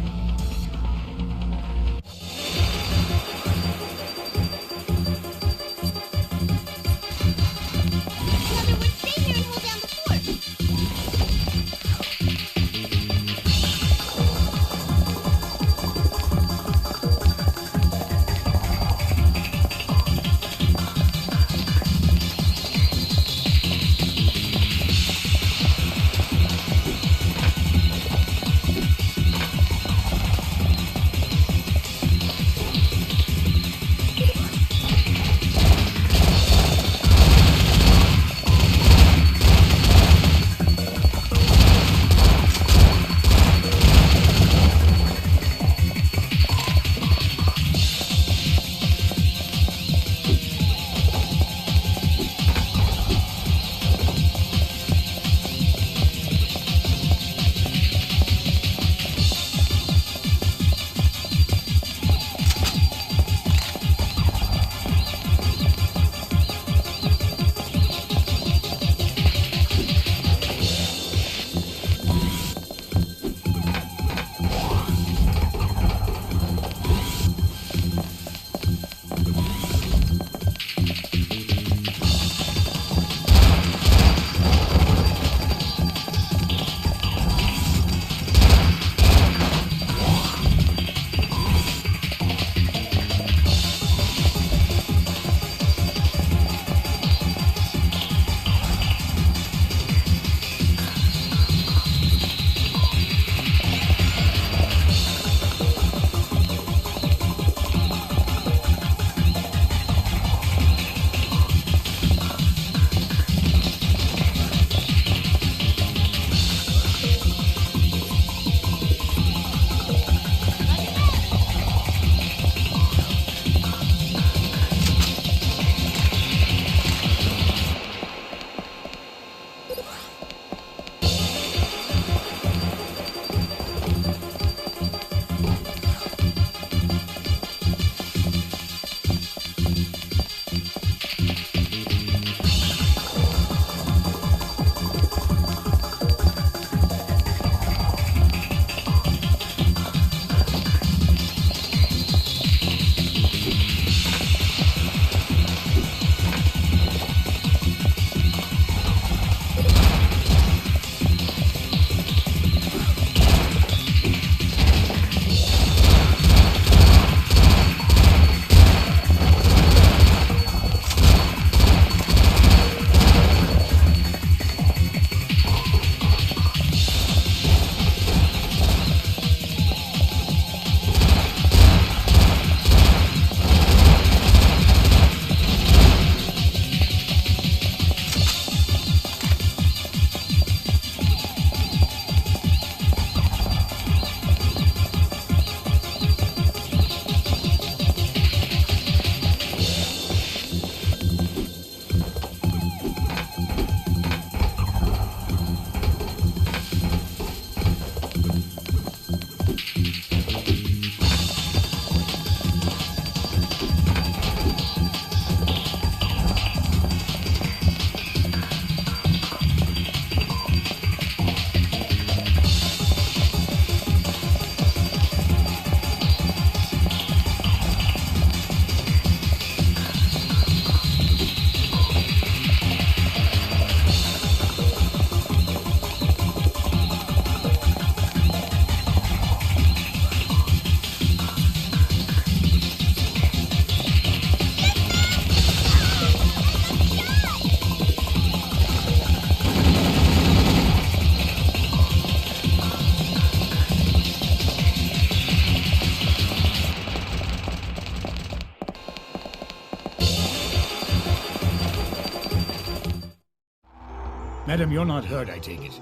B: Madam, you're not hurt, I take it.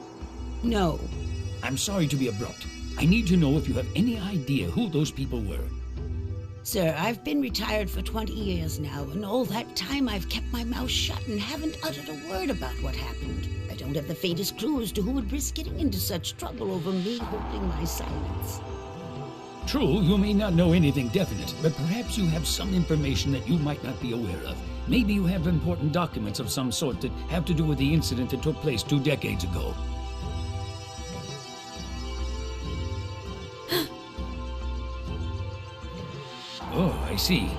Q: No.
B: I'm sorry to be abrupt. I need to know if you have any idea who those people were.
Q: Sir, I've been retired for 20 years now, and all that time I've kept my mouth shut and haven't uttered a word about what happened. I don't have the faintest clue as to who would risk getting into such trouble over me holding my silence.
B: True, you may not know anything definite, but perhaps you have some information that you might not be aware of. Maybe you have important documents of some sort that have to do with the incident that took place 2 decades ago. Oh, I see.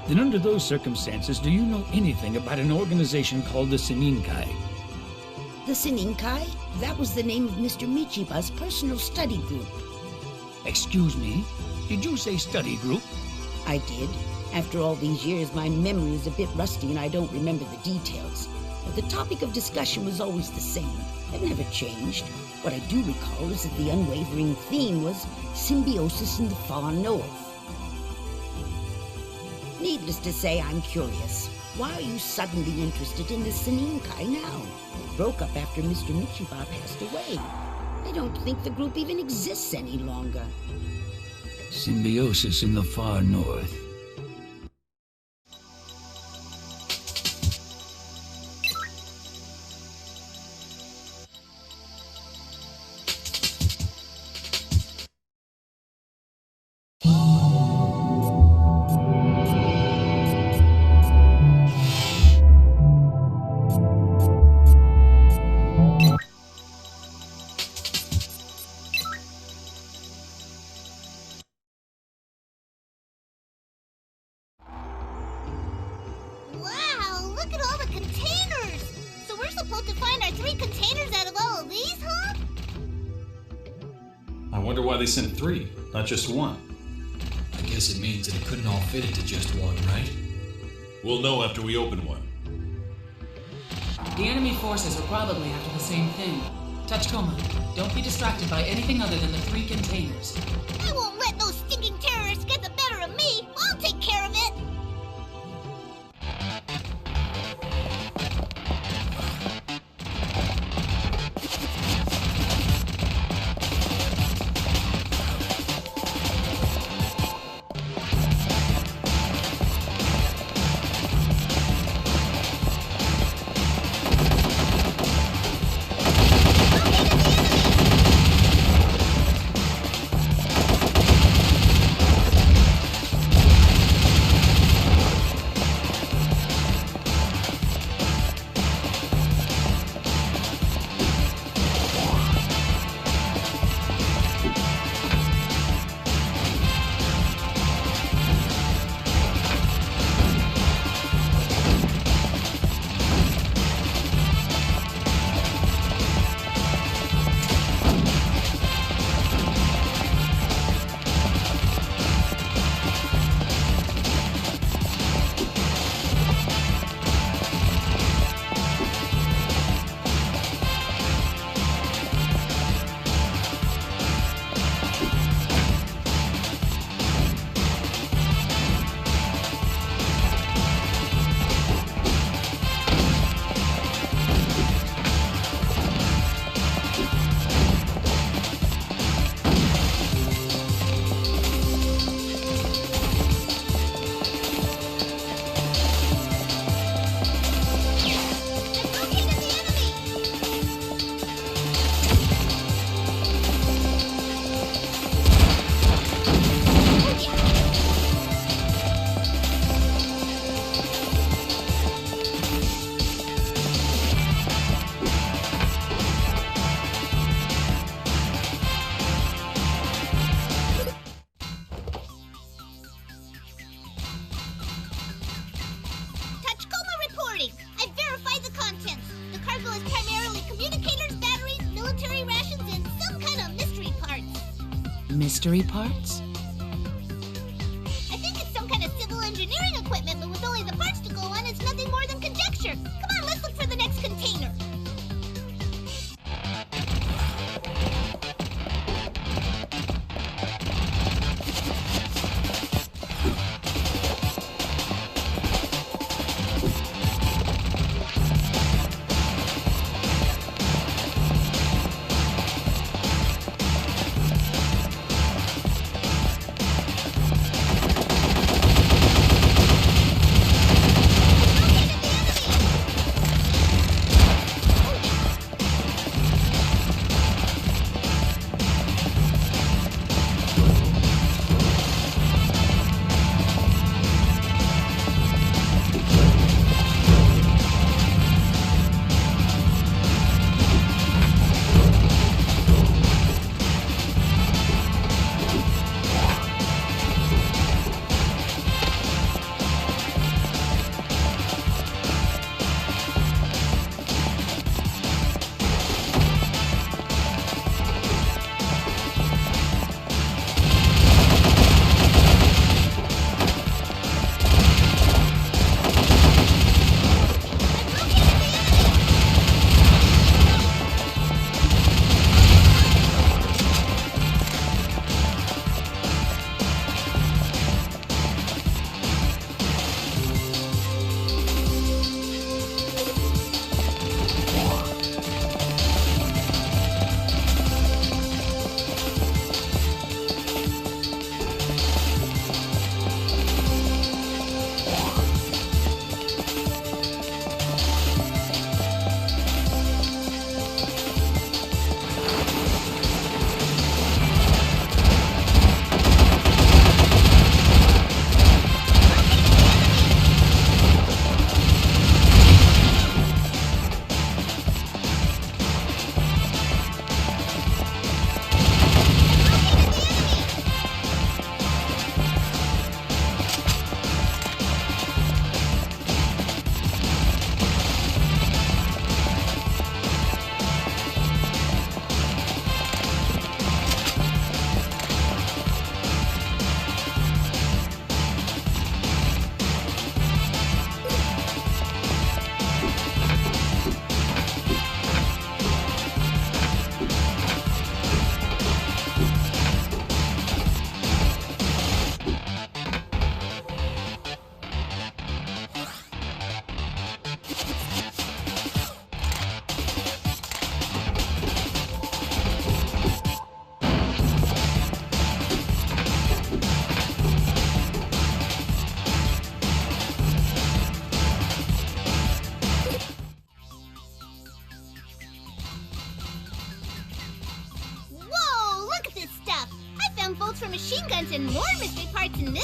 B: Then under those circumstances, do you know anything about an organization called the Sininkai?
Q: The Sininkai? That was the name of Mr. Michiba's personal study group.
B: Excuse me? Did you say study group?
Q: I did. After all these years, my memory is a bit rusty and I don't remember the details. But the topic of discussion was always the same. It never changed. What I do recall is that the unwavering theme was symbiosis in the far north. Needless to say, I'm curious. Why are you suddenly interested in the Sininkai now? It broke up after Mr. Michiba passed away. I don't think the group even exists any longer.
B: Symbiosis in the far north.
E: Wow, look at all the containers! So we're supposed to find our 3 containers out of all of these, huh?
F: I wonder why they sent 3, not just 1.
G: I guess it means that it couldn't all fit into just one, right?
D: We'll know after we open one.
C: The enemy forces are probably after the same thing. Tachikoma, don't be distracted by anything other than the 3 containers.
E: I won't let those stinking terrorists get the better of me! I'll take care of it!
C: Mystery parts?
E: I think it's some kind of civil engineering equipment, but with only the parts to go on, it's nothing more than conjecture. Come on, let's look for the next container.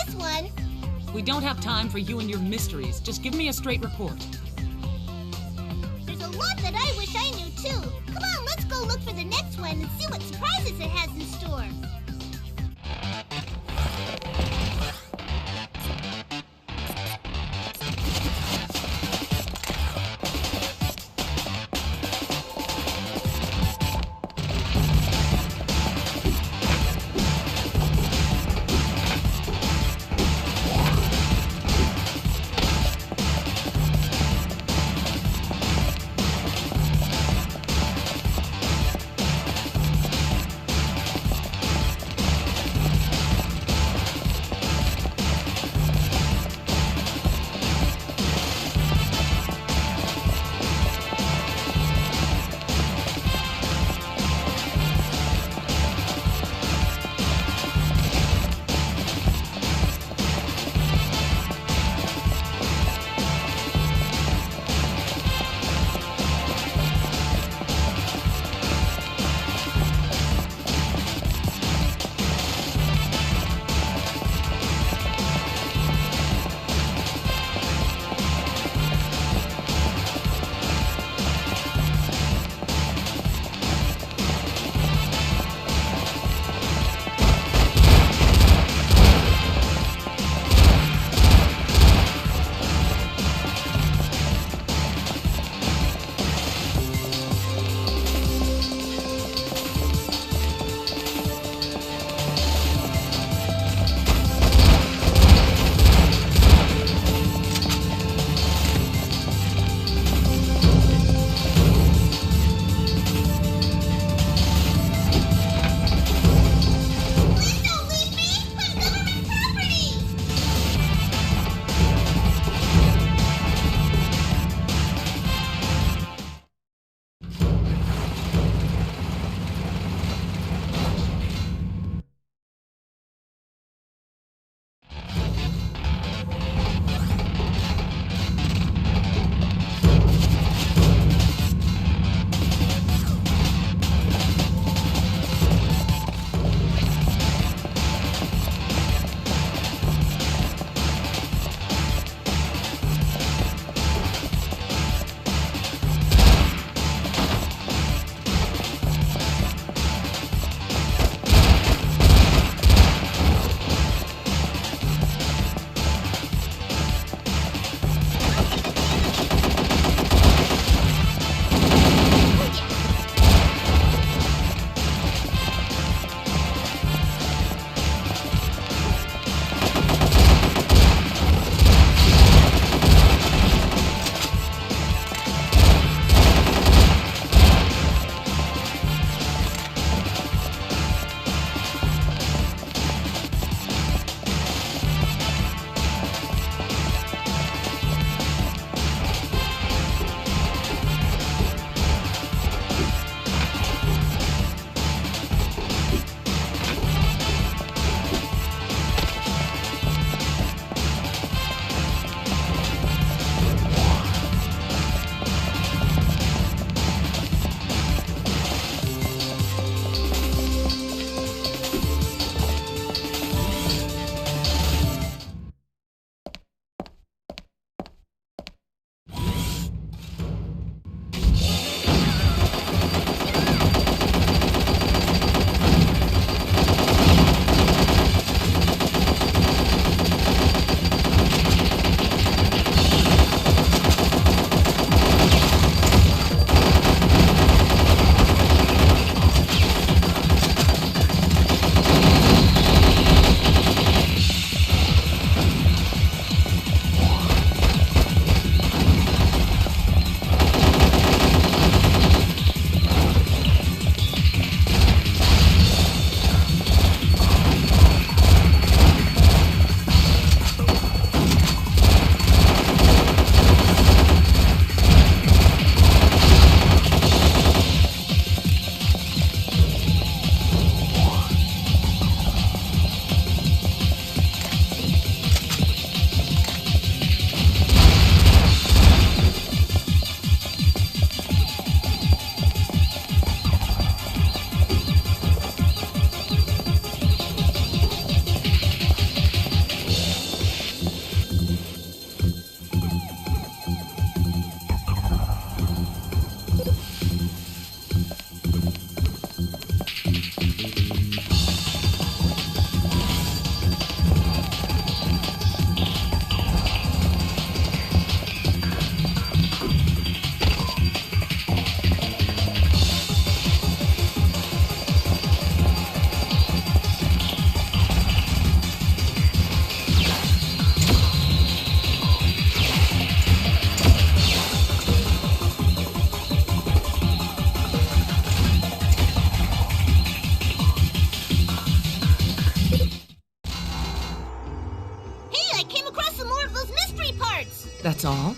E: this one.
C: We don't have time for you and your mysteries. Just give me a straight report.
E: There's a lot that I wish I knew, too. Come on, let's go look for the next one and see what surprises it has in store. parts!
C: That's all?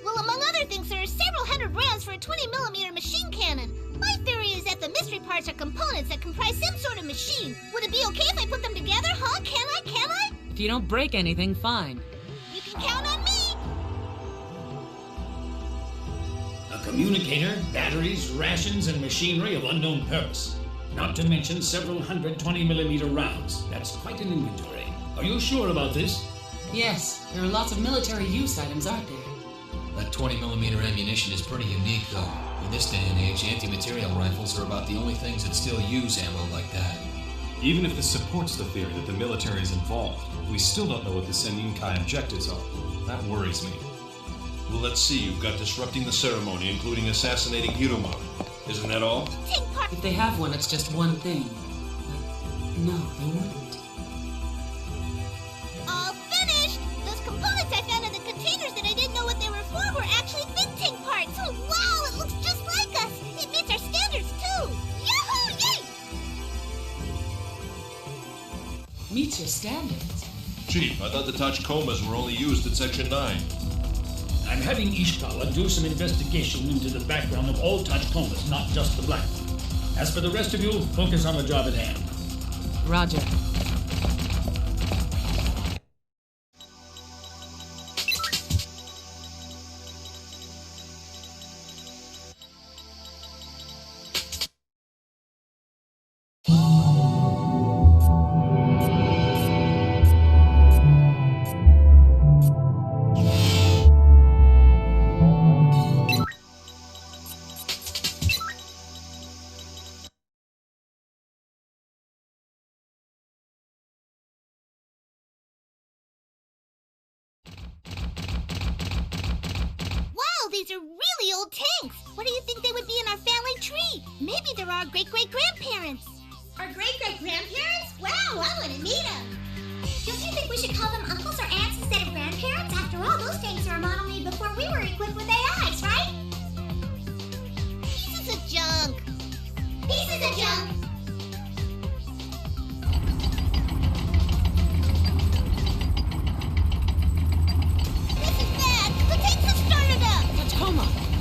E: Well, among other things, there are several hundred rounds for a 20mm machine cannon. My theory is that the mystery parts are components that comprise some sort of machine. Would it be okay if I put them together, huh? Can I?
C: If you don't break anything, fine.
E: You can count on me!
B: A communicator, batteries, rations, and machinery of unknown purpose. Not to mention several hundred 20mm rounds. That's quite an inventory. Are you sure about this?
C: Yes, there are lots of military use items, aren't there?
G: That 20mm ammunition is pretty unique, though. In this day and age, anti-material rifles are about the only things that still use ammo like that.
F: Even if this supports the theory that the military is involved, we still don't know what the Seninkai objectives are. That worries me.
D: Well, let's see. You've got disrupting the ceremony, including assassinating Hiruma. Isn't that all?
C: If they have one, it's just one thing. No, they wouldn't.
E: All finished! Those components I found in the containers that I didn't know what they were for were actually think tank parts. Oh, wow! It looks just like us! It meets our standards, too! Yahoo! Yay!
C: Meets your standards?
D: Chief, I thought the Tachikomas were only used at Section 9.
B: I'm having Ishikawa do some investigation into the background of all Tachikomas, not just the black one. As for the rest of you, focus on the job at hand.
C: Roger.
E: These are really old tanks. What do you think they would be in our family tree? Maybe they're our great-great-grandparents.
J: Our great-great-grandparents? Wow, I want to meet them. Don't you think we should call them uncles or aunts instead of grandparents? After all, those tanks are a model made before we were equipped with AIs, right?
E: Pieces of junk.
J: Pieces of junk.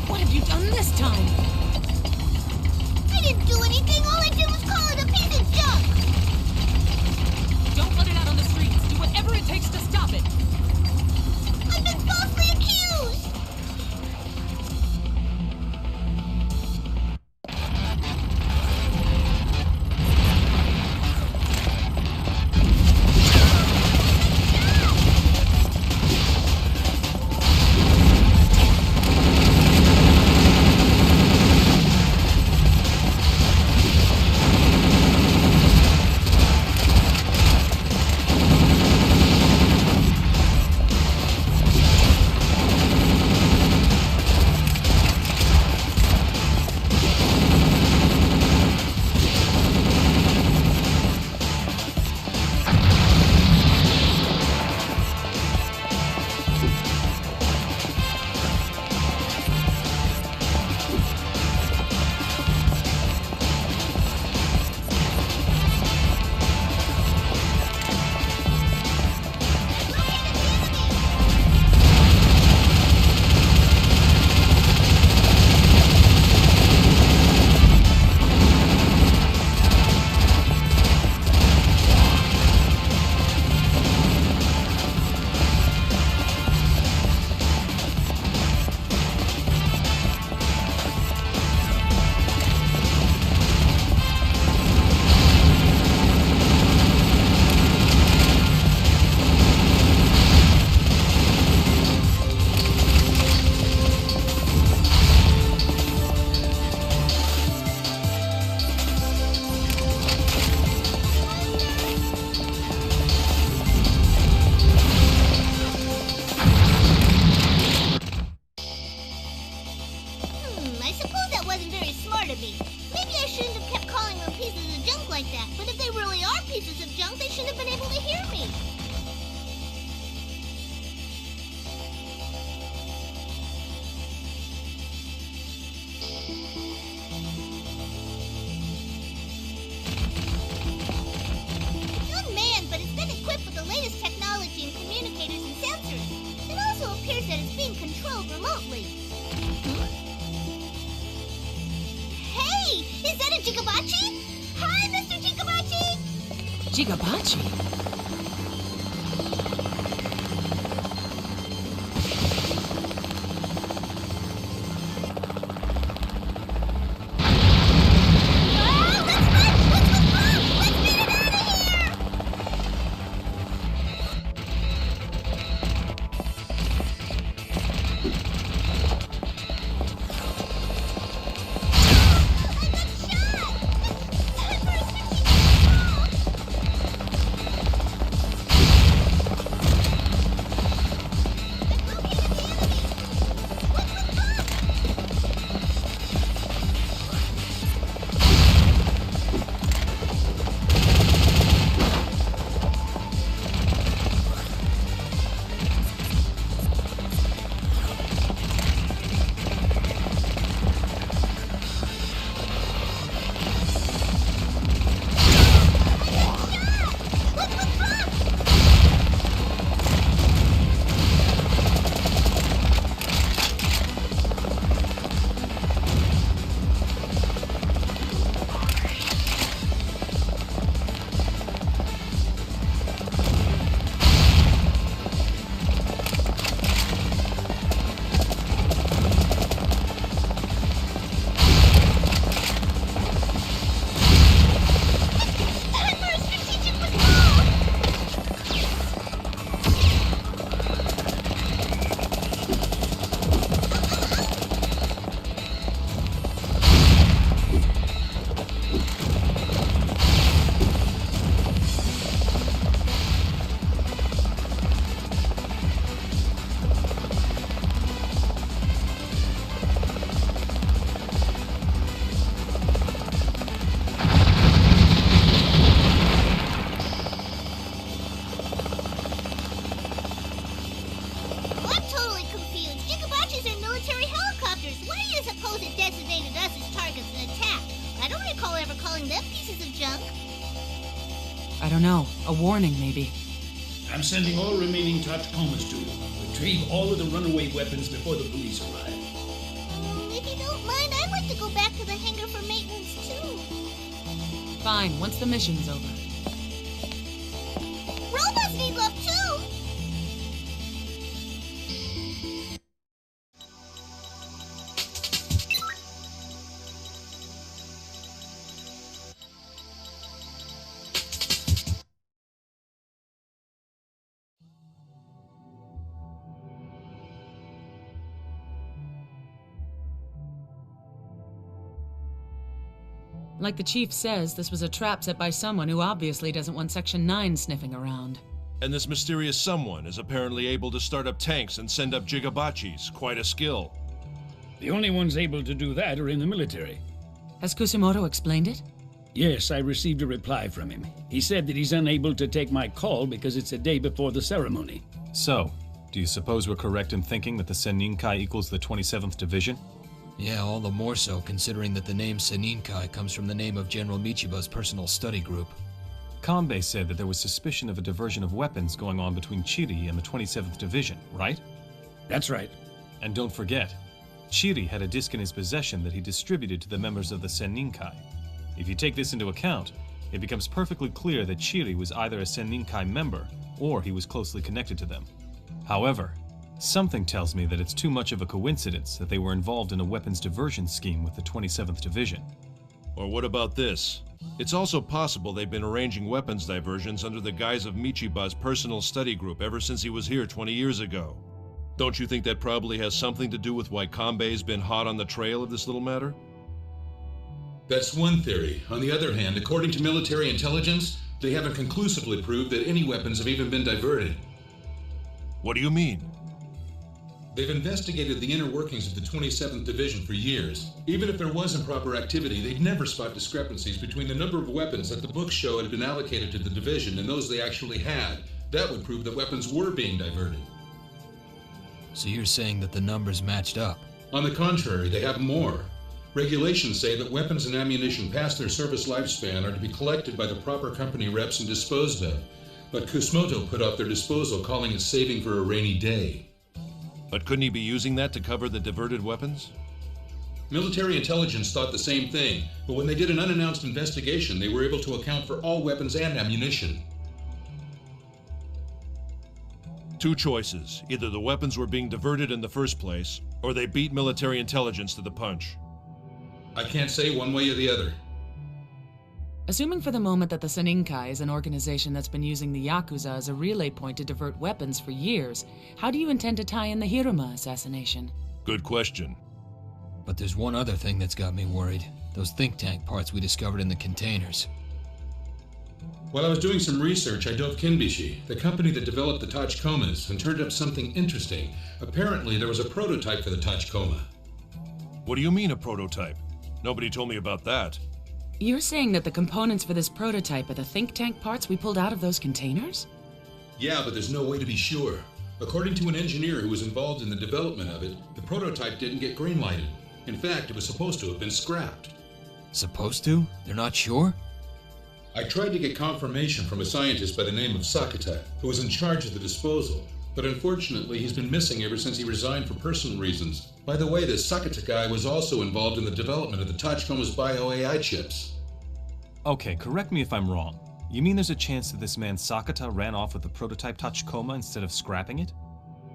C: What have you done this time?
E: I didn't do anything. All I did was call it a piece of junk.
C: Don't let it out on the streets. Do whatever it takes to stop it.
E: I've been falsely accused.
C: Jigabachi? I don't know. A warning, maybe.
B: I'm sending all remaining Tachikomas to you. Retrieve all of the runaway weapons before the police arrive.
E: If you don't mind, I'd like to go back to the hangar for maintenance, too.
C: Fine, once the mission's over.
E: Robots need love, too!
C: Like the chief says, this was a trap set by someone who obviously doesn't want Section 9 sniffing around.
D: And this mysterious someone is apparently able to start up tanks and send up Jigabachis. Quite a skill.
B: The only ones able to do that are in the military.
C: Has Kusumoto explained it?
B: Yes, I received a reply from him. He said that he's unable to take my call because it's a day before the ceremony.
F: So, do you suppose we're correct in thinking that the Senninkai equals the 27th Division?
G: Yeah, all the more so considering that the name Senninkai comes from the name of General Michiba's personal study group.
F: Kanbei said that there was suspicion of a diversion of weapons going on between Chiri and the 27th Division, right?
B: That's right.
F: And don't forget, Chiri had a disc in his possession that he distributed to the members of the Senninkai. If you take this into account, it becomes perfectly clear that Chiri was either a Senninkai member or he was closely connected to them. However, something tells me that it's too much of a coincidence that they were involved in a weapons diversion scheme with the 27th Division.
D: Or what about this? It's also possible they've been arranging weapons diversions under the guise of Michiba's personal study group ever since he was here 20 years ago. Don't you think that probably has something to do with why Kanbei's been hot on the trail of this little matter?
H: That's one theory. On the other hand, according to military intelligence, they haven't conclusively proved that any weapons have even been diverted.
D: What do you mean?
H: They've investigated the inner workings of the 27th Division for years. Even if there was improper activity, they'd never spot discrepancies between the number of weapons that the books show had been allocated to the division and those they actually had. That would prove that weapons were being diverted.
G: So you're saying that the numbers matched up?
H: On the contrary, they have more. Regulations say that weapons and ammunition past their service lifespan are to be collected by the proper company reps and disposed of. But Kusumoto put off their disposal, calling it saving for a rainy day.
D: But couldn't he be using that to cover the diverted weapons?
H: Military intelligence thought the same thing, but when they did an unannounced investigation, they were able to account for all weapons and ammunition.
D: Two choices. Either the weapons were being diverted in the first place, or they beat military intelligence to the punch.
H: I can't say one way or the other.
C: Assuming for the moment that the Seninkai is an organization that's been using the Yakuza as a relay point to divert weapons for years, how do you intend to tie in the Hiruma assassination?
D: Good question.
G: But there's one other thing that's got me worried. Those think tank parts we discovered in the containers.
H: While I was doing some research, I dove Kinbishi, the company that developed the Tachikomas, and turned up something interesting. Apparently, there was a prototype for the Tachikoma.
D: What do you mean, a prototype? Nobody told me about that.
C: You're saying that the components for this prototype are the think tank parts we pulled out of those containers?
H: Yeah, but there's no way to be sure. According to an engineer who was involved in the development of it, the prototype didn't get green-lighted. In fact, it was supposed to have been scrapped.
G: Supposed to? They're not sure?
H: I tried to get confirmation from a scientist by the name of Sakata, who was in charge of the disposal, but unfortunately he's been missing ever since he resigned for personal reasons. By the way, this Sakata guy was also involved in the development of the Tachikoma's bio-AI chips.
F: Okay, correct me if I'm wrong. You mean there's a chance that this man Sakata ran off with the prototype Tachikoma instead of scrapping it?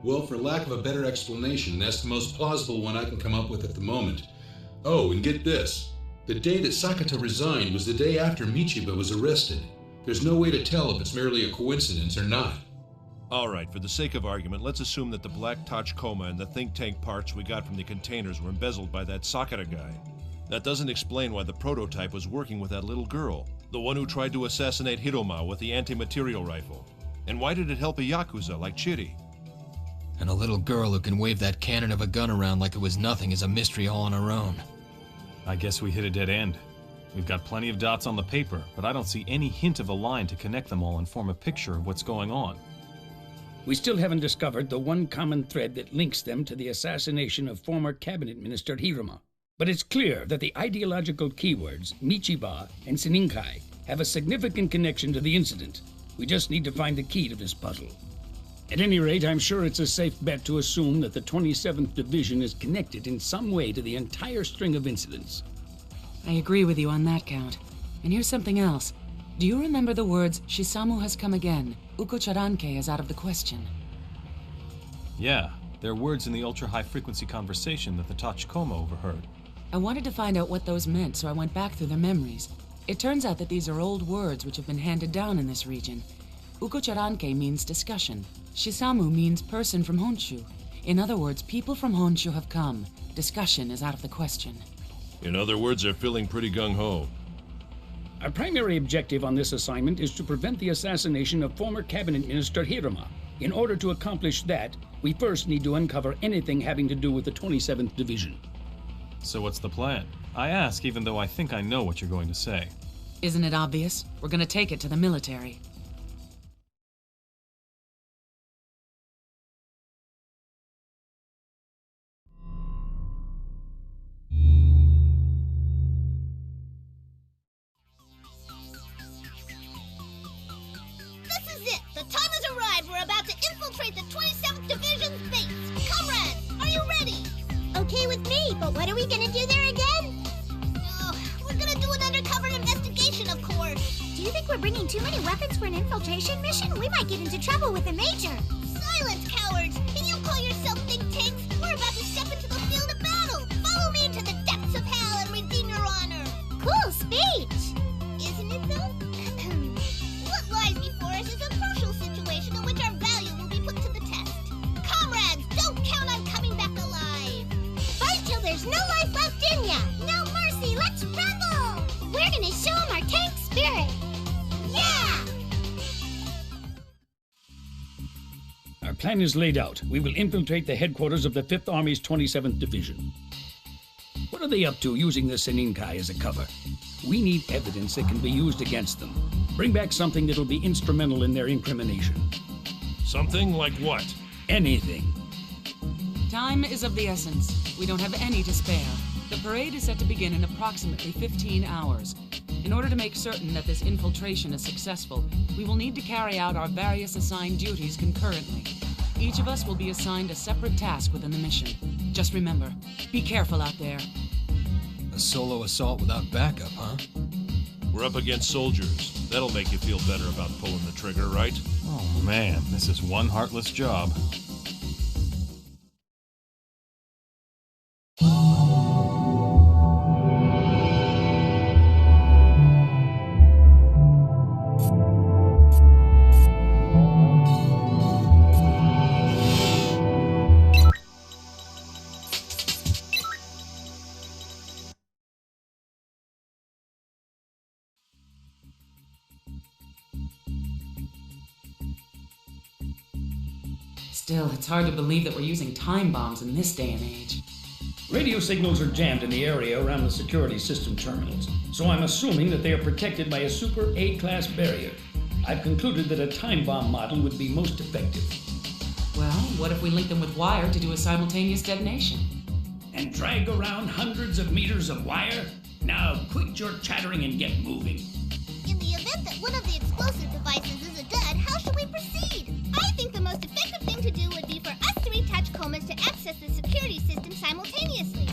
H: Well, for lack of a better explanation, that's the most plausible one I can come up with at the moment. Oh, and get this. The day that Sakata resigned was the day after Michiba was arrested. There's no way to tell if it's merely a coincidence or not.
D: All right, for the sake of argument, let's assume that the black Tachikoma and the think tank parts we got from the containers were embezzled by that Sakata guy. That doesn't explain why the prototype was working with that little girl, the one who tried to assassinate Hiroma with the anti-material rifle. And why did it help a Yakuza like Chiri?
G: And a little girl who can wave that cannon of a gun around like it was nothing is a mystery all on her own.
F: I guess we hit a dead end. We've got plenty of dots on the paper, but I don't see any hint of a line to connect them all and form a picture of what's going on.
B: We still haven't discovered the one common thread that links them to the assassination of former cabinet minister Hiruma. But it's clear that the ideological keywords, Michiba and Seninkai, have a significant connection to the incident. We just need to find the key to this puzzle. At any rate, I'm sure it's a safe bet to assume that the 27th Division is connected in some way to the entire string of incidents.
C: I agree with you on that count. And here's something else. Do you remember the words, Shisamu has come again, Uko-charanke is out of the question?
F: Yeah, they're words in the ultra-high-frequency conversation that the Tachikoma overheard.
C: I wanted to find out what those meant, so I went back through their memories. It turns out that these are old words which have been handed down in this region. Uko-charanke means discussion. Shisamu means person from Honshu. In other words, people from Honshu have come. Discussion is out of the question.
D: In other words, they're feeling pretty gung-ho.
B: Our primary objective on this assignment is to prevent the assassination of former cabinet minister Hiruma. In order to accomplish that, we first need to uncover anything having to do with the 27th Division.
F: So what's the plan? I ask even though I think I know what you're going to say.
C: Isn't it obvious? We're going to take it to the military.
E: This is it! The time has arrived! We're about to infiltrate the 27th Division's base! Comrades, are you ready?
J: Okay with me, but what are we gonna do there again?
E: Oh, we're gonna do an undercover investigation, of course!
J: Do you think we're bringing too many weapons for an infiltration mission? We might get into trouble with the Major!
E: Silence, cowards! Can you call yourself think tanks? We're about to step into the field of battle! Follow me into the depths of hell and redeem your honor!
J: Cool speech!
E: Isn't it, though? What lies before us is a crucial situation in which our value will be put to the test. Comrades, don't count on coming back alive!
J: Fight till there's no life left in ya! No mercy, let's rumble! We're gonna show them our tank spirit! Yeah!
B: Our plan is laid out. We will infiltrate the headquarters of the 5th Army's 27th Division. What are they up to using the Seninkai as a cover? We need evidence that can be used against them. Bring back something that'll be instrumental in their incrimination.
D: Something like what?
B: Anything.
C: Time is of the essence. We don't have any to spare. The parade is set to begin in approximately 15 hours. In order to make certain that this infiltration is successful, we will need to carry out our various assigned duties concurrently. Each of us will be assigned a separate task within the mission. Just remember, be careful out there.
G: A solo assault without backup, huh?
D: We're up against soldiers. That'll make you feel better about pulling the trigger, right?
F: Oh man, this is one heartless job.
C: Still, it's hard to believe that we're using time bombs in this day and age.
B: Radio signals are jammed in the area around the security system terminals, so I'm assuming that they are protected by a super A-class barrier. I've concluded that a time bomb model would be most effective.
C: Well, what if we link them with wire to do a simultaneous detonation?
B: And drag around hundreds of meters of wire? Now quit your chattering and get moving.
E: In the event that one of the explosive devices is a dud, how should we proceed? I think the most effective thing to do would be for us three Tachikomas to access the security system simultaneously.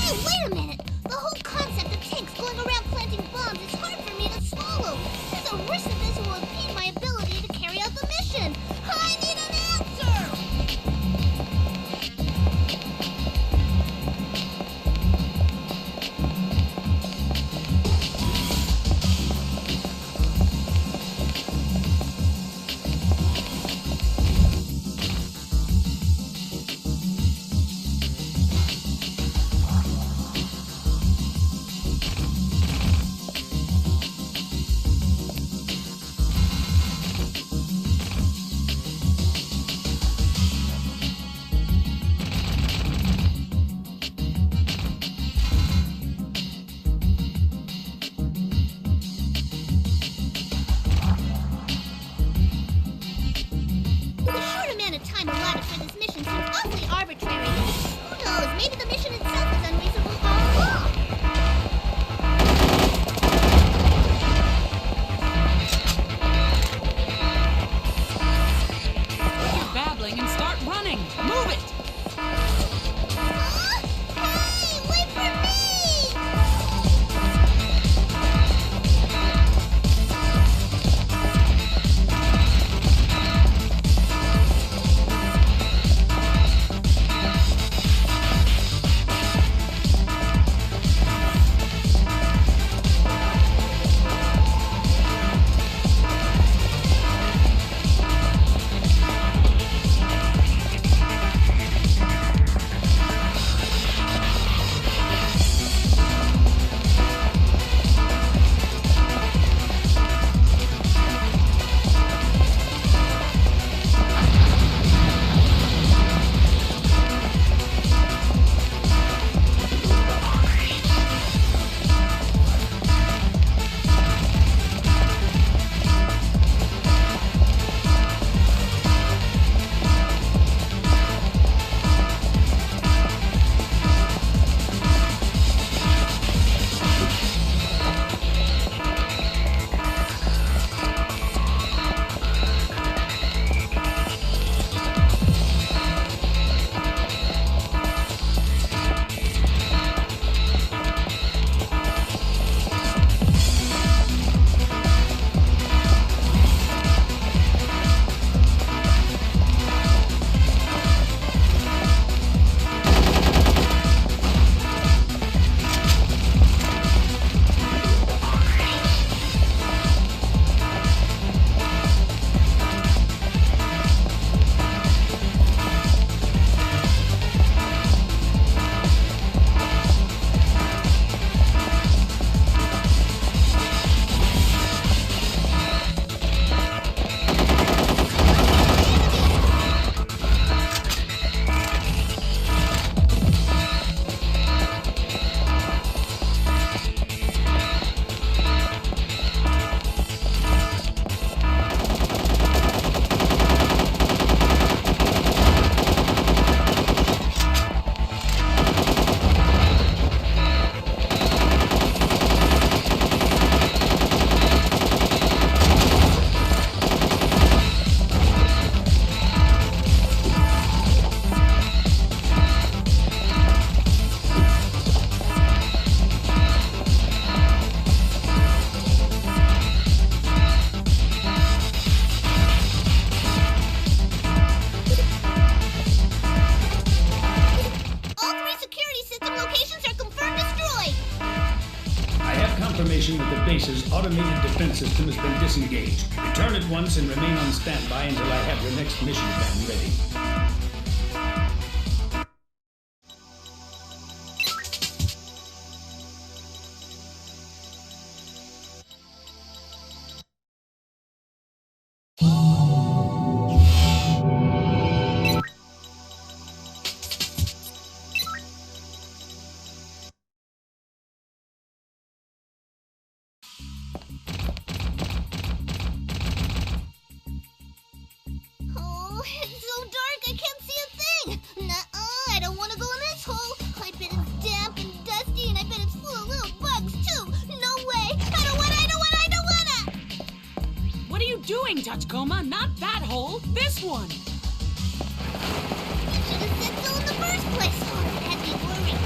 E: Hey, wait a minute! The whole concept of tanks going around planting bombs is hard for me to swallow. There's a risk that this will impede my ability to carry out the mission. I need an answer! The short amount of time allotted for this mission seems awfully arbitrary. Who knows? Maybe the mission itself is unreasonable all along.
C: Quit your babbling and start running. Move it!
E: Hey, wait for me!
B: confirmation that the base's automated defense system has been disengaged. Return at once and remain on standby until I have your next mission plan ready.
E: Oh, it's so dark I can't see a thing! Nuh-uh, I don't want to go in this hole! I bet it's damp and dusty and I bet it's full of little bugs too! No way! I don't wanna!
C: What are you doing, Tachikoma? Not that hole! This one!
E: You should have said so in the first place! Oh, that had me worried.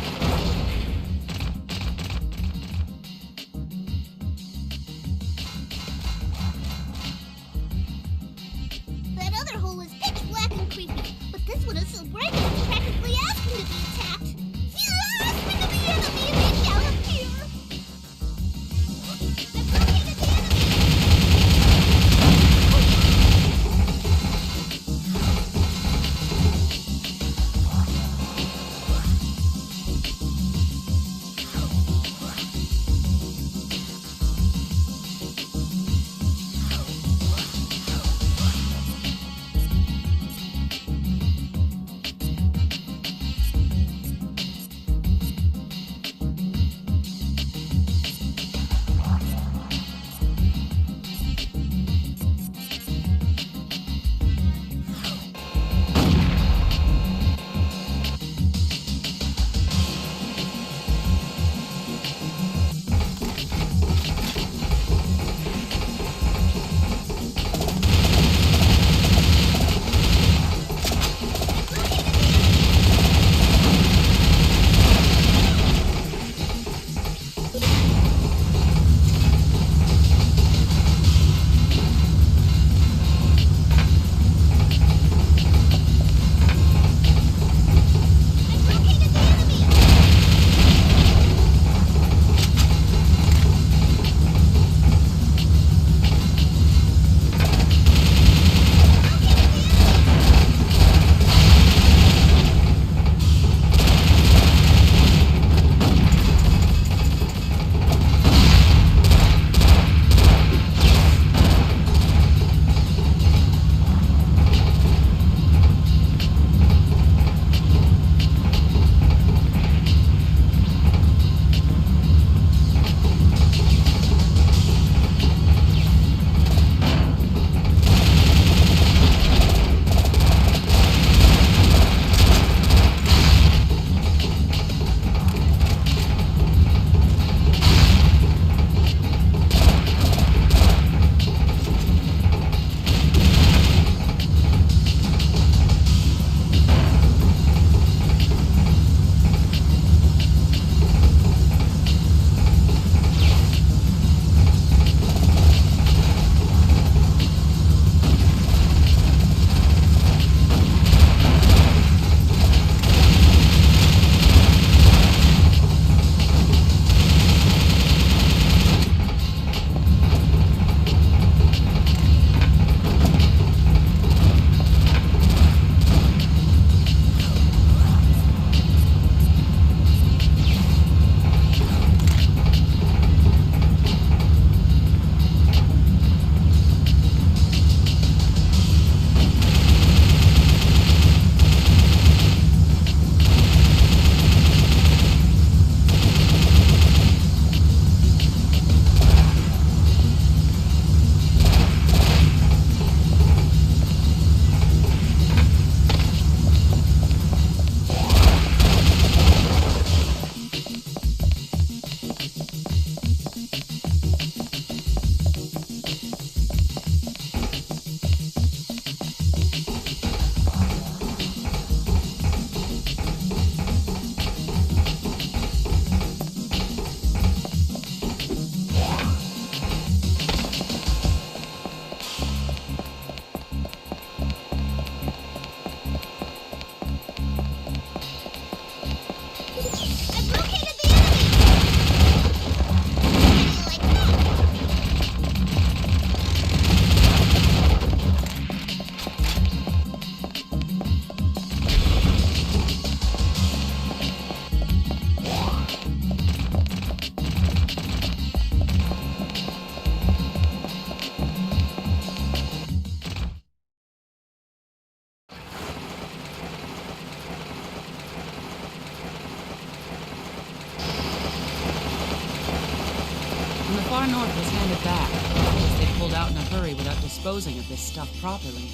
C: far north was handed back. I guess they pulled out in a hurry without disposing of this stuff properly.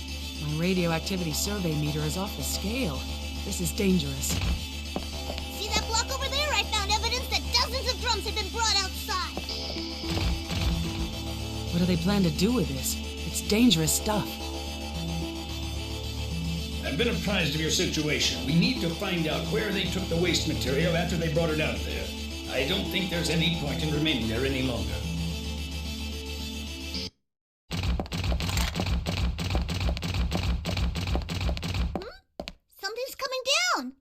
C: My radioactivity survey meter is off the scale. This is dangerous.
E: See that block over there? I found evidence that dozens of drums had been brought outside.
C: What do they plan to do with this? It's dangerous stuff.
B: I've been apprised of your situation. We need to find out where they took the waste material after they brought it out there. I don't think there's any point in remaining there any longer.
E: Something's coming down!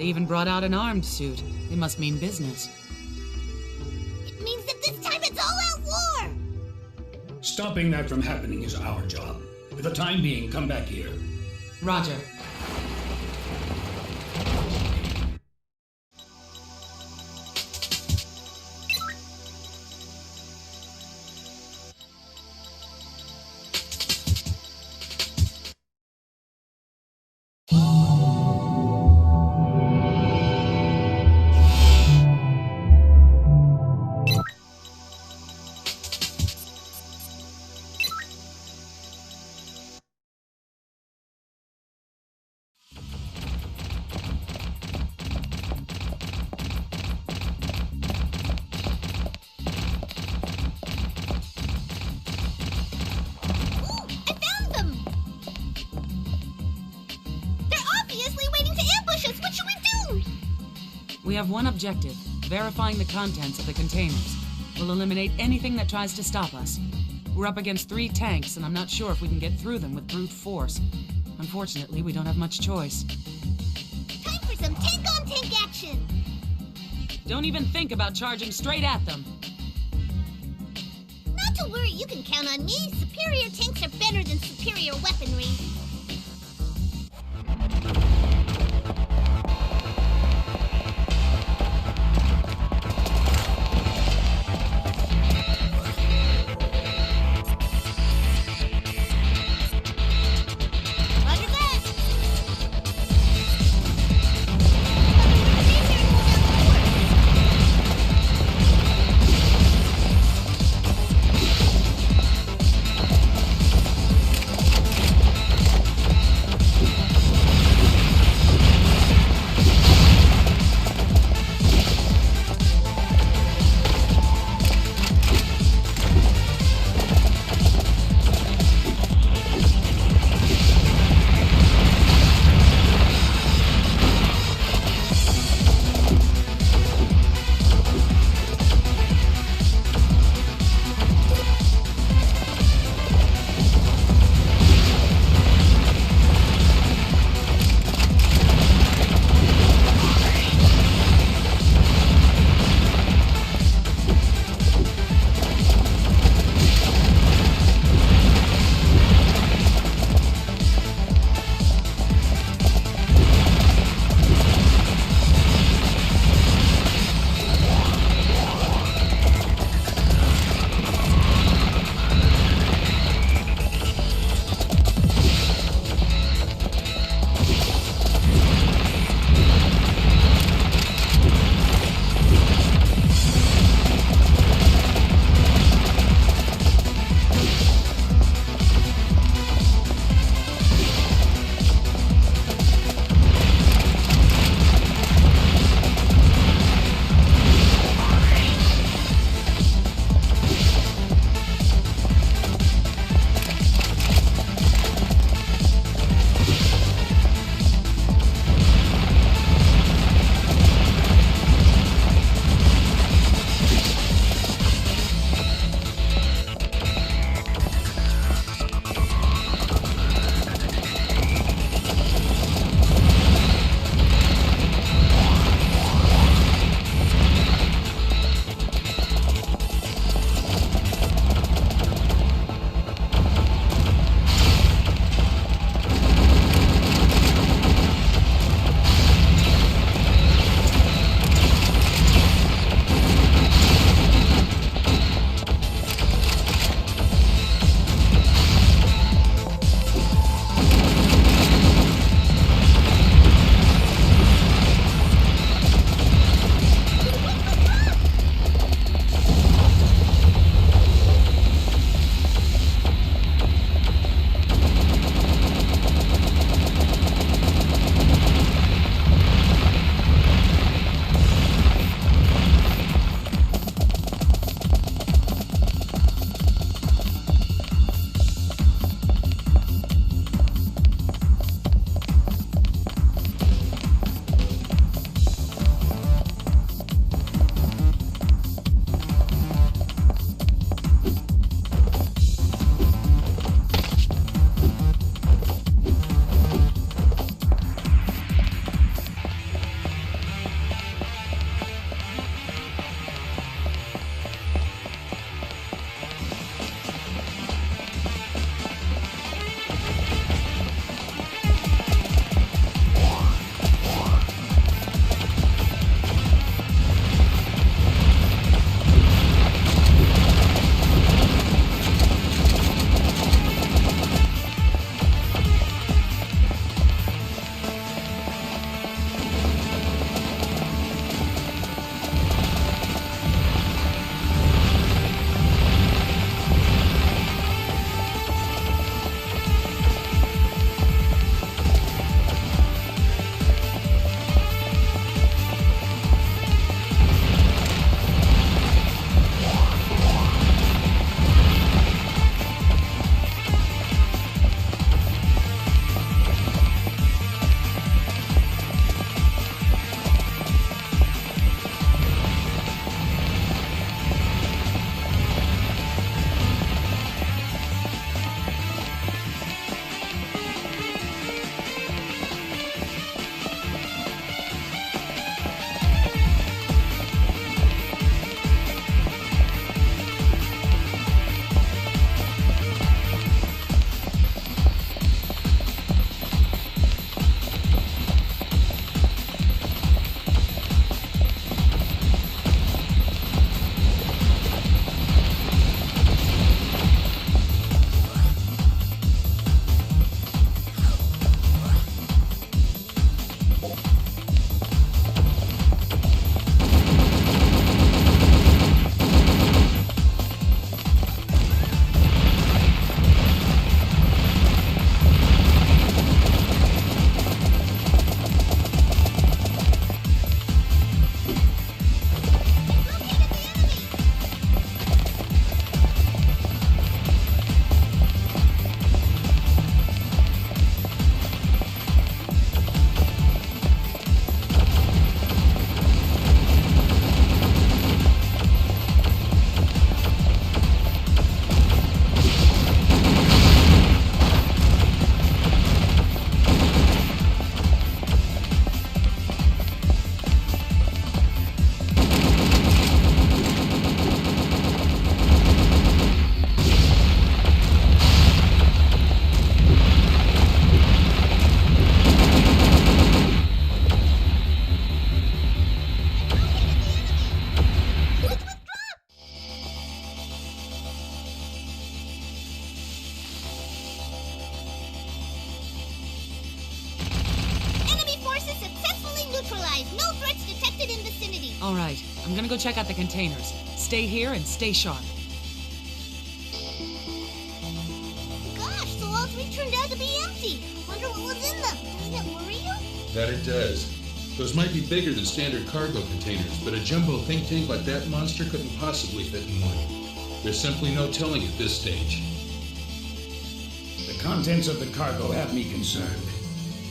C: They even brought out an armed suit. They must mean business.
E: It means that this time it's all out war!
B: Stopping that from happening is our job. For the time being, come back here.
C: Roger. We have one objective, verifying the contents of the containers. We'll eliminate anything that tries to stop us. We're up against 3 tanks, and I'm not sure if we can get through them with brute force. Unfortunately, we don't have much choice.
E: Time for some tank-on-tank action!
C: Don't even think about charging straight at them.
E: Not to worry, you can count on me. Superior tanks are better than superior weaponry.
C: All right, I'm gonna go check out the containers. Stay here and stay sharp.
E: Gosh, so all three turned out to be empty. Wonder what was in them. Doesn't it worry you?
H: That it does. Those might be bigger than standard cargo containers, but a jumbo think tank like that monster couldn't possibly fit in one. There's simply no telling at this stage.
B: The contents of the cargo have me concerned.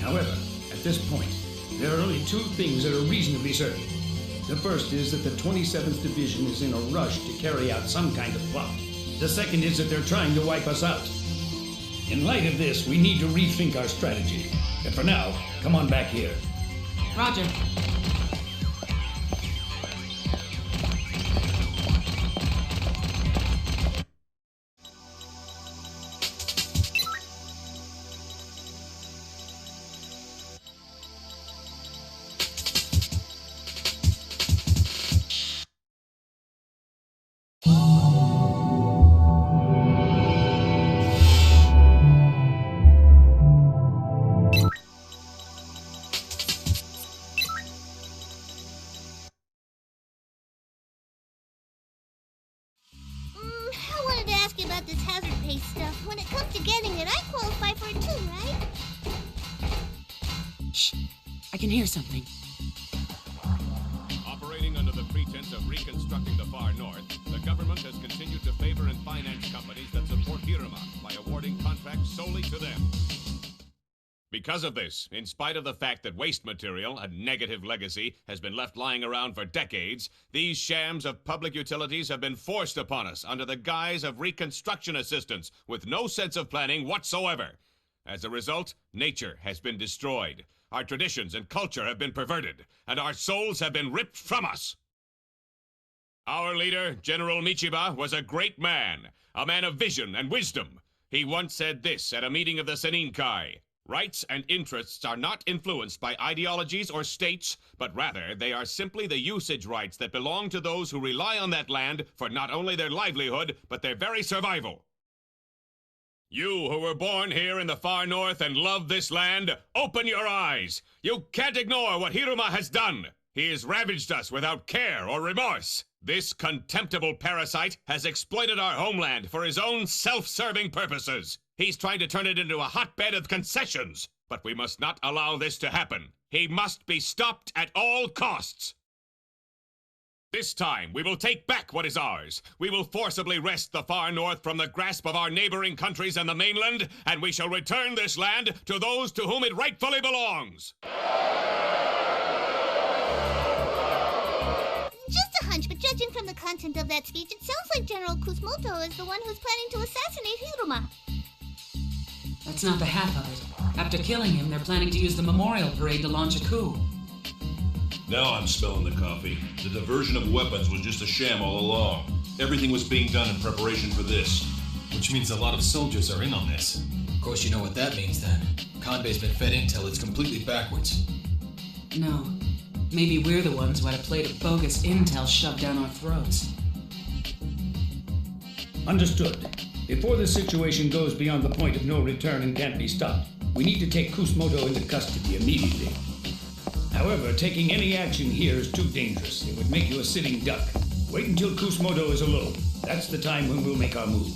B: However, at this point, there are only two things that are reasonably certain. The first is that the 27th Division is in a rush to carry out some kind of plot. The second is that they're trying to wipe us out. In light of this, we need to rethink our strategy. But for now, come on back here.
C: Roger.
E: I wanted to ask you about this hazard pay stuff. When it comes to getting it, I qualify for it too, right?
C: Shh. I can hear something.
L: Operating under the pretense of reconstructing the far north, the government has continued to favor and finance companies that support Hiruma by awarding contracts solely to them. Because of this, in spite of the fact that waste material, a negative legacy, has been left lying around for decades, these shams of public utilities have been forced upon us under the guise of reconstruction assistance with no sense of planning whatsoever. As a result, nature has been destroyed, our traditions and culture have been perverted, and our souls have been ripped from us. Our leader, General Michiba, was a great man, a man of vision and wisdom. He once said this at a meeting of the Seninkai: rights and interests are not influenced by ideologies or states, but rather they are simply the usage rights that belong to those who rely on that land for not only their livelihood, but their very survival. You who were born here in the far north and love this land, open your eyes! You can't ignore what Hiruma has done! He has ravaged us without care or remorse. This contemptible parasite has exploited our homeland for his own self-serving purposes. He's trying to turn it into a hotbed of concessions. But we must not allow this to happen. He must be stopped at all costs. This time, we will take back what is ours. We will forcibly wrest the far north from the grasp of our neighboring countries and the mainland, and we shall return this land to those to whom it rightfully belongs.
E: Just a hunch, but judging from the content of that speech, it sounds like General Kusanagi is the one who's planning to assassinate Hiruma.
C: That's not the half of it. After killing him, they're planning to use the memorial parade to launch a coup.
D: Now I'm smelling the coffee. The diversion of weapons was just a sham all along. Everything was being done in preparation for this.
G: Which means a lot of soldiers are in on this. Of course you know what that means then. Convey's been fed intel that's completely backwards.
C: No. Maybe we're the ones who had a plate of bogus intel shoved down our throats.
B: Understood. Before the situation goes beyond the point of no return and can't be stopped, we need to take Kusanagi into custody immediately. However, taking any action here is too dangerous. It would make you a sitting duck. Wait until Kusanagi is alone. That's the time when we'll make our move.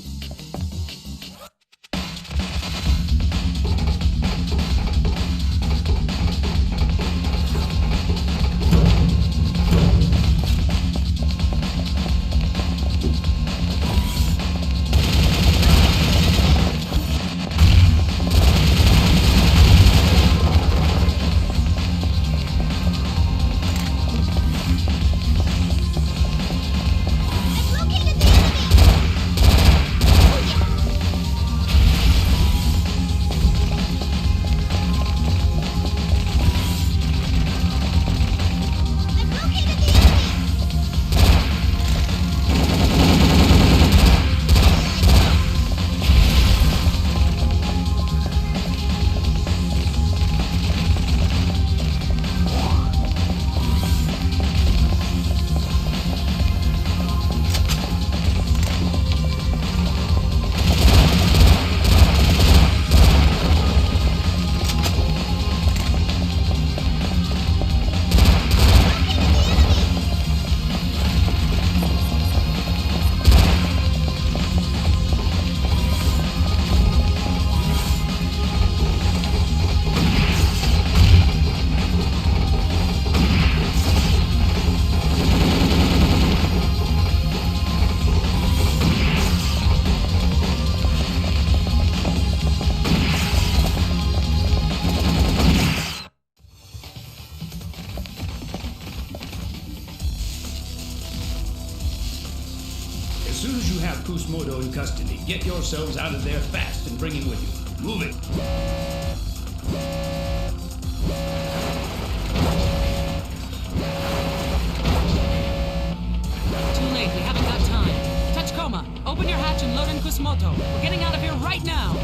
B: into custody. Get yourselves out of there fast and bring him with you. Move it.
C: Too late. We haven't got time. Tachikoma, open your hatch and load in Kusumoto. We're getting out of here right now.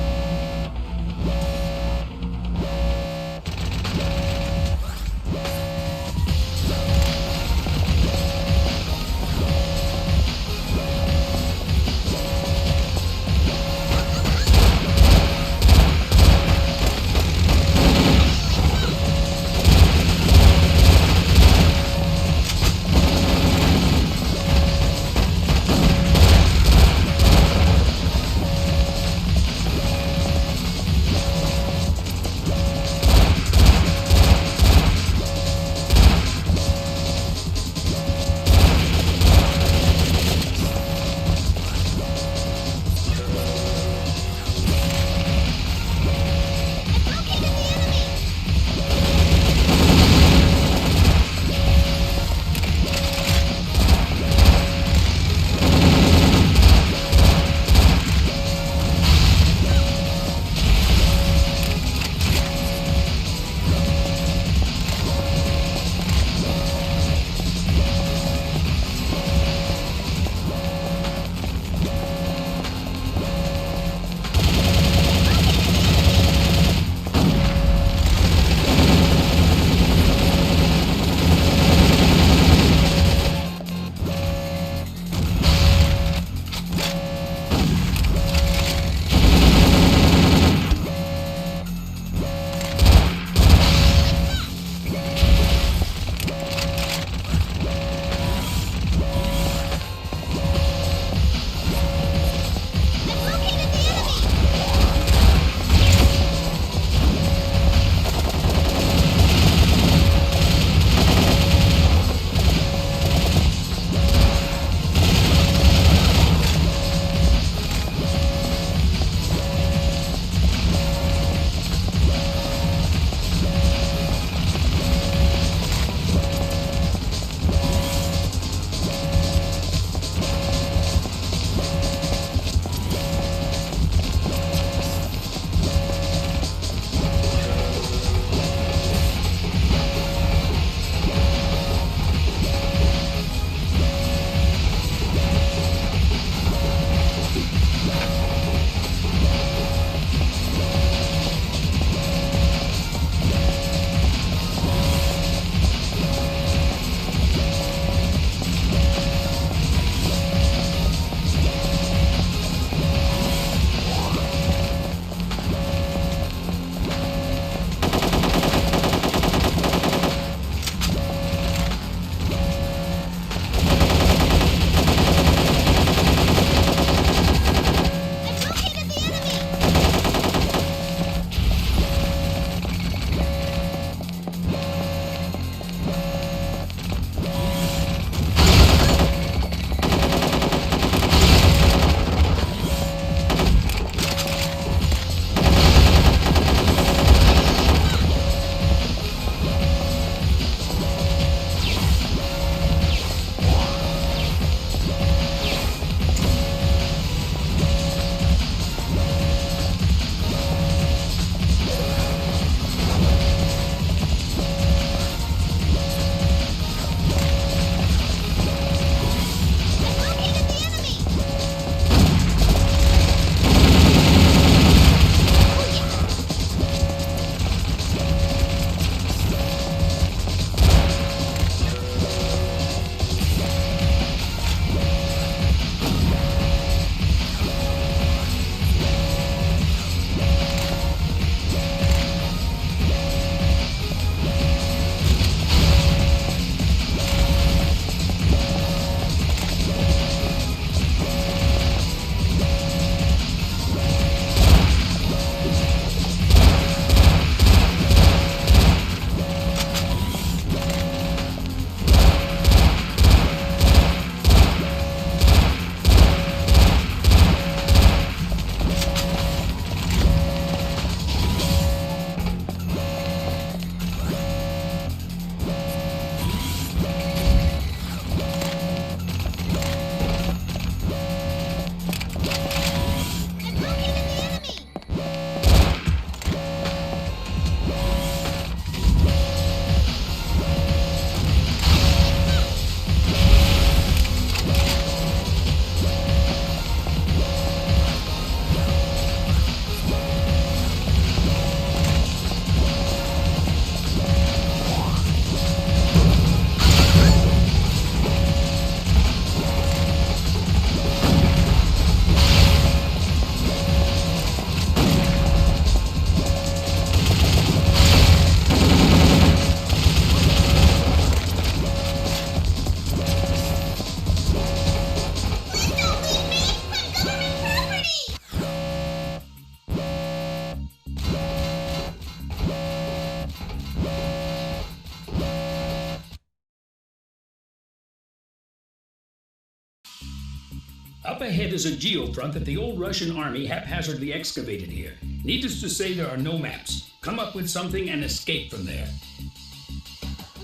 B: Up ahead is a geofront that the old Russian army haphazardly excavated here. Needless to say, there are no maps. Come up with something and escape from there.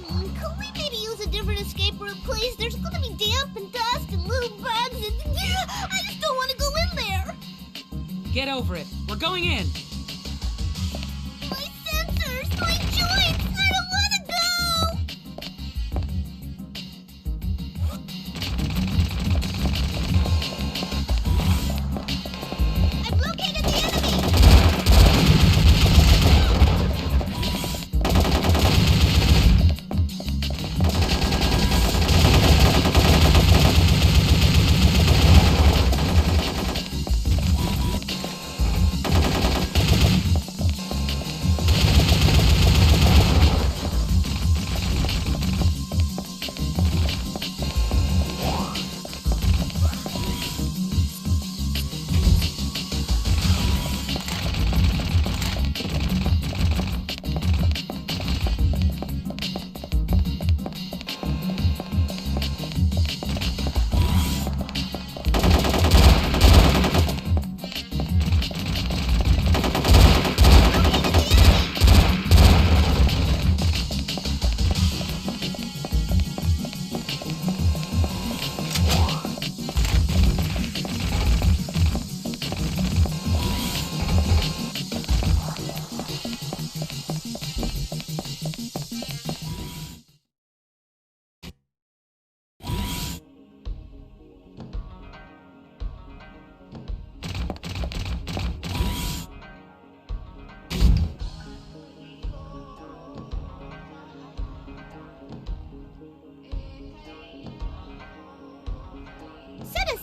E: Could we maybe use a different escape route, please? There's gonna be damp and dust and little bugs and... I just don't want to go in there!
C: Get over it. We're going in.
E: My sensors! My joints! I don't want to go! I've located the enemy!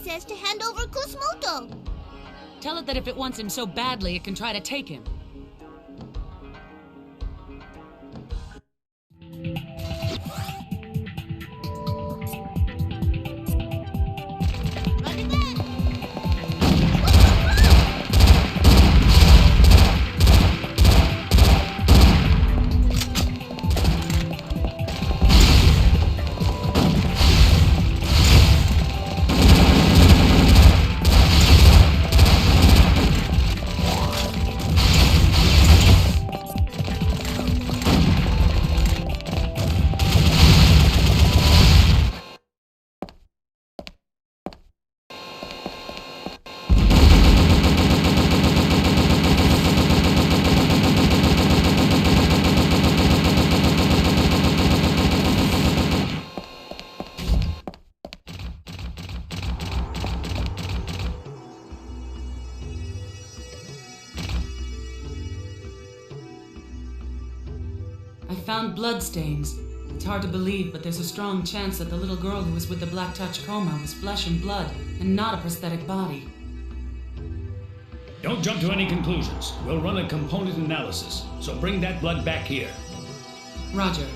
E: Says to hand over Kusumoto.
C: Tell it that if it wants him so badly, it can try to take him. I found bloodstains. It's hard to believe, but there's a strong chance that the little girl who was with the Black Touch coma was flesh and blood, and not a prosthetic body.
B: Don't jump to any conclusions. We'll run a component analysis, so bring that blood back here.
C: Roger.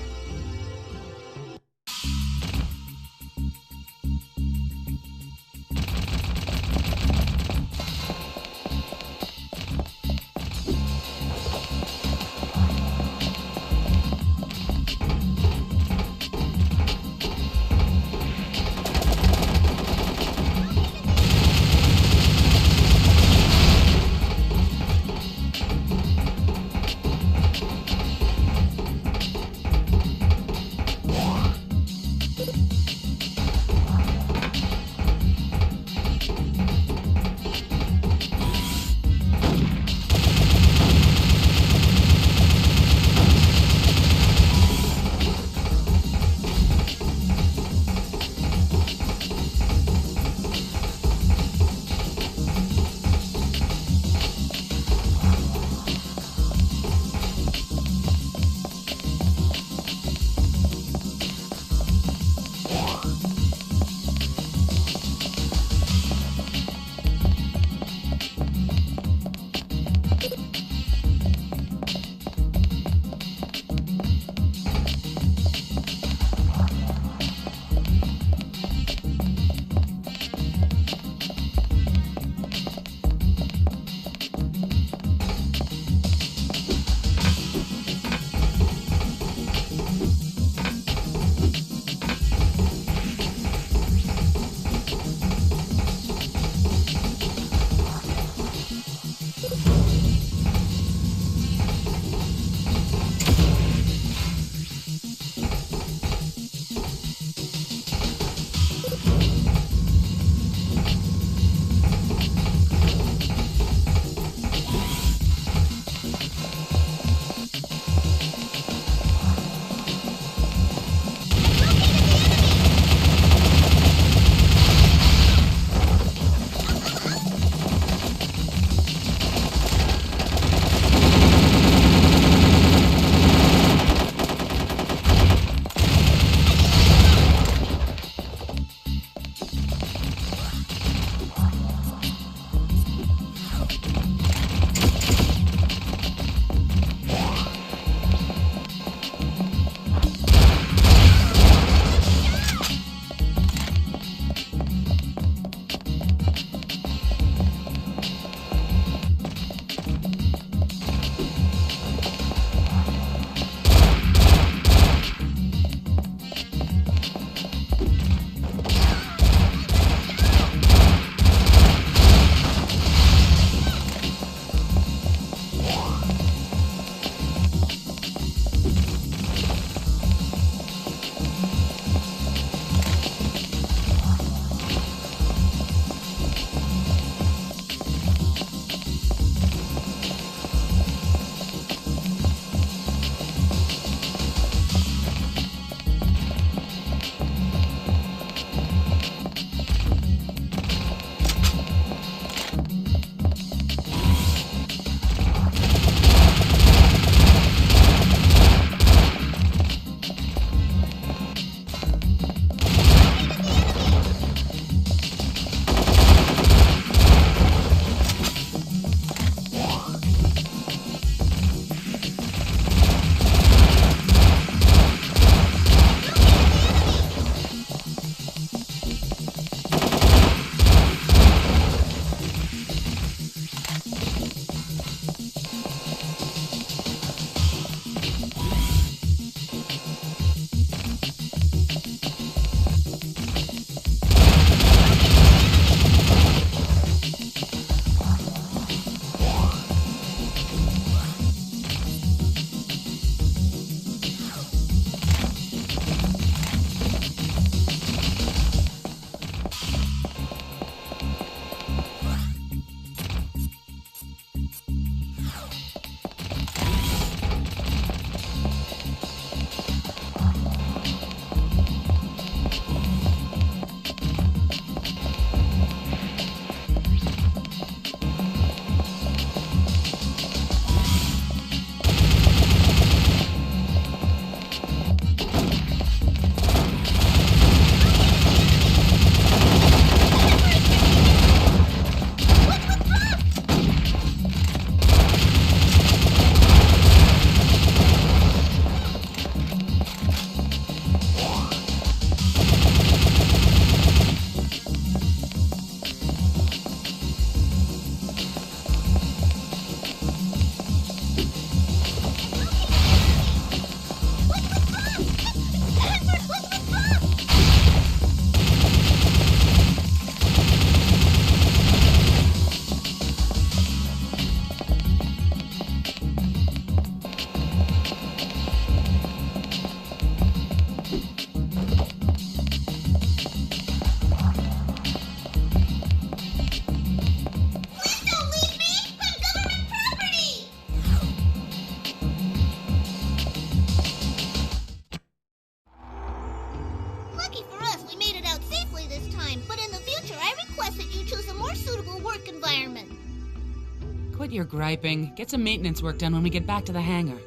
C: Quit your griping. Get some maintenance work done when we get back to the hangar.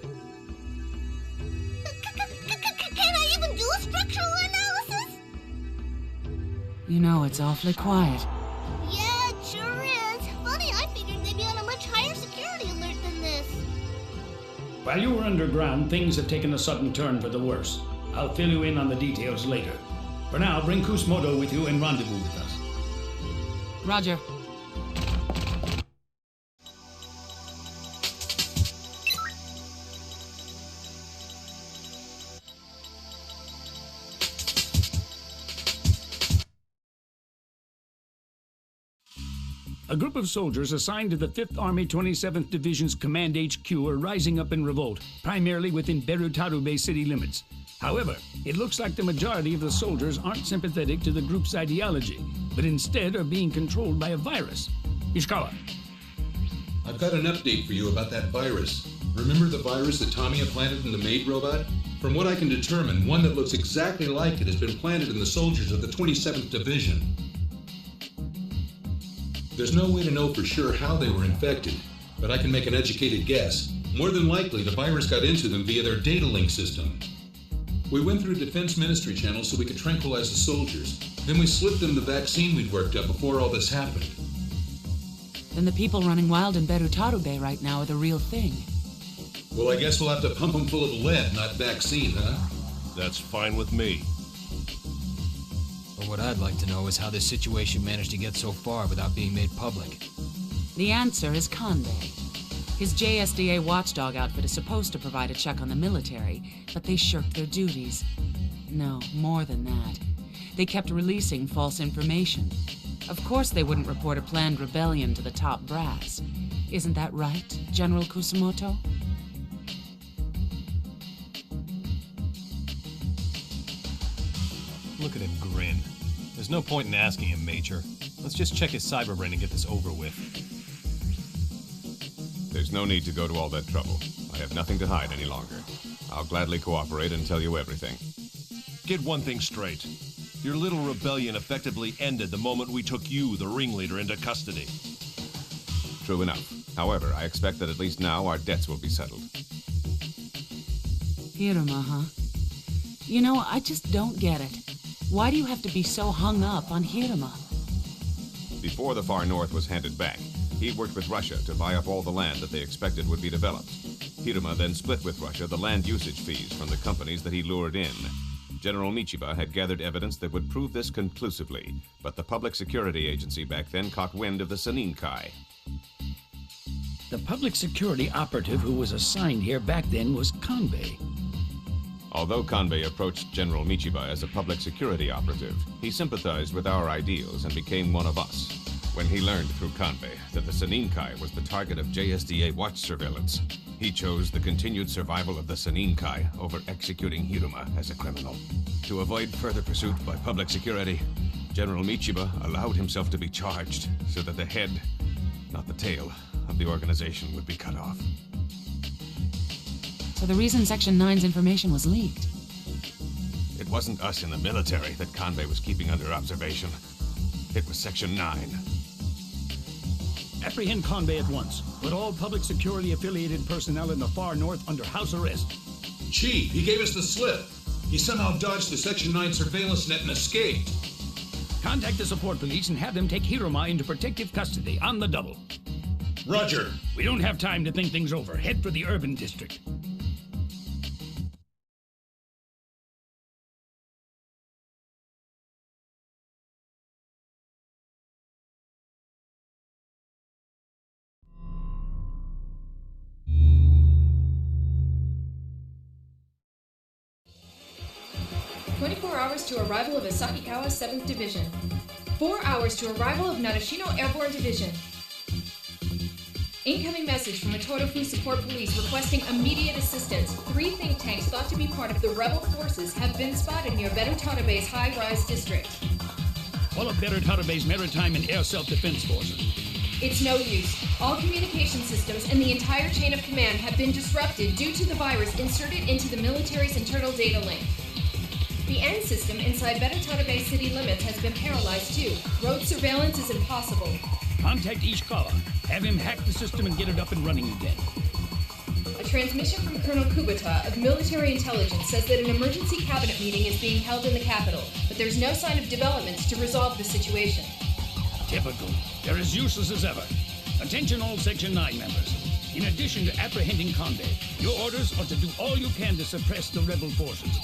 E: Can I even do a structural analysis?
C: You know, it's awfully quiet.
E: Yeah, it sure is. Funny, I figured they'd be on a much higher security alert than this.
B: While you were underground, things have taken a sudden turn for the worse. I'll fill you in on the details later. For now, bring Kusanagi with you and rendezvous with us.
C: Roger.
B: A group of soldiers assigned to the 5th Army 27th Division's Command HQ are rising up in revolt, primarily within Berutarube city limits. However, it looks like the majority of the soldiers aren't sympathetic to the group's ideology, but instead are being controlled by a virus. Ishikawa.
H: I've got an update for you about that virus. Remember the virus that Tamiya planted in the maid robot? From what I can determine, one that looks exactly like it has been planted in the soldiers of the 27th Division. There's no way to know for sure how they were infected, but I can make an educated guess. More than likely, the virus got into them via their data link system. We went through Defense Ministry channels so we could tranquilize the soldiers. Then we slipped them the vaccine we'd worked up before all this happened.
C: Then the people running wild in Berutarube right now are the real thing.
H: Well, I guess we'll have to pump them full of lead, not vaccine, huh?
D: That's fine with me.
G: But what I'd like to know is how this situation managed to get so far without being made public.
C: The answer is Kanbei. His JSDA watchdog outfit is supposed to provide a check on the military, but they shirked their duties. No, more than that. They kept releasing false information. Of course they wouldn't report a planned rebellion to the top brass. Isn't that right, General Kusanagi?
F: Look at him grin. There's no point in asking him, Major. Let's just check his cyberbrain and get this over with.
L: There's no need to go to all that trouble. I have nothing to hide any longer. I'll gladly cooperate and tell you everything.
D: Get one thing straight. Your little rebellion effectively ended the moment we took you, the ringleader, into custody.
L: True enough. However, I expect that at least now our debts will be settled.
C: Hiruma, huh? You know, I just don't get it. Why do you have to be so hung up on Hiruma?
L: Before the far north was handed back, he worked with Russia to buy up all the land that they expected would be developed. Hiruma then split with Russia the land usage fees from the companies that he lured in. General Michiba had gathered evidence that would prove this conclusively, but the public security agency back then caught wind of the Saninkai.
B: The public security operative who was assigned here back then was Kanbei.
L: Although Kanbei approached General Michiba as a public security operative, he sympathized with our ideals and became one of us. When he learned through Kanbei that the Saninkai was the target of JSDA watch surveillance, he chose the continued survival of the Saninkai over executing Hiruma as a criminal. To avoid further pursuit by public security, General Michiba allowed himself to be charged so that the head, not the tail, of the organization would be cut off.
C: So the reason Section 9's information was leaked.
L: It wasn't us in the military that Kanbei was keeping under observation. It was Section 9.
B: Apprehend Kanbei at once. Put all public security-affiliated personnel in the far north under house arrest.
H: Chief, he gave us the slip. He somehow dodged the Section 9 surveillance net and escaped.
B: Contact the support police and have them take Hiruma into protective custody on the double.
H: Roger.
B: We don't have time to think things over. Head for the urban district.
R: To arrival of Asakikawa 7th Division. 4 hours to arrival of Narashino Airborne Division. Incoming message from Otorofu Support Police requesting immediate assistance. 3 think tanks thought to be part of the rebel forces have been spotted near Berutarabe's high-rise district.
B: All of Berutarabe's maritime and air self-defense forces.
R: It's no use. All communication systems and the entire chain of command have been disrupted due to the virus inserted into the military's internal data link. The end system inside Berutarabe city limits has been paralyzed too. Road surveillance is impossible.
B: Contact Ishikawa. Have him hack the system and get it up and running again.
R: A transmission from Colonel Kubota of Military Intelligence says that an emergency cabinet meeting is being held in the capital, but there's no sign of developments to resolve the situation.
B: Typical. They're as useless as ever. Attention all Section 9 members. In addition to apprehending Conde, your orders are to do all you can to suppress the rebel forces.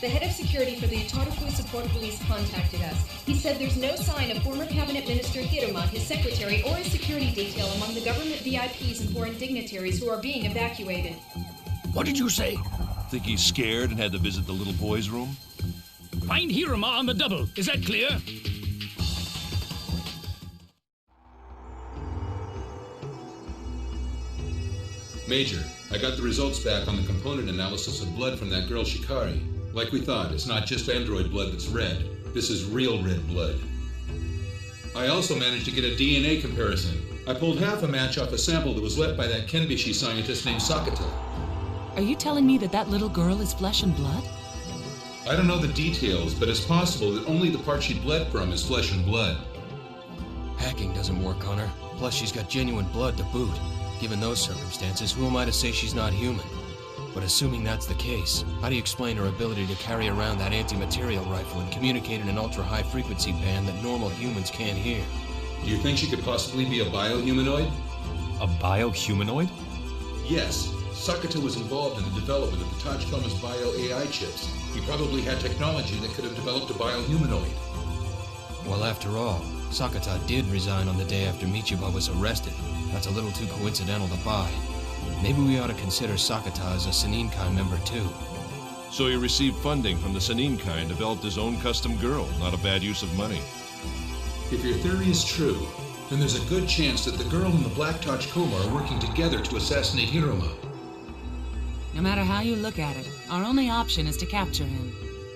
R: The head of security for the Utarufu Support Police contacted us. He said there's no sign of former Cabinet Minister Hiruma, his secretary, or his security detail among the government VIPs and foreign dignitaries who are being evacuated.
B: What did you say?
D: Think he's scared and had to visit the little boy's room?
B: Find Hiruma on the double. Is that clear?
H: Major, I got the results back on the component analysis of blood from that girl Shikari. Like we thought, it's not just android blood that's red. This is real red blood. I also managed to get a DNA comparison. I pulled half a match off a sample that was left by that Kenbishi scientist named Sakata.
C: Are you telling me that that little girl is flesh and blood?
H: I don't know the details, but it's possible that only the part she bled from is flesh and blood.
G: Hacking doesn't work on her. Plus, she's got genuine blood to boot. Given those circumstances, who am I to say she's not human? But assuming that's the case, how do you explain her ability to carry around that anti-material rifle and communicate in an ultra-high frequency band that normal humans can't hear?
H: Do you think she could possibly be a biohumanoid?
F: A biohumanoid?
H: Yes. Sakata was involved in the development of the Tachikoma's bio-AI chips. He probably had technology that could have developed a biohumanoid.
G: Well, after all, Sakata did resign on the day after Michiba was arrested. That's a little too coincidental to buy. Maybe we ought to consider Sakata as a Seninkai member too.
D: So he received funding from the Seninkai and developed his own custom girl. Not a bad use of money.
H: If your theory is true, then there's a good chance that the girl and the Black Tachikoma are working together to assassinate Hiruma.
C: No matter how you look at it, our only option is to capture him.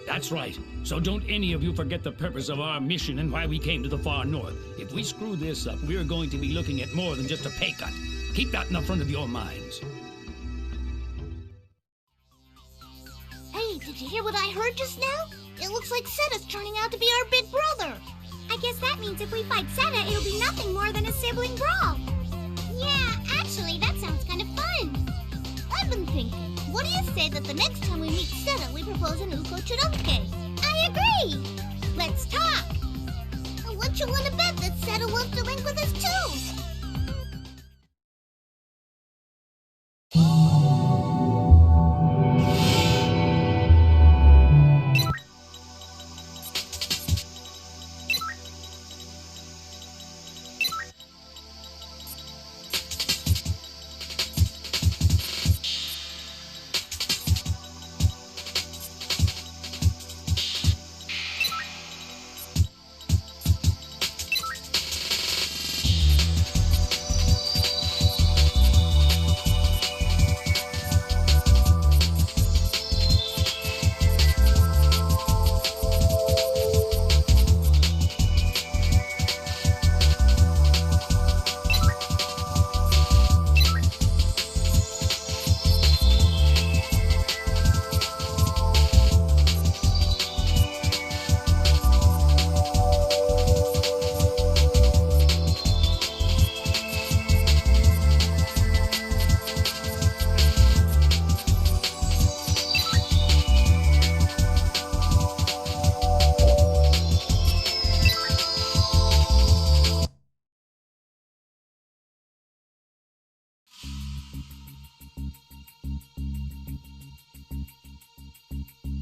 B: That's right. So don't any of you forget the purpose of our mission and why we came to the far north. If we screw this up, we're going to be looking at more than just a pay cut. Keep that in the front of your minds.
E: Hey, did you hear what I heard just now? It looks like Seta's turning out to be our big brother.
J: I guess that means if we fight Seta, it'll be nothing more than a sibling brawl. Yeah, actually, that sounds kind of fun.
E: I've been thinking, what do you say that the next time we meet Seta, we propose an Uko Churunke?
J: I agree! Let's talk!
E: And what you want to bet that Seta wants to link with us too?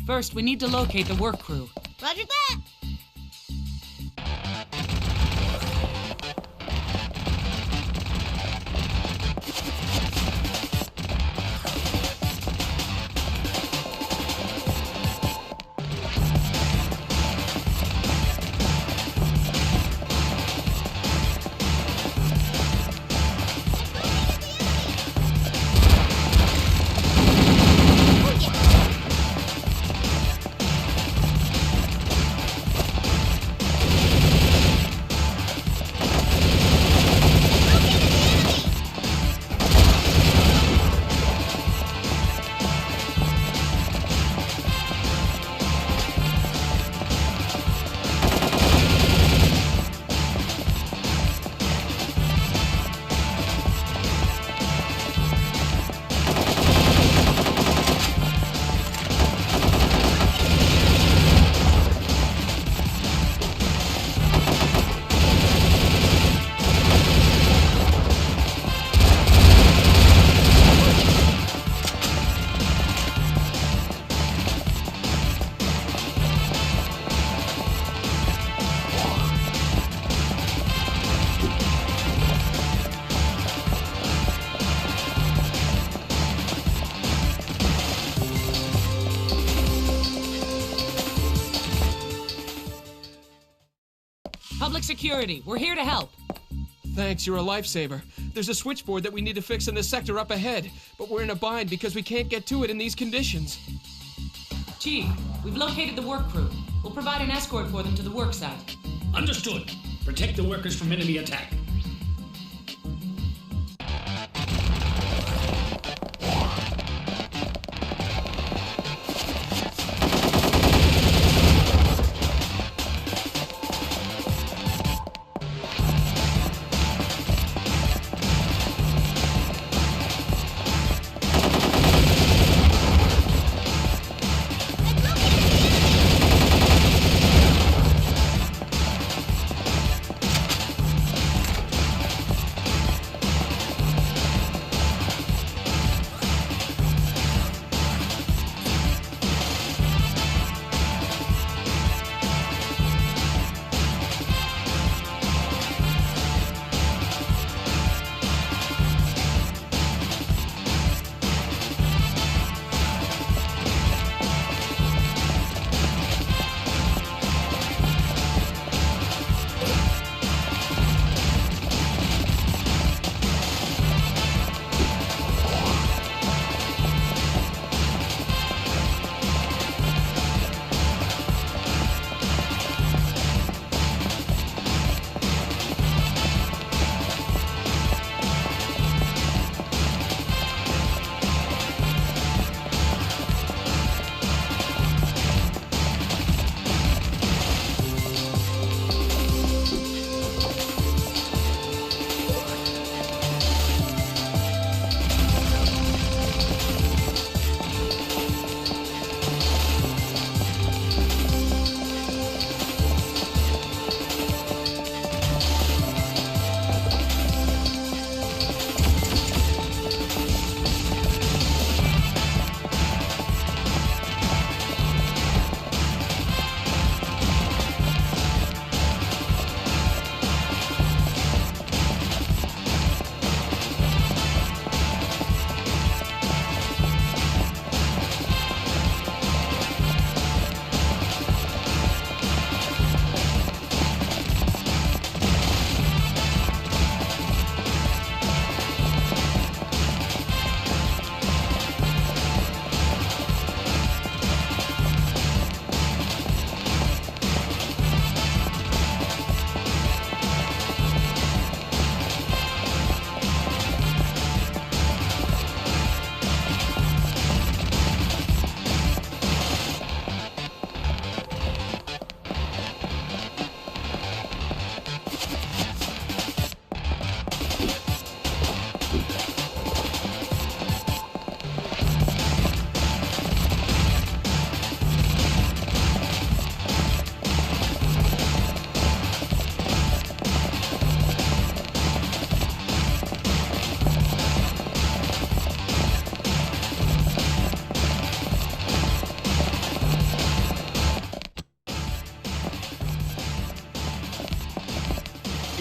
C: First, we need to locate the work crew.
E: Roger that!
C: security. We're here to help.
S: Thanks, you're a lifesaver. There's a switchboard that we need to fix in the sector up ahead, but we're in a bind because we can't get to it in these conditions.
C: Chief, we've located the work crew. We'll provide an escort for them to the work site.
T: Understood. Protect the workers from enemy attack.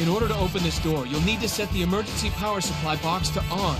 S: In order to open this door, you'll need to set the emergency power supply box to on.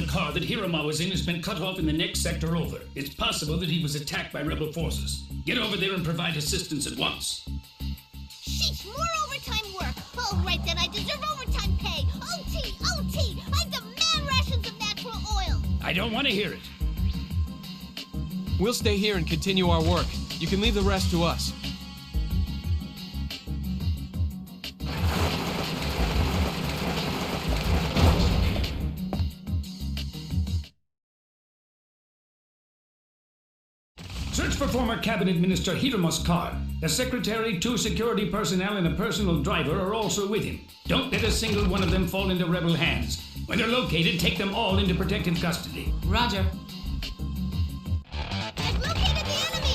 T: the car that Hiroma was in has been cut off in the next sector over. It's possible that he was attacked by rebel forces. Get over there and provide assistance at once.
E: Sheesh, more overtime work. All right, then I deserve overtime pay. OT, OT. I demand rations of natural oil.
T: I don't want to hear it.
S: We'll stay here and continue our work. You can leave the rest to us.
T: Search for former Cabinet Minister Hiroma's car. The secretary, 2 security personnel, and a personal driver are also with him. Don't let a single one of them fall into rebel hands. When they're located, take them all into protective custody.
C: Roger.
E: I've located the enemy.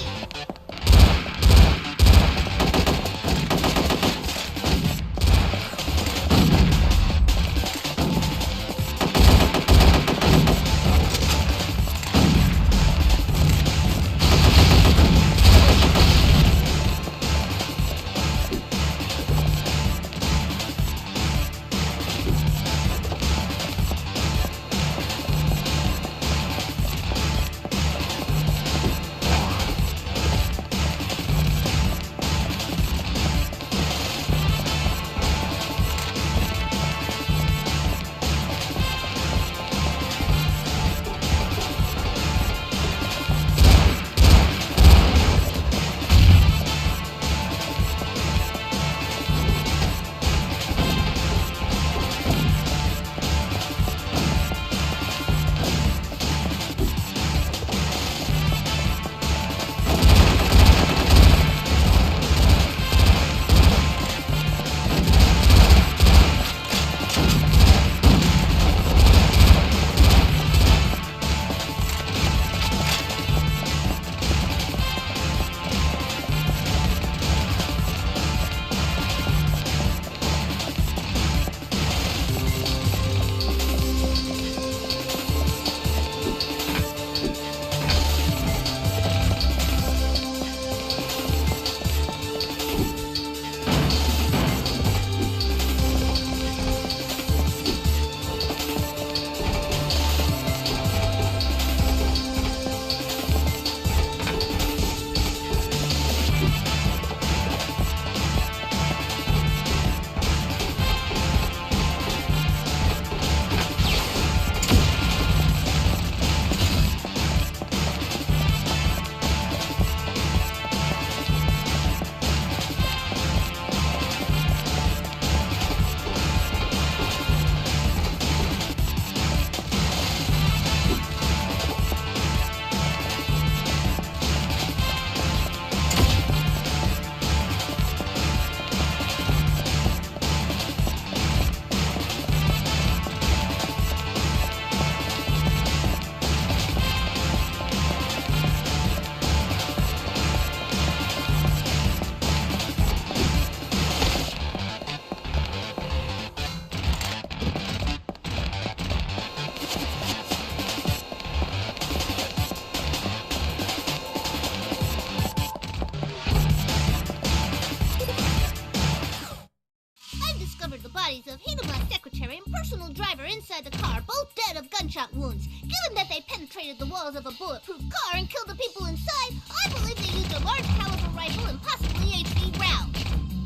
E: Of Hiroma's secretary and personal driver inside the car, both dead of gunshot wounds. Given that they penetrated the walls of a bulletproof car and killed the people inside, I believe they used a large caliber rifle and possibly HE rounds.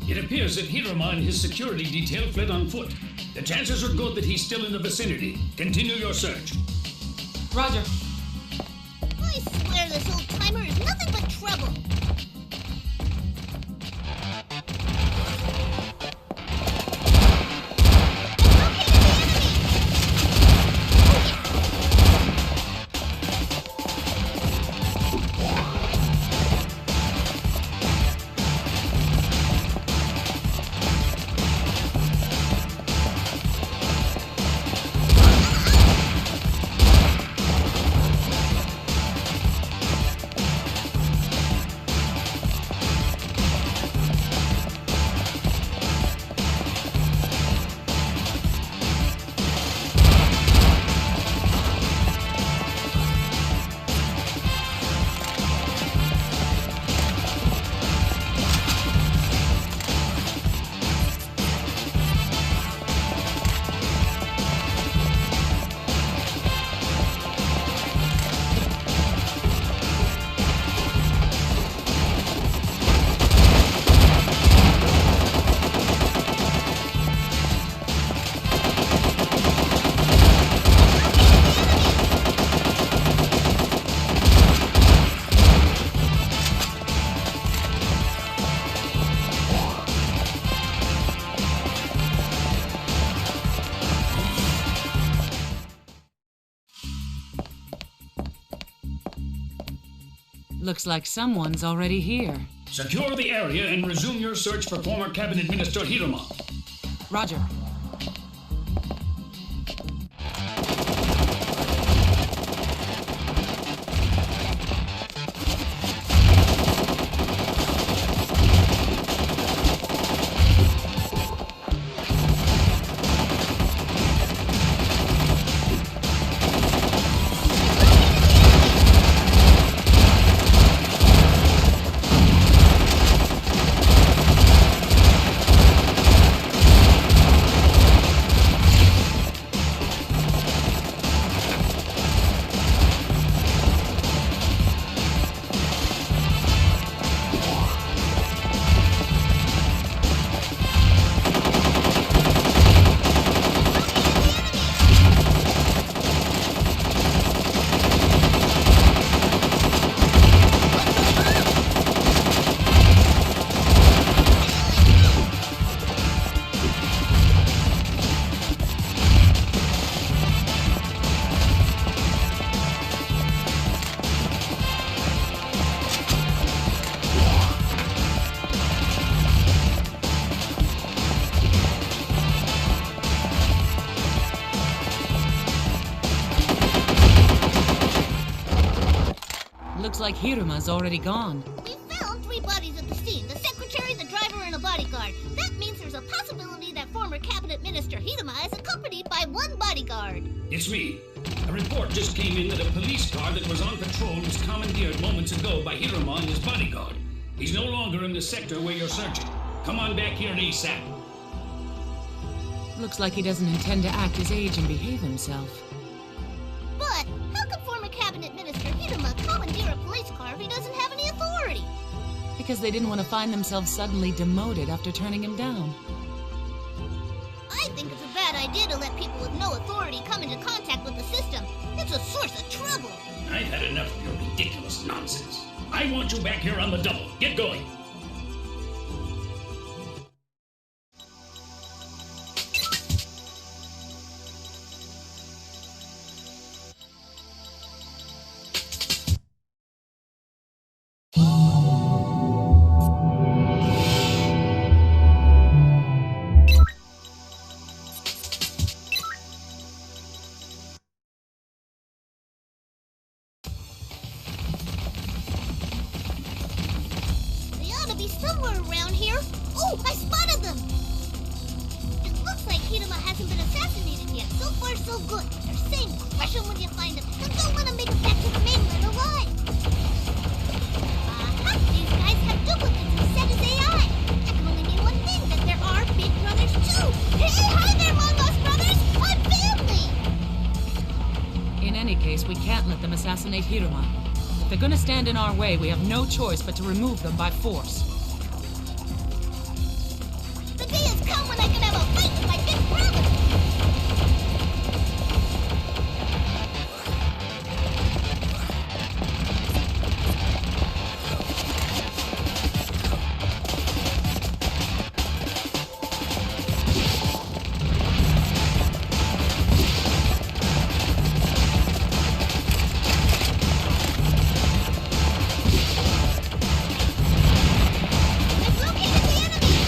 T: It appears that Hiroma and his security detail fled on foot. The chances are good that he's still in the vicinity. Continue your search.
C: Roger.
E: I swear this old-timer is nothing but trouble.
C: Looks like someone's already here.
T: Secure the area and resume your search for former Cabinet Minister Hiruma.
C: Roger. Looks like Hiruma's already gone.
E: We found 3 bodies at the scene. The secretary, the driver, and a bodyguard. That means there's a possibility that former Cabinet Minister Hiruma is accompanied by 1 bodyguard.
T: It's me. A report just came in that a police car that was on patrol was commandeered moments ago by Hiruma and his bodyguard. He's no longer in the sector where you're searching. Come on back here ASAP.
C: Looks like he doesn't intend to act his age and behave himself.
E: But how could former Cabinet Minister Hiruma commandeer a police car if he doesn't have any authority?
C: Because they didn't want to find themselves suddenly demoted after turning him down.
E: I think it's a bad idea to let people with no authority come into contact with the system. It's a source of trouble.
T: I've had enough of your ridiculous nonsense. I want you back here on the double. Get going.
E: Somewhere around here. Oh, I spotted them! It looks like Hiruma hasn't been assassinated yet. So far, so good. They're saying crush him when you find him. And don't let him make it back to the mainland alive. Aha! These guys have duplicates who set as AI. That can only mean one thing, that there are big brothers too. Hey, hi there, Mongoose brothers! I'm family!
C: In any case, we can't let them assassinate Hiruma. If they're gonna stand in our way, we have no choice but to remove them by force.
E: The day has come when I can have a fight with my big brother! I've located the enemy!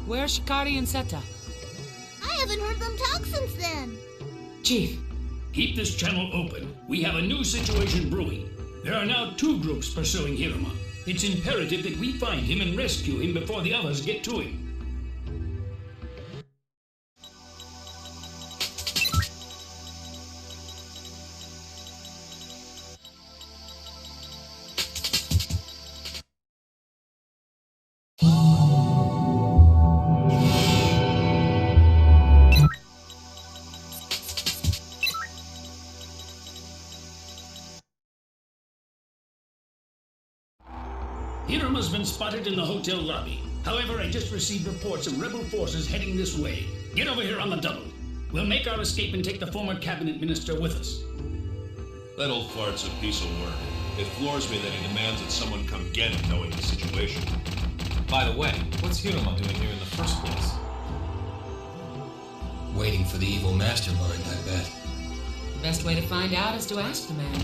C: Where's Shikari and Seta?
E: I haven't heard them talk since then.
T: Chief, keep this channel open. We have a new situation brewing. There are now 2 groups pursuing Hiruma. It's imperative that we find him and rescue him before the others get to him. Hiruma's been spotted in the hotel lobby. However, I just received reports of rebel forces heading this way. Get over here on the double. We'll make our escape and take the former cabinet minister with us.
D: That old fart's a piece of work. It floors me that he demands that someone come get him, knowing the situation.
F: By the way, what's Hiruma doing here in the first place?
G: Waiting for the evil mastermind, I bet.
C: The best way to find out is to ask the man.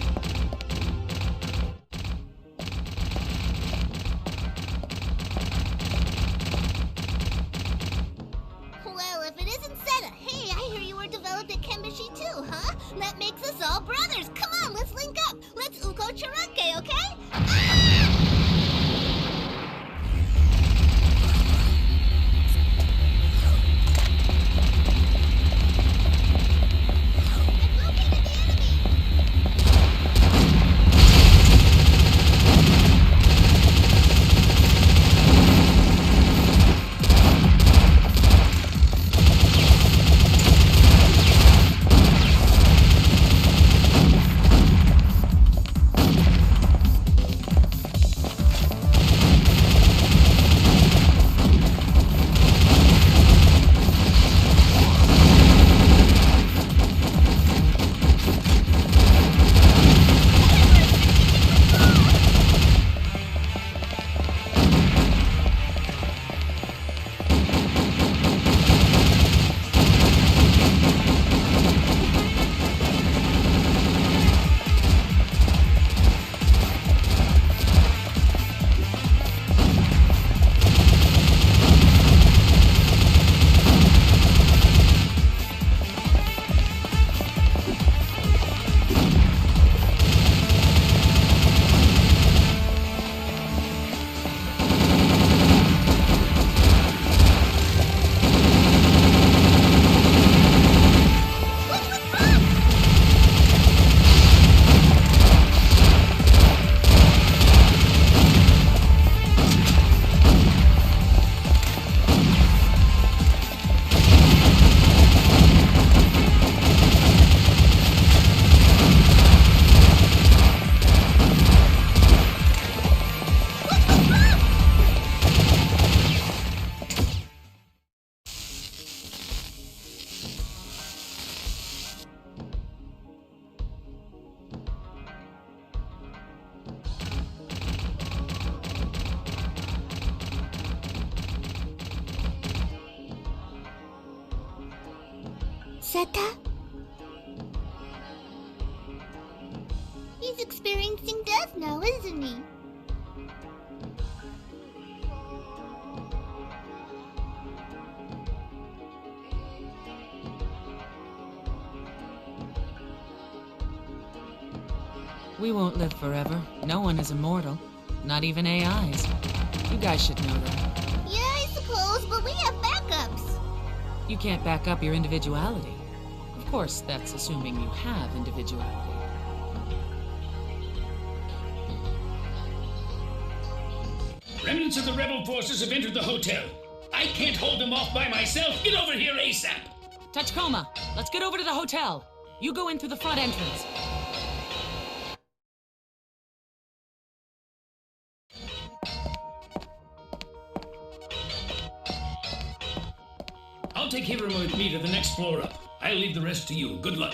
E: Well, if it isn't Seta, hey, I hear you were developed at Kenbashi too, huh? That makes us all brothers. Come on, let's link up. Let's Uko Chiranke, okay? Seta? He's experiencing death now, isn't he?
C: We won't live forever. No one is immortal. Not even AIs. You guys should know that.
E: Yeah, I suppose, but we have backups.
C: You can't back up your individuality. Of course, that's assuming you have individuality.
T: Remnants of the rebel forces have entered the hotel. I can't hold them off by myself. Get over here ASAP.
C: Tachikoma, let's get over to the hotel. You go in through the front entrance.
T: I'll take Hiruma with me to the next floor up. I'll leave the rest to you. Good luck.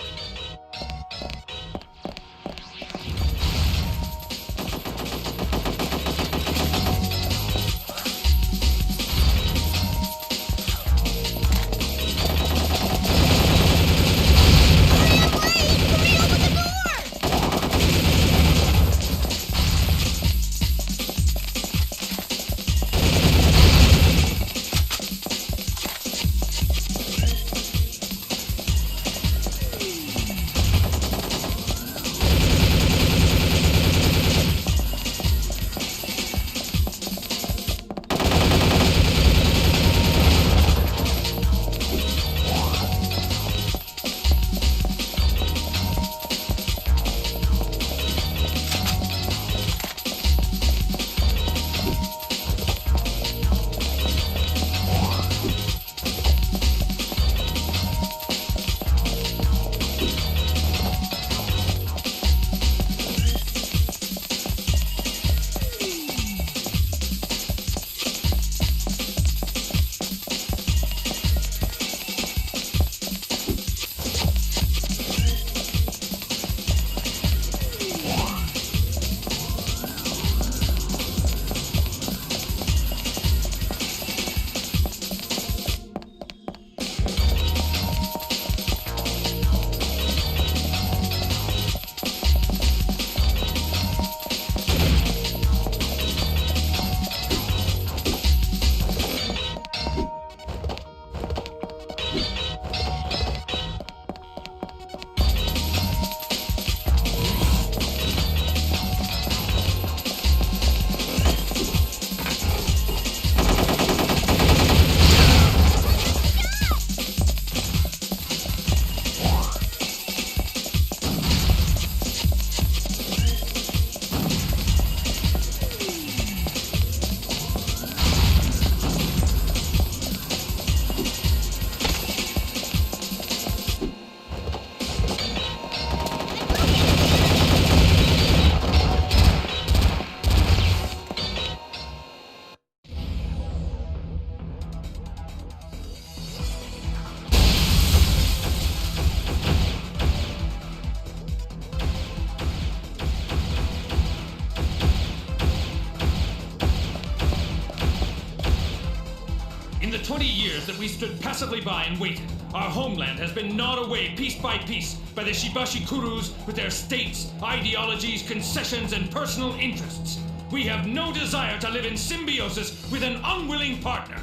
T: In the 20 years that we stood passively by and waited, our homeland has been gnawed away piece by piece by the Shibashi Kurus with their states, ideologies, concessions, and personal interests. We have no desire to live in symbiosis with an unwilling partner.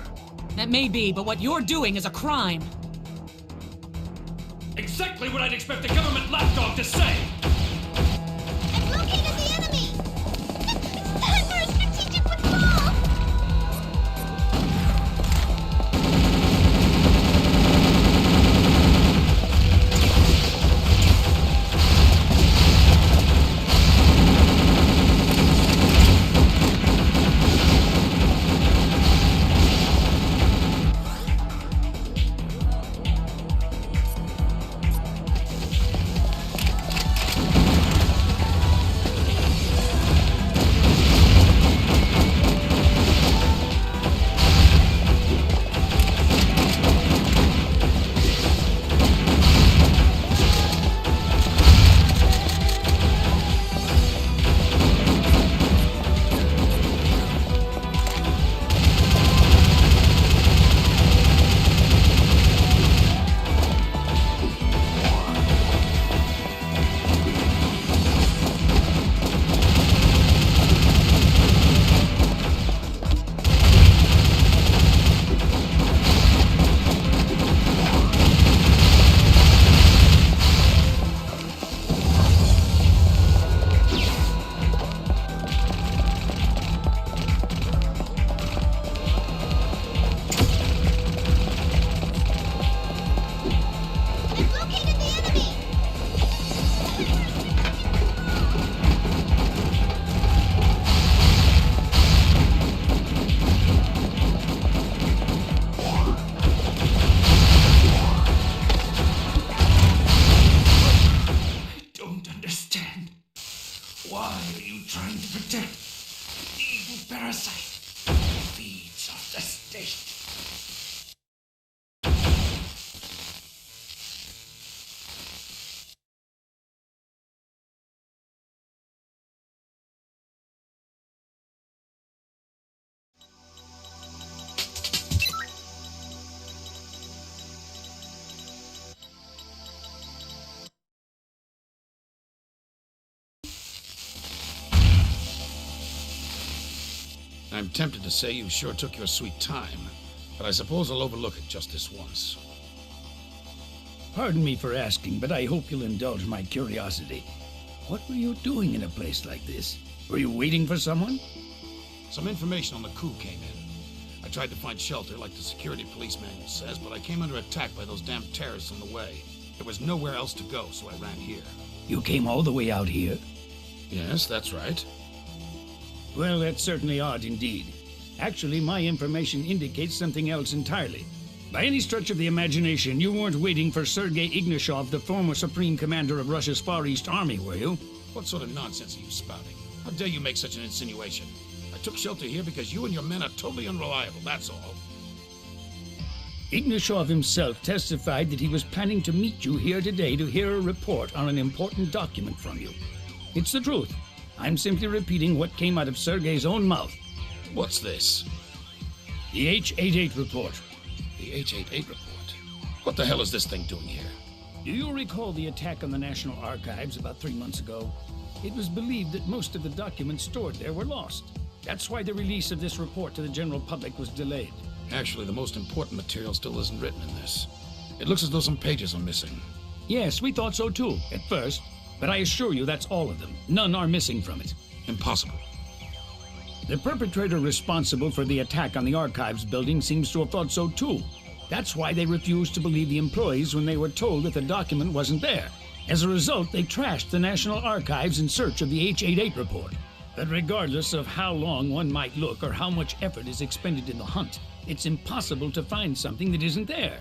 C: That may be, but what you're doing is a crime.
T: Exactly what I'd expect a government lapdog to say.
E: I've located the enemy! It's time for a strategic withdrawal!
M: I'm tempted to say you sure took your sweet time, but I suppose I'll overlook it just this once.
B: Pardon me for asking, but I hope you'll indulge my curiosity. What were you doing in a place like this? Were you waiting for someone?
M: Some information on the coup came in. I tried to find shelter like the security police manual says, but I came under attack by those damn terrorists on the way. There was nowhere else to go, so I ran here.
B: You came all the way out here?
M: Yes, that's right.
B: Well, that's certainly odd indeed. Actually, my information indicates something else entirely. By any stretch of the imagination, you weren't waiting for Sergei Ignashov, the former Supreme Commander of Russia's Far East Army, were you?
M: What sort of nonsense are you spouting? How dare you make such an insinuation? I took shelter here because you and your men are totally unreliable, that's all.
B: Ignashov himself testified that he was planning to meet you here today to hear a report on an important document from you. It's the truth. I'm simply repeating what came out of Sergei's own mouth.
M: What's this?
B: The H-88 report.
M: The H-88 report? What the hell is this thing doing here?
B: Do you recall the attack on the National Archives about 3 months ago? It was believed that most of the documents stored there were lost. That's why the release of this report to the general public was delayed.
M: Actually, the most important material still isn't written in this. It looks as though some pages are missing.
B: Yes, we thought so too, at first. But I assure you that's all of them. None are missing from it.
M: Impossible.
B: The perpetrator responsible for the attack on the archives building seems to have thought so too. That's why they refused to believe the employees when they were told that the document wasn't there. As a result, they trashed the National Archives in search of the H-88 report. But regardless of how long one might look or how much effort is expended in the hunt, it's impossible to find something that isn't there.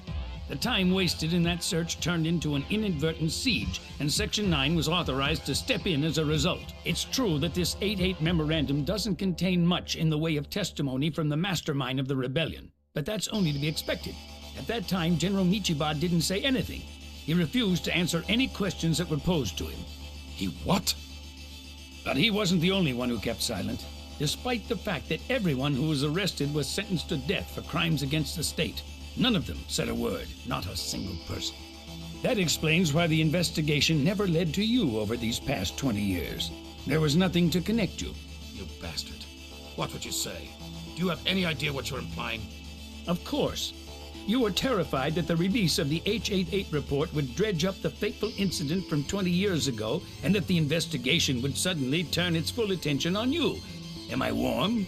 B: The time wasted in that search turned into an inadvertent siege, and Section 9 was authorized to step in as a result. It's true that this 8-8 memorandum doesn't contain much in the way of testimony from the mastermind of the rebellion, but that's only to be expected. At that time, General Michiba didn't say anything. He refused to answer any questions that were posed to him.
M: He what?
B: But he wasn't the only one who kept silent.
T: despite the fact that everyone who was arrested was sentenced to death for crimes against the state. None of them said a word, not a single person. That explains why the investigation never led to you over these past 20 years. There was nothing to connect you.
M: You bastard. What would you say? Do you have any idea what you're implying?
T: Of course. You were terrified that the release of the H-88 report would dredge up the fateful incident from 20 years ago and that the investigation would suddenly turn its full attention on you. Am I warm?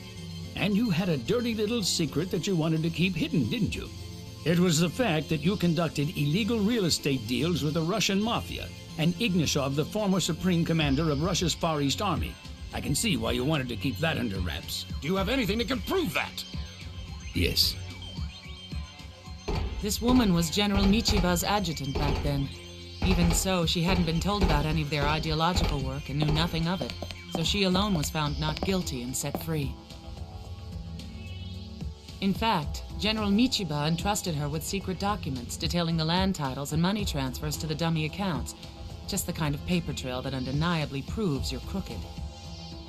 T: And you had a dirty little secret that you wanted to keep hidden, didn't you? It was the fact that you conducted illegal real estate deals with the Russian mafia and Ignashov, the former supreme commander of Russia's Far East Army. I can see why you wanted to keep that under wraps.
M: Do you have anything that can prove that?
T: Yes.
C: This woman was General Michiba's adjutant back then. Even so, she hadn't been told about any of their ideological work and knew nothing of it, so she alone was found not guilty and set free. In fact, General Michiba entrusted her with secret documents detailing the land titles and money transfers to the dummy accounts, just the kind of paper trail that undeniably proves you're crooked.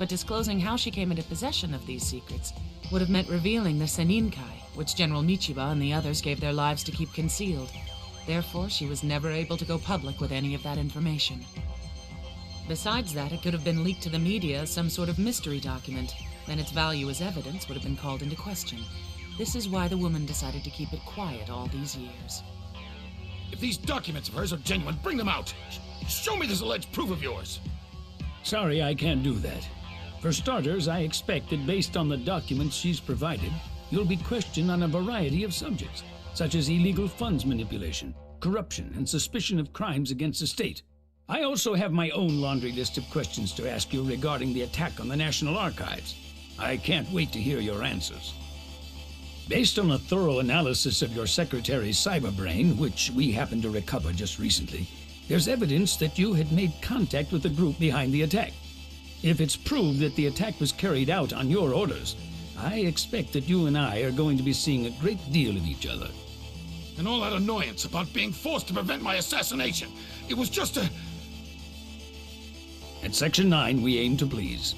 C: But disclosing how she came into possession of these secrets would have meant revealing the Seninkai, which General Michiba and the others gave their lives to keep concealed. Therefore, she was never able to go public with any of that information. Besides that, it could have been leaked to the media as some sort of mystery document. Then its value as evidence would have been called into question. This is why the woman decided to keep it quiet all these years.
M: If these documents of hers are genuine, bring them out! Show me this alleged proof of yours!
T: Sorry, I can't do that. For starters, I expect that based on the documents she's provided, you'll be questioned on a variety of subjects, such as illegal funds manipulation, corruption, and suspicion of crimes against the state. I also have my own laundry list of questions to ask you regarding the attack on the National Archives. I can't wait to hear your answers. Based on a thorough analysis of your secretary's cyberbrain, which we happened to recover just recently, there's evidence that you had made contact with the group behind the attack. If it's proved that the attack was carried out on your orders, I expect that you and I are going to be seeing a great deal of each other.
M: And all that annoyance about being forced to prevent my assassination, it was just a...
T: At Section 9, we aim to please.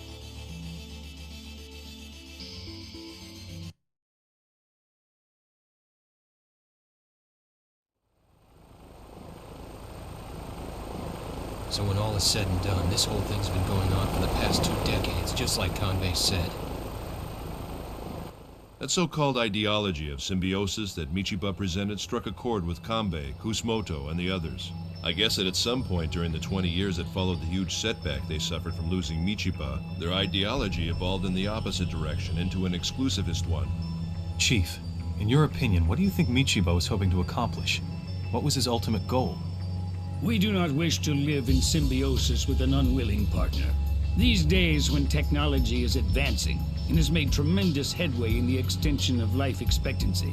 G: So when all is said and done, this whole thing's been going on for the past 2 decades, just like Convey said.
D: That so-called ideology of symbiosis that Michiba presented struck a chord with Kanbei, Kusumoto, and the others. I guess that at some point during the 20 years that followed the huge setback they suffered from losing Michiba, their ideology evolved in the opposite direction, into an exclusivist one.
F: Chief, in your opinion, what do you think Michiba was hoping to accomplish? What was his ultimate goal?
T: We do not wish to live in symbiosis with an unwilling partner. These days, when technology is advancing and has made tremendous headway in the extension of life expectancy,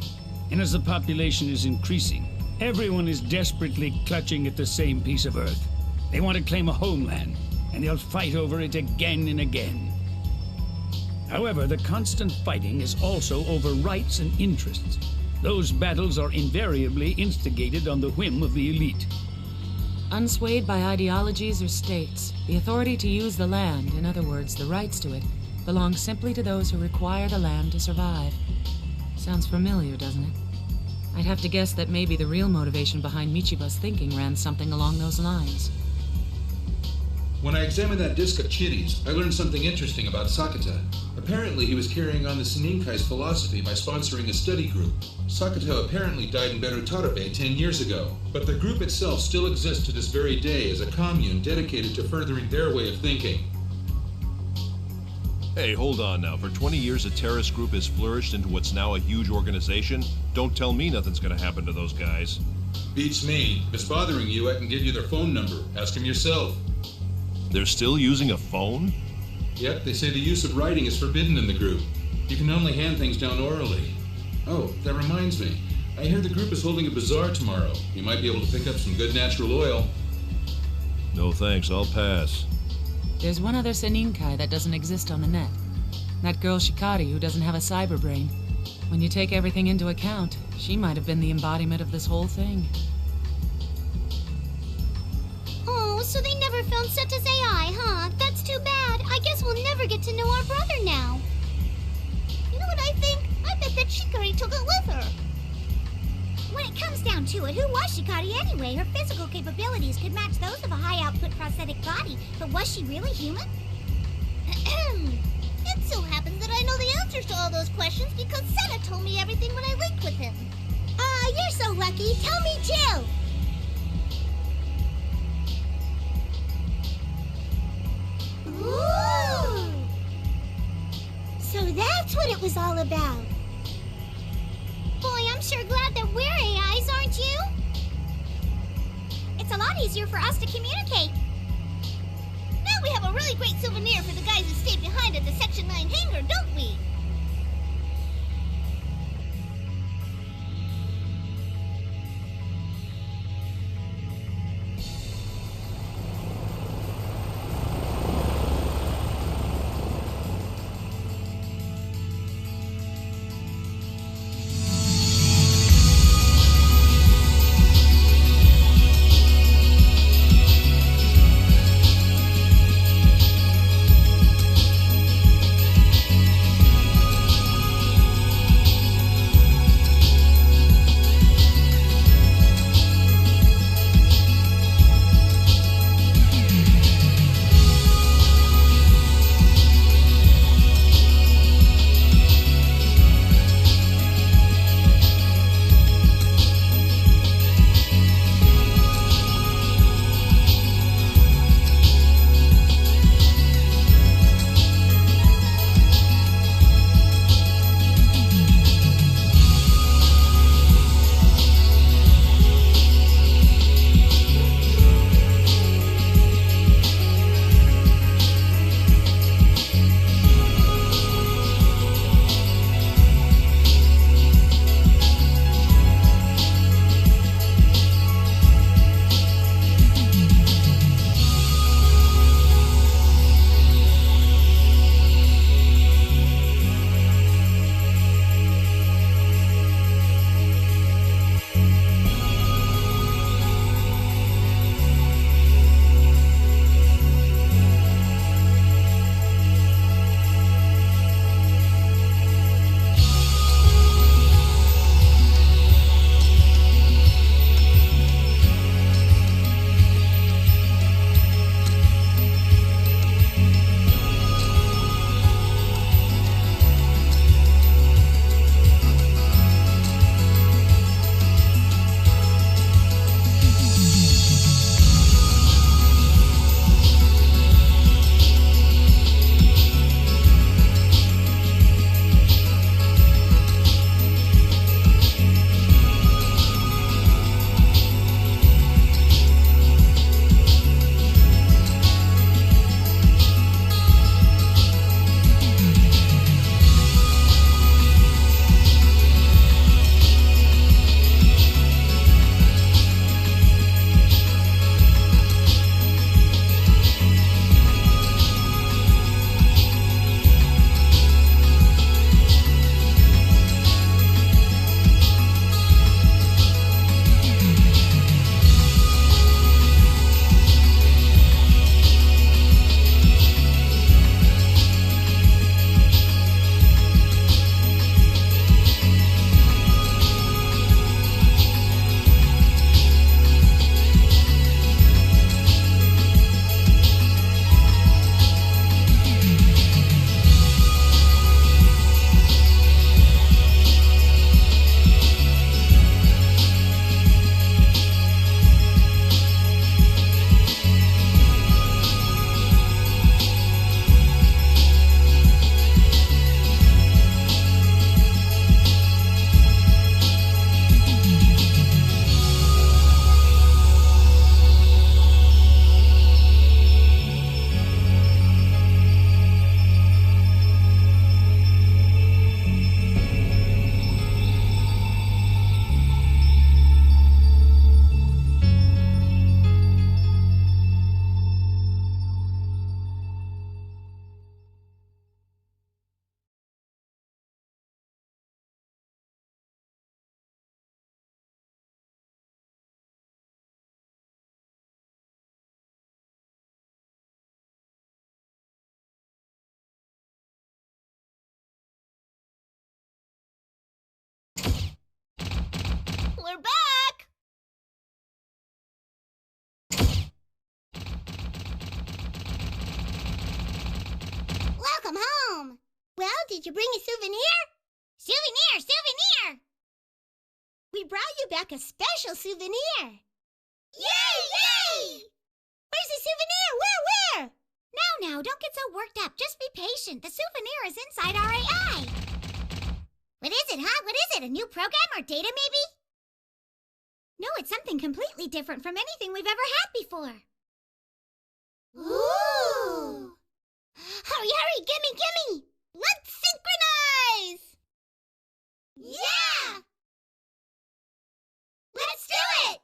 T: and as the population is increasing, everyone is desperately clutching at the same piece of Earth. They want to claim a homeland, and they'll fight over it again and again. However, the constant fighting is also over rights and interests. Those battles are invariably instigated on the whim of the elite.
C: Unswayed by ideologies or states, the authority to use the land, in other words, the rights to it, belongs simply to those who require the land to survive. Sounds familiar, doesn't it? I'd have to guess that maybe the real motivation behind Michiba's thinking ran something along those lines.
H: When I examined that disc of chitties, I learned something interesting about Sakata. Apparently, he was carrying on the Seninkai's philosophy by sponsoring a study group. Sakata apparently died in Berutarabe 10 years ago, but the group itself still exists to this very day as a commune dedicated to furthering their way of thinking.
D: Hey, hold on now. For 20 years, a terrorist group has flourished into what's now a huge organization? Don't tell me nothing's gonna happen to those guys.
H: Beats me. If it's bothering you, I can give you their phone number. Ask them yourself.
D: They're still using a phone?
H: Yep, they say the use of writing is forbidden in the group. You can only hand things down orally. Oh, that reminds me. I hear the group is holding a bazaar tomorrow. You might be able to pick up some good natural oil.
D: No thanks, I'll pass.
C: There's one other Seninkai that doesn't exist on the net. That girl Shikari who doesn't have a cyber brain. When you take everything into account, she might have been the embodiment of this whole thing.
E: Oh, so they never found Seta's AI, huh? That's too bad. I guess we'll never get to know our brother now. You know what I think? I bet that Shikari took it with her.
J: When it comes down to it, who was Shikari anyway? Her physical capabilities could match those of a high-output prosthetic body, but was she really human?
E: It so happens that I know the answers to all those questions because Seta told me everything when I linked with him.
J: You're so lucky. Tell me too. Ooh! So that's what it was all about.
E: Boy, I'm sure glad that we're AIs, aren't you?
J: It's a lot easier for us to communicate.
E: Now we have a really great souvenir for the guys who stayed behind at the Section 9 hangar, don't we? home. Well, did you bring a souvenir? Souvenir! Souvenir! We brought you back a special souvenir. Yay! Yay! Where's the souvenir? Where? Now, don't get so worked up. Just be patient. The souvenir is inside our AI. What is it, huh? What is it? A new program or data, maybe? No, it's something completely different from anything we've ever had before. Ooh! Hurry, gimme! Let's synchronize! Yeah! Let's do it!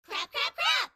E: Crap! Crap!